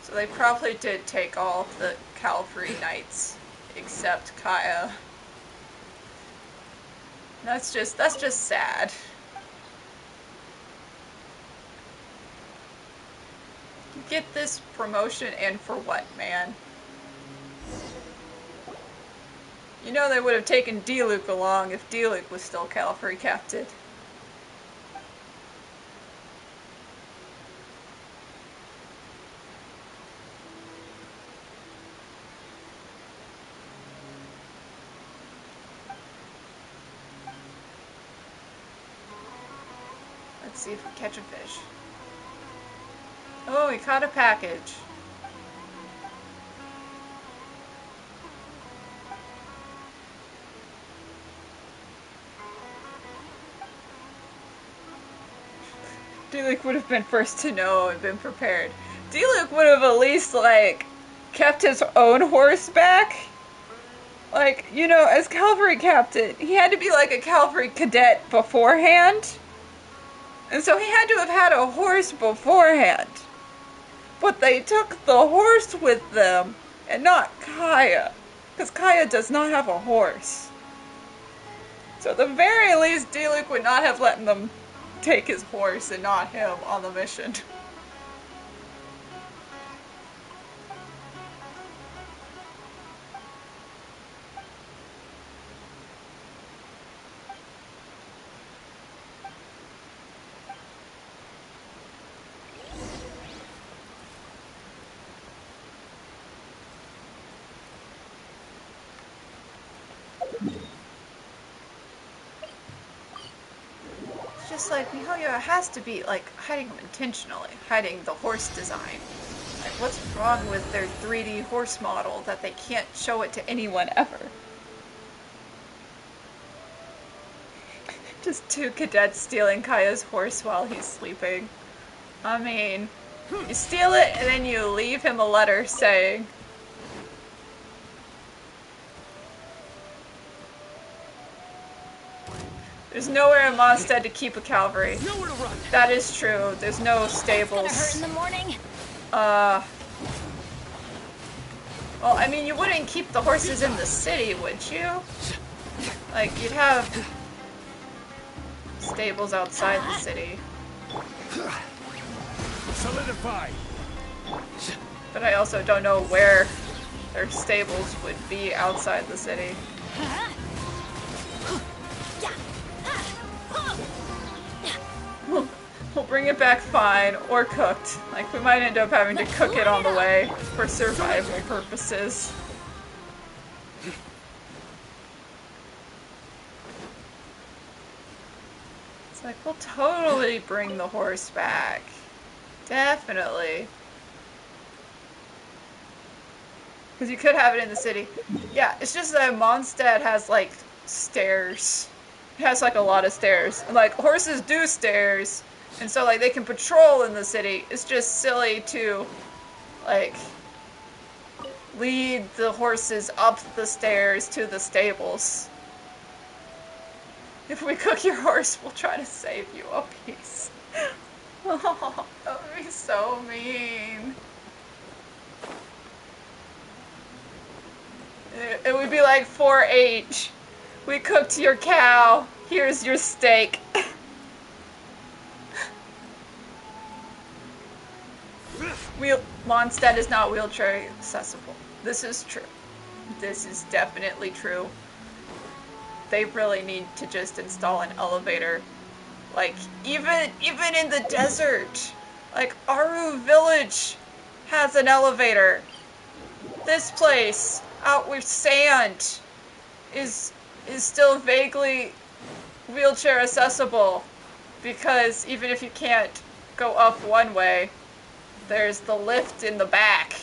So they probably did take all of the cavalry knights except Kaya. That's just sad. You get this promotion and for what, man? You know they would have taken Nilou along if Nilou was still cavalry captain. Let's see if we catch a fish. Oh, we caught a package. Nilou would have been first to know and been prepared. Nilou would have at least, like, kept his own horse back. Like, you know, as cavalry captain, he had to be like a cavalry cadet beforehand. And so he had to have had a horse beforehand. But they took the horse with them, and not Kaya. Because Kaya does not have a horse. So at the very least, Nilou would not have let them take his horse and not him on the mission. Just like Mihoyo has to be like hiding them intentionally, hiding the horse design. Like what's wrong with their 3D horse model that they can't show it to anyone ever? Just two cadets stealing Kaya's horse while he's sleeping. I mean, you steal it and then you leave him a letter saying, there's nowhere in Mondstadt to keep a cavalry. Nowhere to run. That is true. There's no stables. It's gonna hurt in the morning. Well, I mean, you wouldn't keep the horses in the city, would you? Like, you'd have stables outside the city. Solidify. But I also don't know where their stables would be outside the city. We'll bring it back fine, or cooked. Like, we might end up having to cook it on the way for survival purposes. It's like, we'll totally bring the horse back. Definitely. Because you could have it in the city. Yeah, it's just that Mondstadt has, like, stairs. It has, like, a lot of stairs. And, like, horses do stairs. And so, like, they can patrol in the city. It's just silly to, like, lead the horses up the stairs to the stables. If we cook your horse, we'll try to save you a piece. Oh, that would be so mean. It would be like 4-H. We cooked your cow. Here's your steak. Mondstadt is not wheelchair accessible. This is true. This is definitely true. They really need to just install an elevator. Like, even in the desert. Like, Aru Village has an elevator. This place, out with sand is still vaguely wheelchair accessible, because even if you can't go up one way, there's the lift in the back,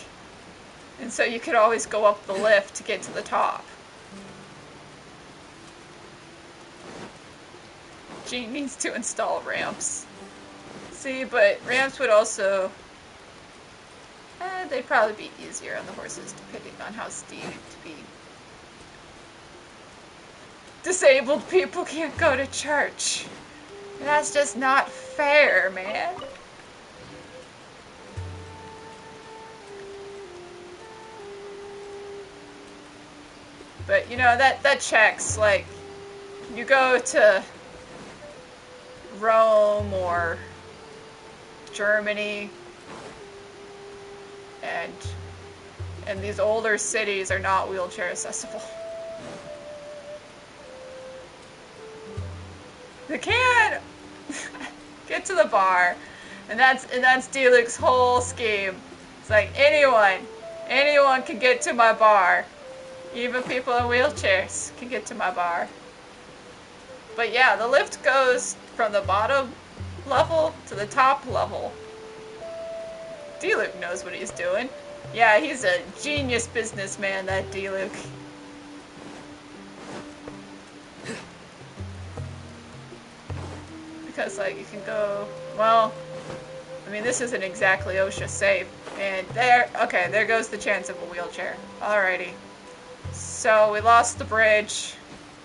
and so you could always go up the lift to get to the top. Gene needs to install ramps. See, but ramps would also... they'd probably be easier on the horses depending on how steep to be. Disabled people can't go to church. That's just not fair, man. But, you know, that checks, like, you go to Rome or Germany, and these older cities are not wheelchair accessible. They can get to the bar, and that's Diluc's whole scheme. It's like anyone can get to my bar. Even people in wheelchairs can get to my bar. But yeah, the lift goes from the bottom level to the top level. Diluc knows what he's doing. Yeah, he's a genius businessman, that Diluc. Because, like, you can go... Well, I mean, this isn't exactly OSHA safe. And there goes the chance of a wheelchair. Alrighty. So, we lost the bridge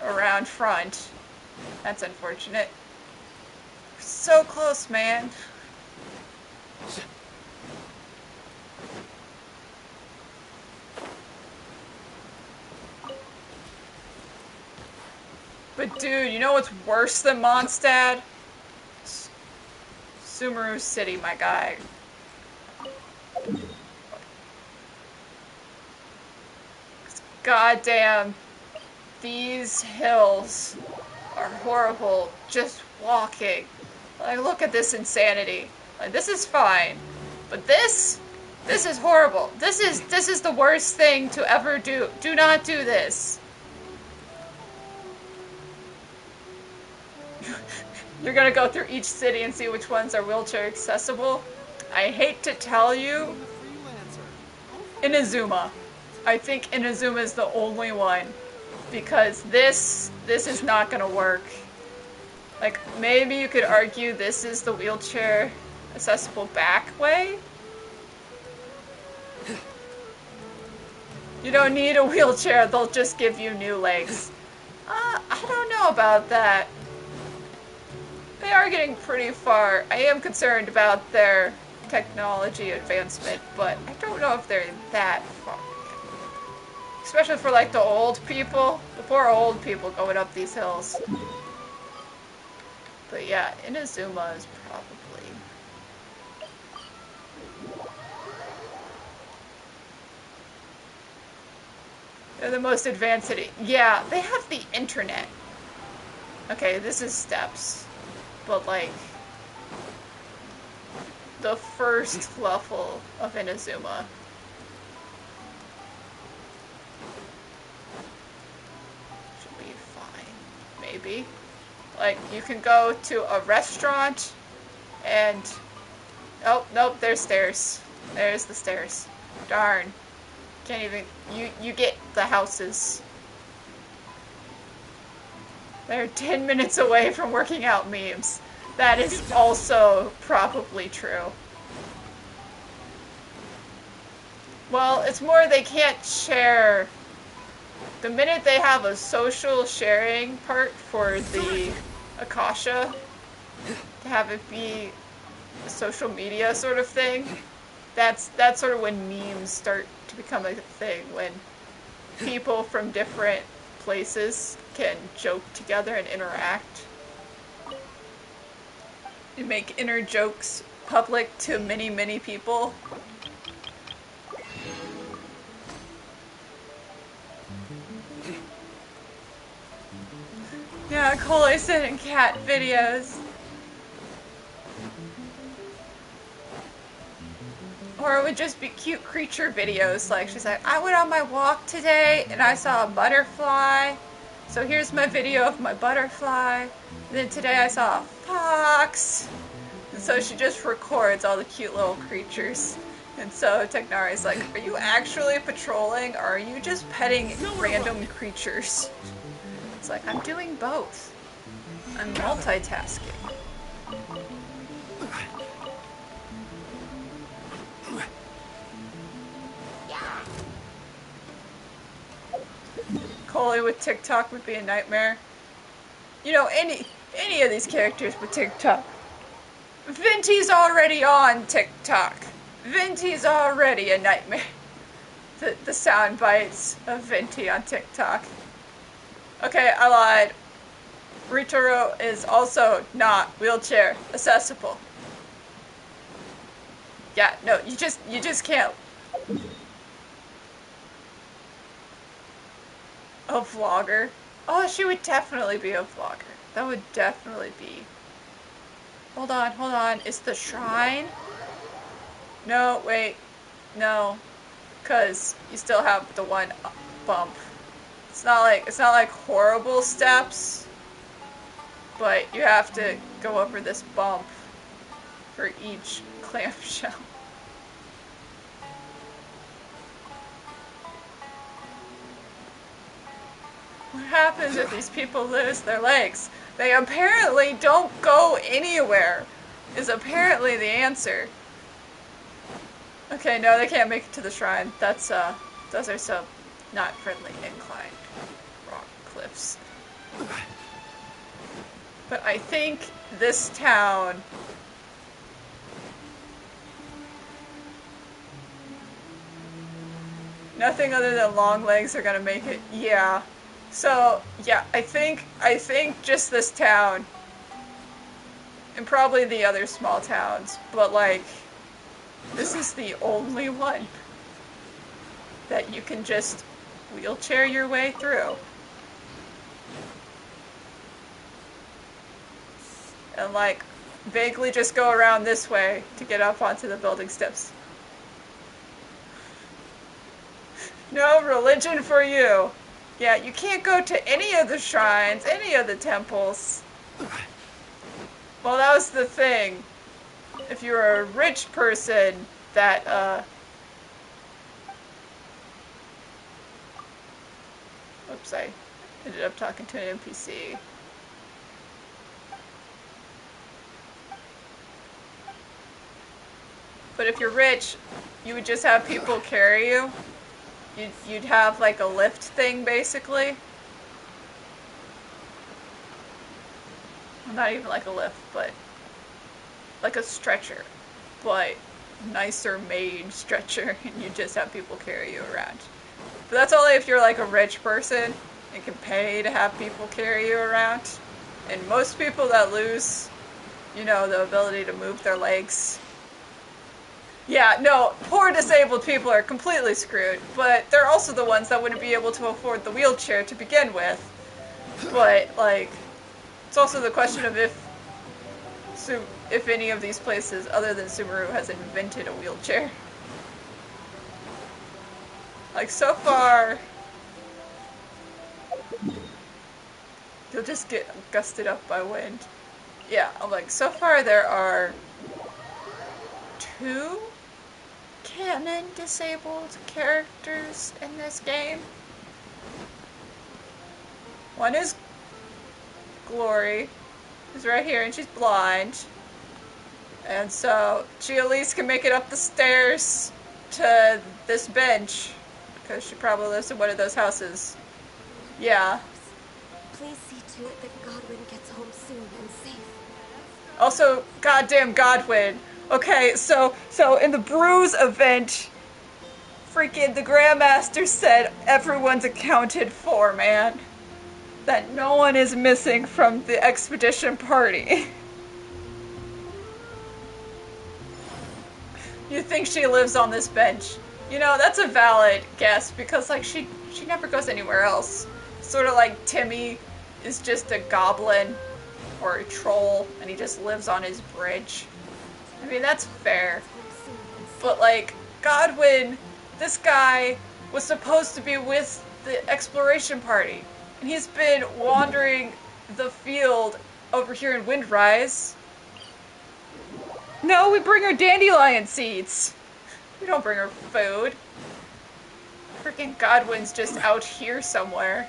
around front. That's unfortunate. So close, man. But dude, you know what's worse than Mondstadt? Sumeru City, my guy. Goddamn, these hills are horrible just walking. Like, look at this insanity. Like, this is fine, but this is horrible. This is the worst thing to ever do. Do not do this. You're gonna go through each city and see which ones are wheelchair accessible. I hate to tell you, Inazuma. I think Inazuma is the only one, because this is not gonna work. Like, maybe you could argue this is the wheelchair accessible back way. You don't need a wheelchair, they'll just give you new legs. I don't know about that. They are getting pretty far. I am concerned about their technology advancement, but I don't know if they're that far. Especially for, like, the old people. The poor old people going up these hills. But yeah, Inazuma is probably... They're the most advanced city. Yeah, they have the internet. Okay, this is steps. But, like, the first level of Inazuma. Should be fine. Maybe. Like, you can go to a restaurant and... Oh, nope, there's stairs. There's the stairs. Darn. Can't even... You get the houses. They're 10 minutes away from working out memes. That is also probably true. Well, it's more they can't share. The minute they have a social sharing part for the Akasha, to have it be a social media sort of thing, that's sort of when memes start to become a thing, when people from different places can joke together and interact. You make inner jokes public to many, many people. Yeah, Cole said in cat videos. Or it would just be cute creature videos. Like, she's like, I went on my walk today and I saw a butterfly. So here's my video of my butterfly. And then today I saw a fox. And so she just records all the cute little creatures. And so Technari's like, are you actually patrolling or are you just petting random creatures? It's like, I'm doing both. I'm multitasking. Coley with TikTok would be a nightmare. You know, any of these characters with TikTok. Venti's already on TikTok. Venti's already a nightmare. The sound bites of Venti on TikTok. Okay, I lied. Ritaro is also not wheelchair accessible. Yeah, no, you just can't. A vlogger? Oh, she would definitely be a vlogger. That would definitely be. Hold on. It's the shrine? No, wait. No. Because you still have the one bump. It's not like horrible steps, but you have to go over this bump for each clamshell. What happens if these people lose their legs? They apparently don't go anywhere, is apparently the answer. Okay, no, they can't make it to the shrine. That's, those are some not friendly inclined rock cliffs. But I think this town... Nothing other than long legs are gonna make it. Yeah. So, yeah, I think just this town, and probably the other small towns, but like, this is the only one that you can just wheelchair your way through. And like, vaguely just go around this way to get up onto the building steps. No religion for you. Yeah, you can't go to any of the shrines, any of the temples. Well, that was the thing. If you were a rich person that, oops, I ended up talking to an NPC. But if you're rich, you would just have people carry you. You'd have like a lift thing, basically. Well, not even like a lift, but like a stretcher, but nicer made stretcher, and you just have people carry you around. But that's only if you're like a rich person and can pay to have people carry you around. And most people that lose, you know, the ability to move their legs. Yeah, no, poor disabled people are completely screwed, but they're also the ones that wouldn't be able to afford the wheelchair to begin with. But, like, it's also the question of if any of these places, other than Sumeru, has invented a wheelchair. Like, so far... You'll just get gusted up by wind. Yeah, I'm like, so far there are 2 canon disabled characters in this game. One is Glory, who's right here, and she's blind. And so she at least can make it up the stairs to this bench, because she probably lives in one of those houses. Yeah. Please see to it that Godwin gets home soon and safe. Also, goddamn Godwin. Okay, so in the Bruise event, freaking the Grandmaster said everyone's accounted for, man. That no one is missing from the expedition party. You think she lives on this bench? You know, that's a valid guess, because like she never goes anywhere else. Sort of like Timmy is just a goblin or a troll and he just lives on his bridge. I mean, that's fair. But like, Godwin, this guy was supposed to be with the exploration party. And he's been wandering the field over here in Windrise. No, we bring her dandelion seeds. We don't bring her food. Freaking Godwin's just out here somewhere.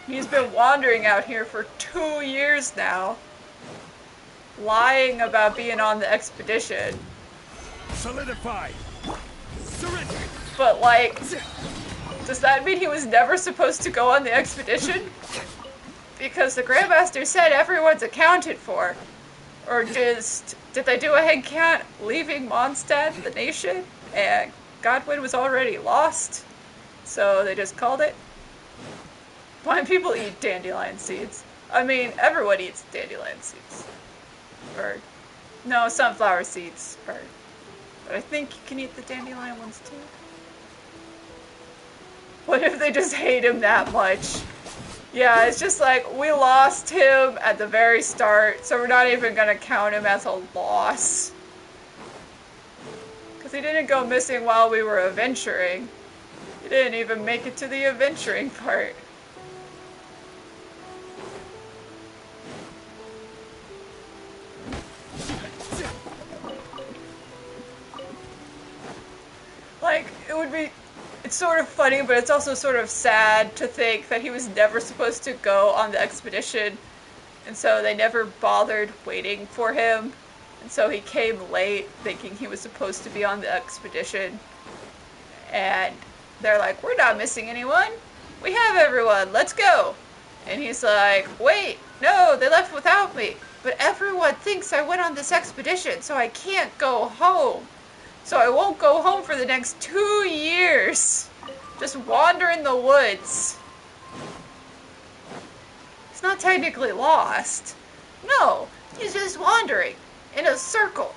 He's been wandering out here for 2 years now. Lying about being on the expedition. Solidify! Surrender! But like, does that mean he was never supposed to go on the expedition? Because the Grandmaster said everyone's accounted for. Or did they do a head count leaving Mondstadt, the nation, and Godwin was already lost? So they just called it? Why people eat dandelion seeds? I mean, everyone eats dandelion seeds. Or, no, sunflower seeds. But I think you can eat the dandelion ones too. What if they just hate him that much? Yeah, it's just like, we lost him at the very start, so we're not even gonna count him as a loss. Because he didn't go missing while we were adventuring. He didn't even make it to the adventuring part. Like, it's sort of funny, but it's also sort of sad to think that he was never supposed to go on the expedition, and so they never bothered waiting for him, and so he came late thinking he was supposed to be on the expedition, and they're like, we're not missing anyone, we have everyone, let's go, and he's like, wait, no, they left without me, but everyone thinks I went on this expedition, so I can't go home. So I won't go home for the next 2 years. Just wander in the woods. He's not technically lost. No, he's just wandering in a circle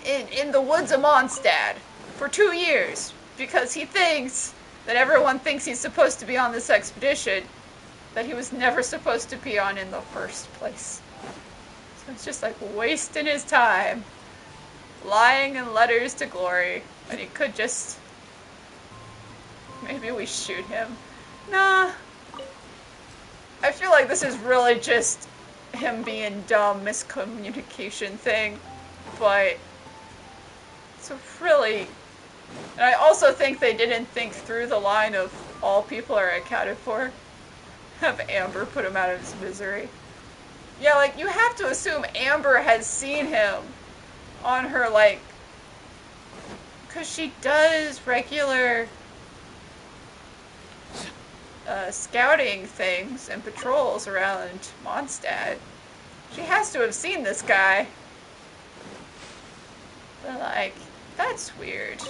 in the woods of Mondstadt for 2 years because he thinks that everyone thinks he's supposed to be on this expedition that he was never supposed to be on in the first place. So it's just like wasting his time. Lying in letters to glory, when he could just... Maybe we shoot him. Nah. I feel like this is really just him being dumb, miscommunication thing, but it's really... And I also think they didn't think through the line of all people are accounted for. Have Amber put him out of his misery. Yeah, like, you have to assume Amber has seen him on her, like, because she does regular scouting things and patrols around Mondstadt. She has to have seen this guy. But, like, that's weird.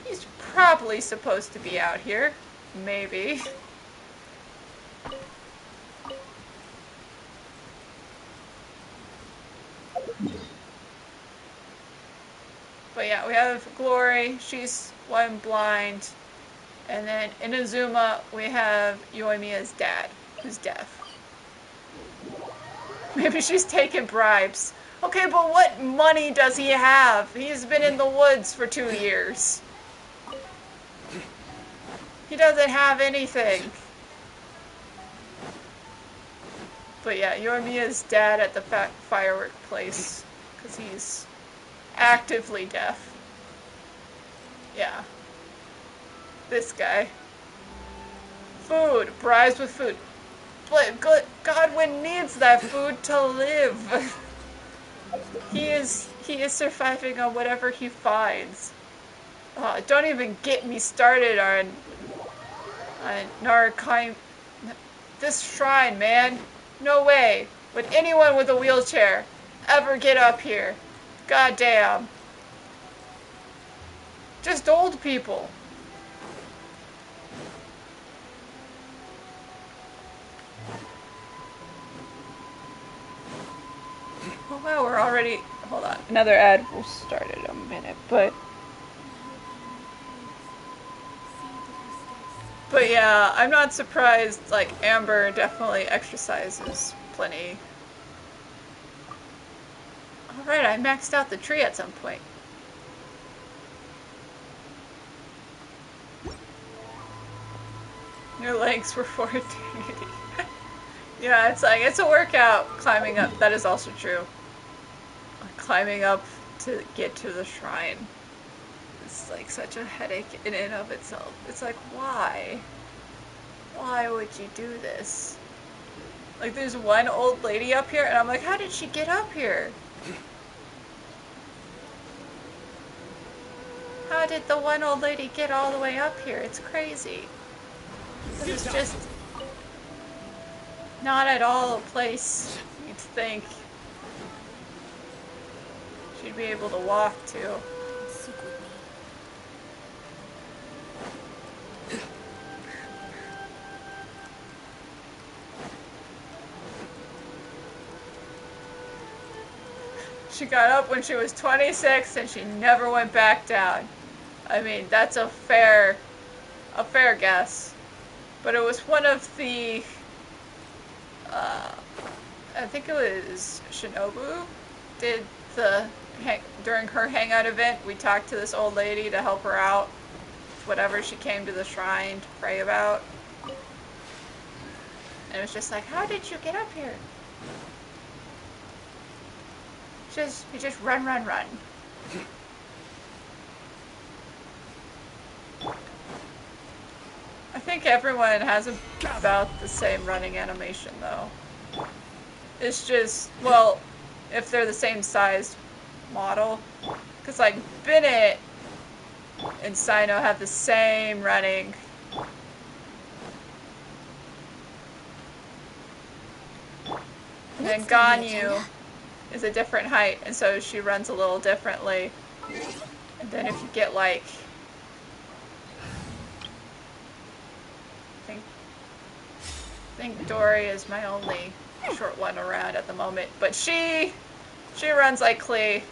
He's probably supposed to be out here. Maybe. But yeah, we have Glory, she's one blind. And then in Inazuma, we have Yoimiya's dad, who's deaf. Maybe she's taking bribes. Okay, but what money does he have? He's been in the woods for 2 years. He doesn't have anything. But yeah, Yoimiya's dad at the firework place, because he's actively deaf. Yeah. This guy. Food. Bribes with food. But Godwin needs that food to live. He is surviving on whatever he finds. Don't even get me started on Narakaim. This shrine, man. No way would anyone with a wheelchair ever get up here. God damn. Just old people. Oh wow, we're already... Hold on. Another ad will start in a minute, but... But yeah, I'm not surprised, like, Amber definitely exercises plenty. Alright, I maxed out the tree at some point. Your legs were for eternity. Yeah, it's like, it's a workout climbing up. That is also true. Climbing up to get to the shrine. It's like such a headache in and of itself. It's like, why? Why would you do this? Like, there's one old lady up here, and I'm like, how did she get up here? How did the one old lady get all the way up here? It's crazy. It's just not at all a place you'd think she'd be able to walk to. She got up when she was 26 and she never went back down. I mean, that's a fair guess. But it was one of the, I think it was Shinobu, did during her hangout event, we talked to this old lady to help her out, whatever she came to the shrine to pray about. And it was just like, how did you get up here? You just run, run, run. I think everyone has about the same running animation, though. It's just, well, if they're the same size model. Because, like, Bennett and Sino have the same running. And then Ganyu is a different height, and so she runs a little differently. And then if you get, like, I think Dory is my only short one around at the moment, but she runs like Klee.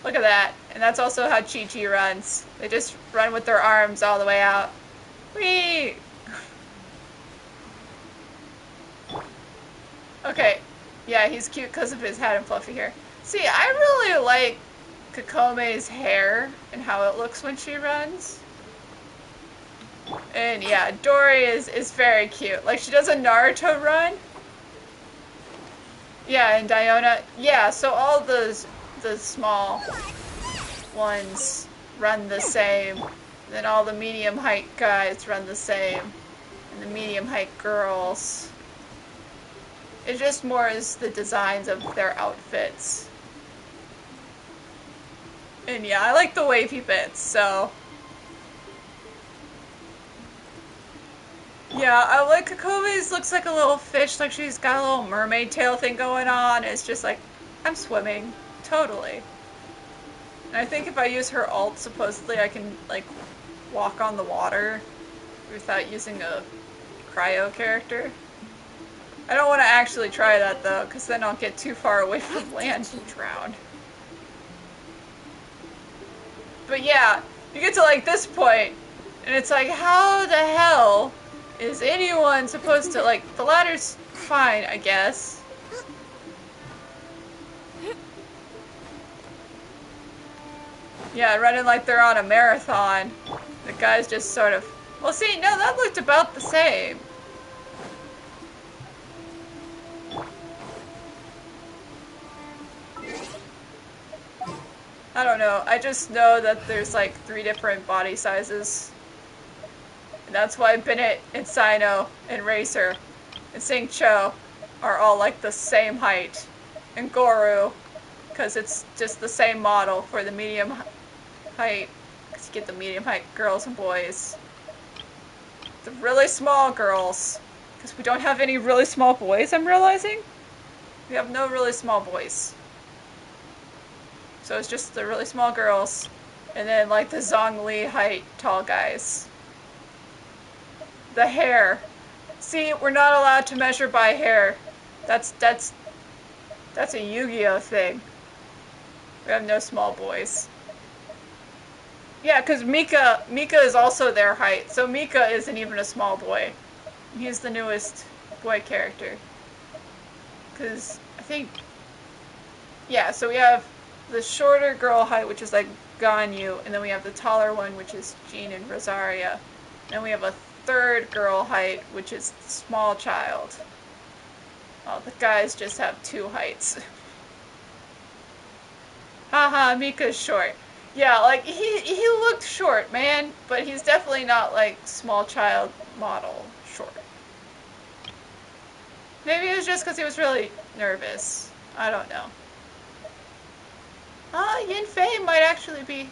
Look at that. And that's also how Chi-Chi runs. They just run with their arms all the way out. Whee! Okay. Yeah, he's cute because of his hat and fluffy hair. See, I really like Kakome's hair and how it looks when she runs. And yeah, Dory is very cute. Like, she does a Naruto run. Yeah, and Diona. Yeah, so all the small ones run the same. Then all the medium height guys run the same. And the medium height girls. It's just more as the designs of their outfits. And yeah, I like the wavy bits, so. Yeah, I like Kakome's looks like a little fish, like she's got a little mermaid tail thing going on. It's just like, I'm swimming. Totally. And I think if I use her ult, supposedly I can, like, walk on the water without using a cryo character. I don't want to actually try that, though, because then I'll get too far away from land and drown. But yeah, you get to, like, this point, and it's like, how the hell is anyone supposed to, like, the ladder's fine, I guess. Yeah, running like they're on a marathon. The guy's just sort of, well, see, no, that looked about the same. I don't know, I just know that there's like 3 different body sizes. And that's why Bennett and Sino and Racer and Sing Cho are all like the same height. And Goru, because it's just the same model for the medium height, because you get the medium height girls and boys. The really small girls, because we don't have any really small boys, I'm realizing. We have no really small boys. So it's just the really small girls, and then like the Zhongli height tall guys. The hair. See, we're not allowed to measure by hair. That's a Yu-Gi-Oh thing. We have no small boys. Yeah, because Mika is also their height, so Mika isn't even a small boy. He's the newest boy character. Because I think, yeah, so we have the shorter girl height, which is like Ganyu, and then we have the taller one, which is Jean and Rosaria. Then we have a third girl height, which is small child. Oh, the guys just have 2 heights. Haha, Mika's short. Yeah, like, he looked short, man, but he's definitely not, like, small child model short. Maybe it was just because he was really nervous. I don't know. Yin Fei might actually be...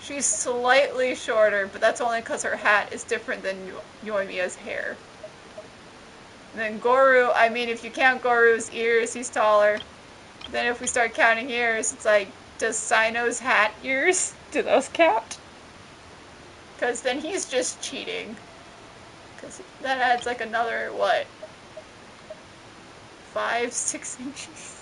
She's slightly shorter, but that's only because her hat is different than Yoimiya's hair. And then Goru, I mean, if you count Goru's ears, he's taller. Then if we start counting ears, it's like, does Sino's hat ears? Do those count? Because then he's just cheating. Because that adds like another, what? 5, 6 inches?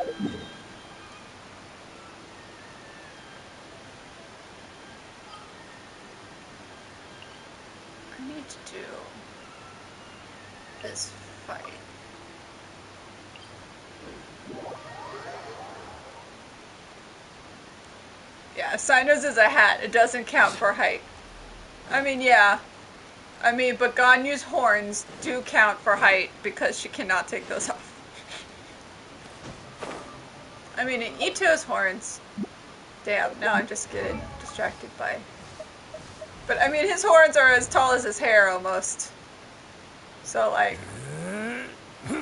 I need to do this fight. Yeah, Sino's is a hat. It doesn't count for height. I mean, yeah. I mean, but Ganyu's horns do count for height because she cannot take those off. I mean, Ito's horns... Damn, now I'm just getting distracted by... But, I mean, his horns are as tall as his hair, almost. So, like...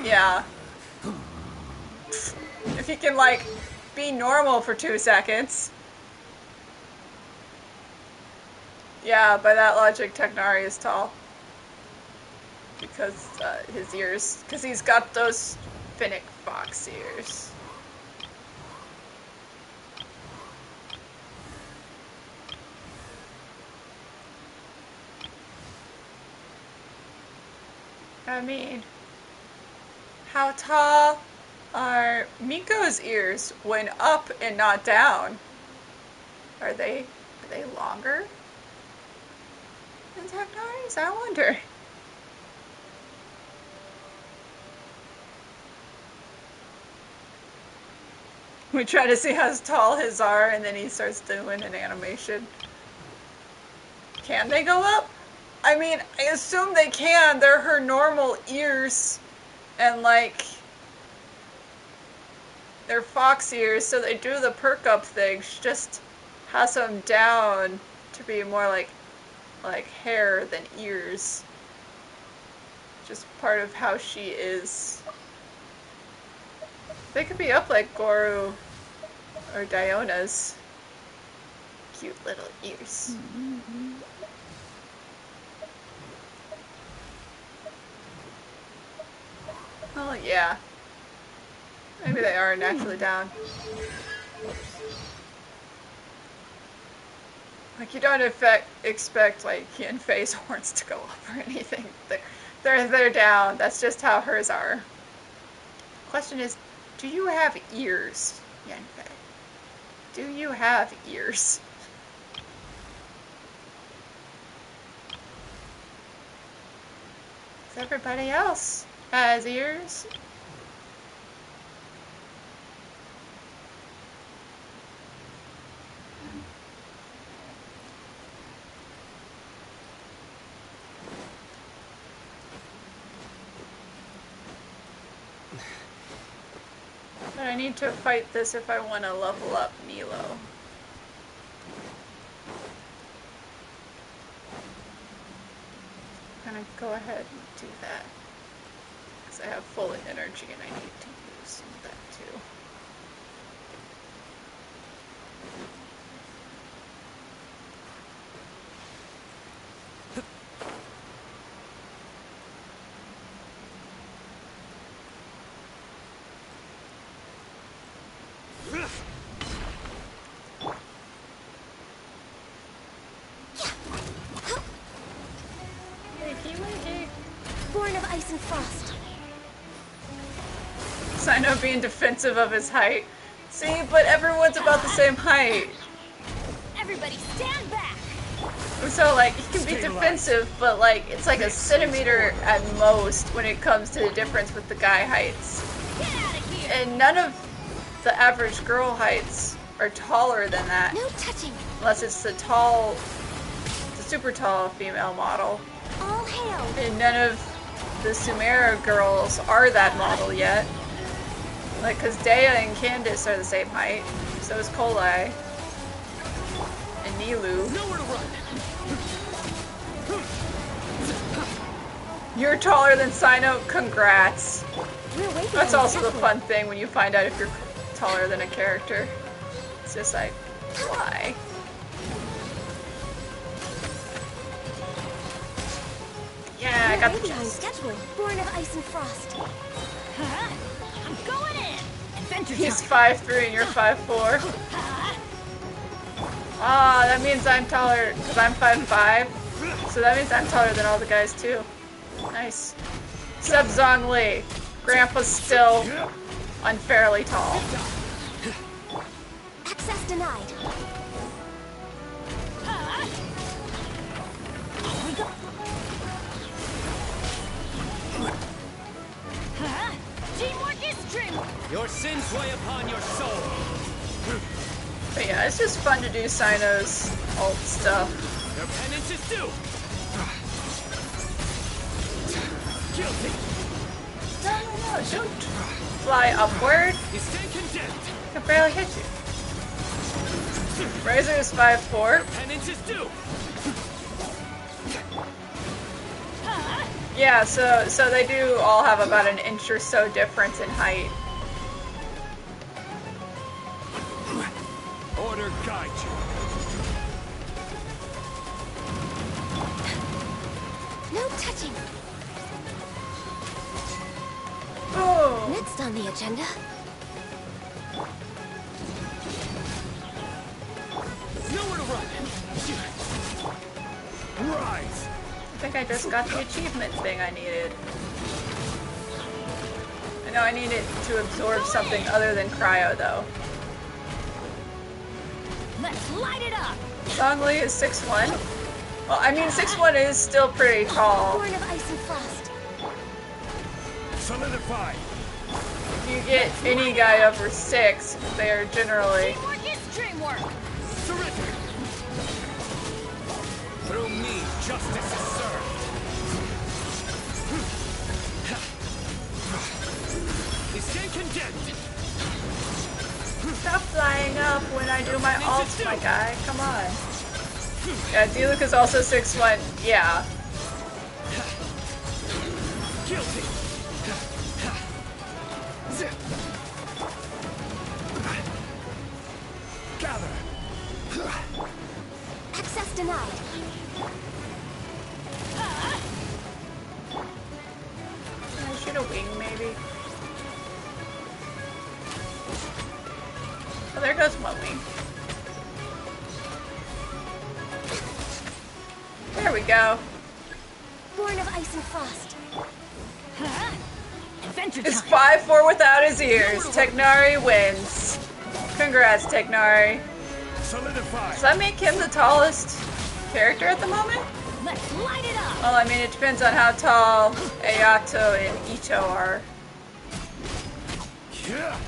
Yeah. If he can, like, be normal for 2 seconds... Yeah, by that logic, Technari is tall. Because, his ears... Because he's got those Finnick fox ears. I mean, how tall are Miko's ears when up and not down? Are they longer than Technari's? I wonder. We try to see how tall his are, and then he starts doing an animation. Can they go up? I mean, I assume they can. They're her normal ears. And, like, they're fox ears, so they do the perk up thing. She just has them down to be more like hair than ears. Just part of how she is. They could be up like Goru or Diona's cute little ears. Oh yeah. Maybe they are naturally down. Like, you don't expect like Yin Fei's horns to go up or anything. They're down. That's just how hers are. Question is, do you have ears, Yin Fei? Do you have ears? Everybody else has ears. But I need to fight this if I want to level up Nilou. I'm gonna go ahead and do that. Because I have full energy and I need to use some of that too. Born of ice and frost. Sino being defensive of his height. See, but everyone's about the same height. Everybody stand back! So, like, he can be defensive, but, like, it's like a centimeter at most when it comes to the difference with the guy heights. Get out of here! And none of the average girl heights are taller than that. No touching. Unless it's the super tall female model. All hail. And none of the Sumeru girls are that model yet. Like, cause Dea and Candace are the same height. So is Kolai. And Nilou. Nowhere to run. You're taller than Sino. Congrats. That's also the fun thing when you find out if you're taller than a character. It's just like, why? Yeah, I got the behind chest. schedule. Born of ice and frost. I'm going in. Adventure He's time. 5'3" and you're 5'4". Ah, that means I'm taller because I'm 5'5". So that means I'm taller than all the guys too. Nice. Sub Zhongli. Grandpa's still unfairly tall. Access denied. Teamwork is dreamwork. Your sins weigh upon your soul. But yeah, it's just fun to do Sino's alt stuff. Your penance is due. Guilty. No, don't fly upward. You stay condemned. I can barely hit you. Razor is 5'4". Penance is due. Yeah, so they do all have about an inch or so difference in height. Order guide you. No touching. Boom. Next on the agenda. Nowhere to run. Rise. I think I just got the achievement thing I needed. I know I needed to absorb something other than cryo though. Let's light it up. Zhongli is 6'1". Well, I mean 6'1" is still pretty tall. Born of ice and frost. Solidify. If you get any guy over 6, they are generally... Teamwork is dreamwork. Surrender. Through me, justice is served. You stay condemned. Stop flying up when I do my ult, my guy. Come on. Yeah, D-Luke is also 6'1". Yeah. Guilty. Gather. Access denied. Can I shoot a wing, maybe? Oh, there goes one wing. There we go. Born of ice and frost. Adventure It's time. 5'4" without his ears. Technari wins. Congrats, Technari. Solidify. Does that make him the tallest character at the moment? Let's light it up. Well, I mean, it depends on how tall Ayato and Icho are.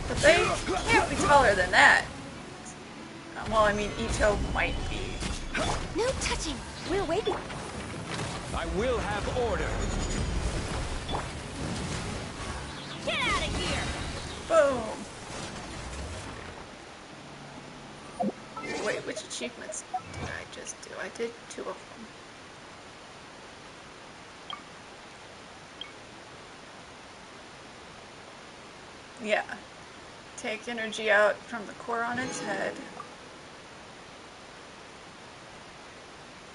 But they can't be taller than that. Well, I mean, Icho might be. No touching. We're waiting. I will have order. Get out of here. Boom. Wait, which achievements did I just do? I did 2 of them. Yeah. Take energy out from the core on its head.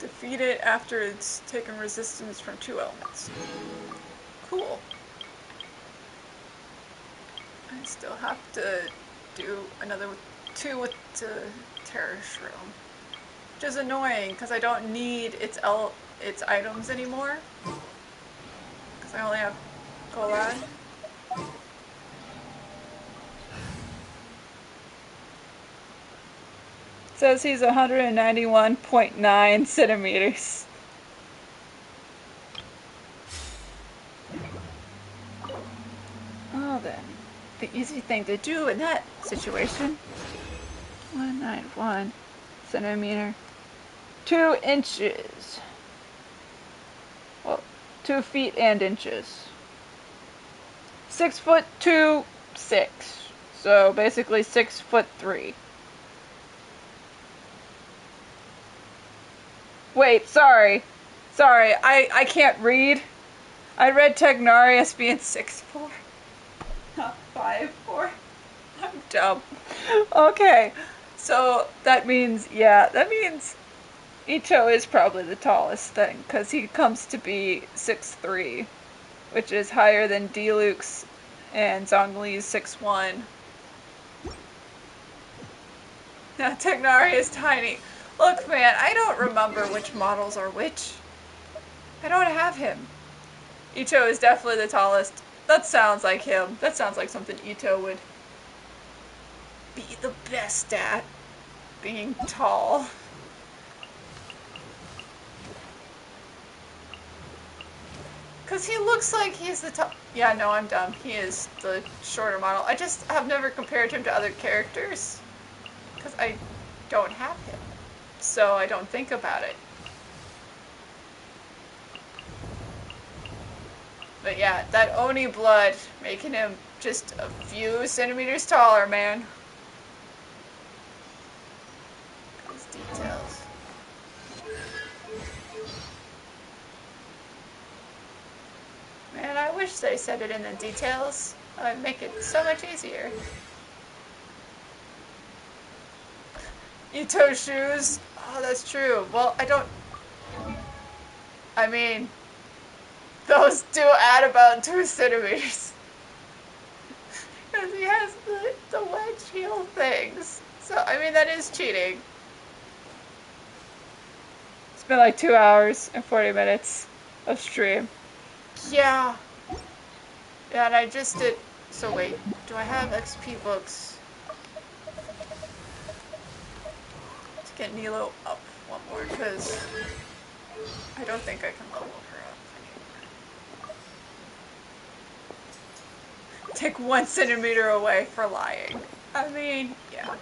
Defeat it after it's taken resistance from 2 elements. Cool. I still have to do another 2 with the Terror Shroom. Which is annoying, because I don't need its items anymore. Because I only have Golad. Says he's 191.9 centimeters. Oh then. the easy thing to do in that situation. 191 centimeter. 2 inches. Well, 2 feet and inches. 6 foot 2, 6. So basically 6 foot 3. Wait, sorry. Sorry, I can't read. I read Tegnari as being 6'4", not 5'4". I'm dumb. Okay, so that means, yeah, that means Ito is probably the tallest thing, because he comes to be 6'3", which is higher than Diluc's and Zhongli's 6'1". Now Tegnari is tiny. Look, man, I don't remember which models are which. I don't have him. Ito is definitely the tallest. That sounds like him. That sounds like something Ito would be the best at. Being tall. Because he looks like he's the tall... Yeah, no, I'm dumb. He is the shorter model. I just have never compared him to other characters. Because I don't have him. So I don't think about it. But yeah, that Oni blood making him just a few centimeters taller, man. Those details. Man, I wish they said it in the details. That would make it so much easier. Ito shoes. Oh, that's true. Well, I mean, those do add about 2 centimeters. Because he has the wedge heel things. So, I mean, that is cheating. It's been like 2 hours and 40 minutes of stream. Yeah. Yeah, and I just did... So wait, do I have XP books? To get Nilou up one more, because I don't think I can level her up anymore. Take 1 centimeter away for lying. I mean, yeah.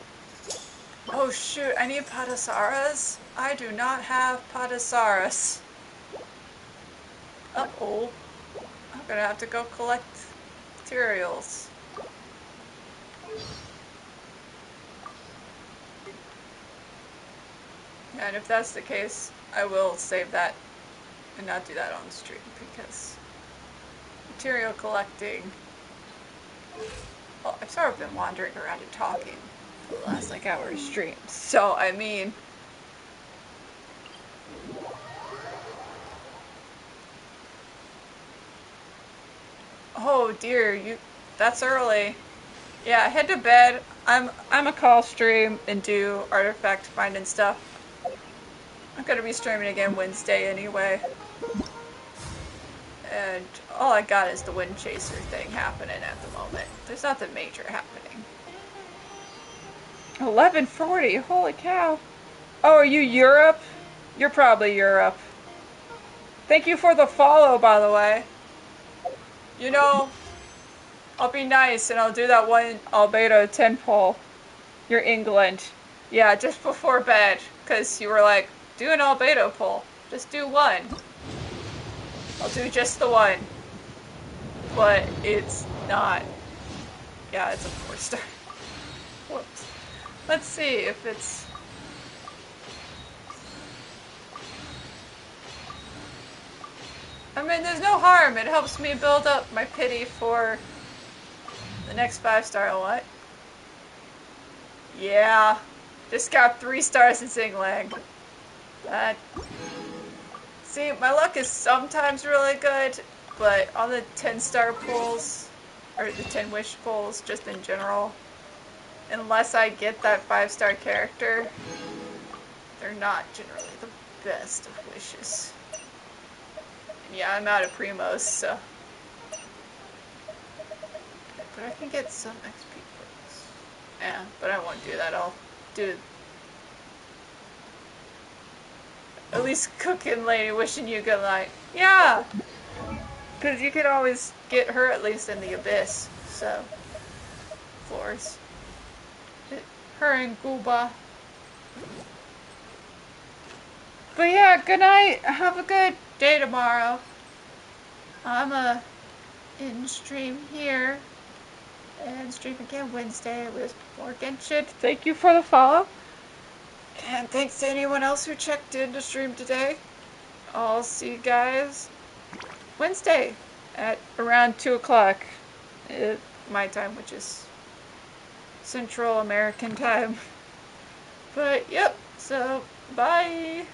Oh shoot, I need Padasaras? I do not have Padasaras. Uh-oh. I'm gonna have to go collect materials. And if that's the case, I will save that and not do that on stream, because material collecting... Well, I've sort of been wandering around and talking for the last like hour of stream, so I mean... Oh dear, that's early. Yeah, head to bed. I'm a call stream and do artifact finding stuff. I'm gonna be streaming again Wednesday anyway. And all I got is the Wind Chaser thing happening at the moment. There's nothing major happening. 11:40, holy cow. Oh, are you Europe? You're probably Europe. Thank you for the follow, by the way. You know, I'll be nice and I'll do that one Albedo 10 poll. You're England. Yeah, just before bed. Because you were like, do an Albedo poll. Just do one. I'll do just the one. But it's not. Yeah, it's a 4-star. Whoops. Let's see if it's... I mean, there's no harm. It helps me build up my pity for the next 5-star. What? Yeah. Just got 3 stars in Singlang. That... See, my luck is sometimes really good, but on the 10-star pulls, or the 10-wish pulls, just in general, unless I get that 5-star character, they're not generally the best of wishes. And yeah, I'm out of primos, so... But I can get some XP points. Yeah, but I won't do that. I'll do... At least Cooking Lady wishing you good luck. Yeah! Because you can always get her at least in the Abyss, so... floors. Her and Gooba. But yeah, good night. Have a good day tomorrow. I'm in stream here and stream again Wednesday with more Genshin. Thank you for the follow. And thanks to anyone else who checked in to stream today. I'll see you guys Wednesday at around 2 o'clock my time, which is Central American time. But yep, so bye.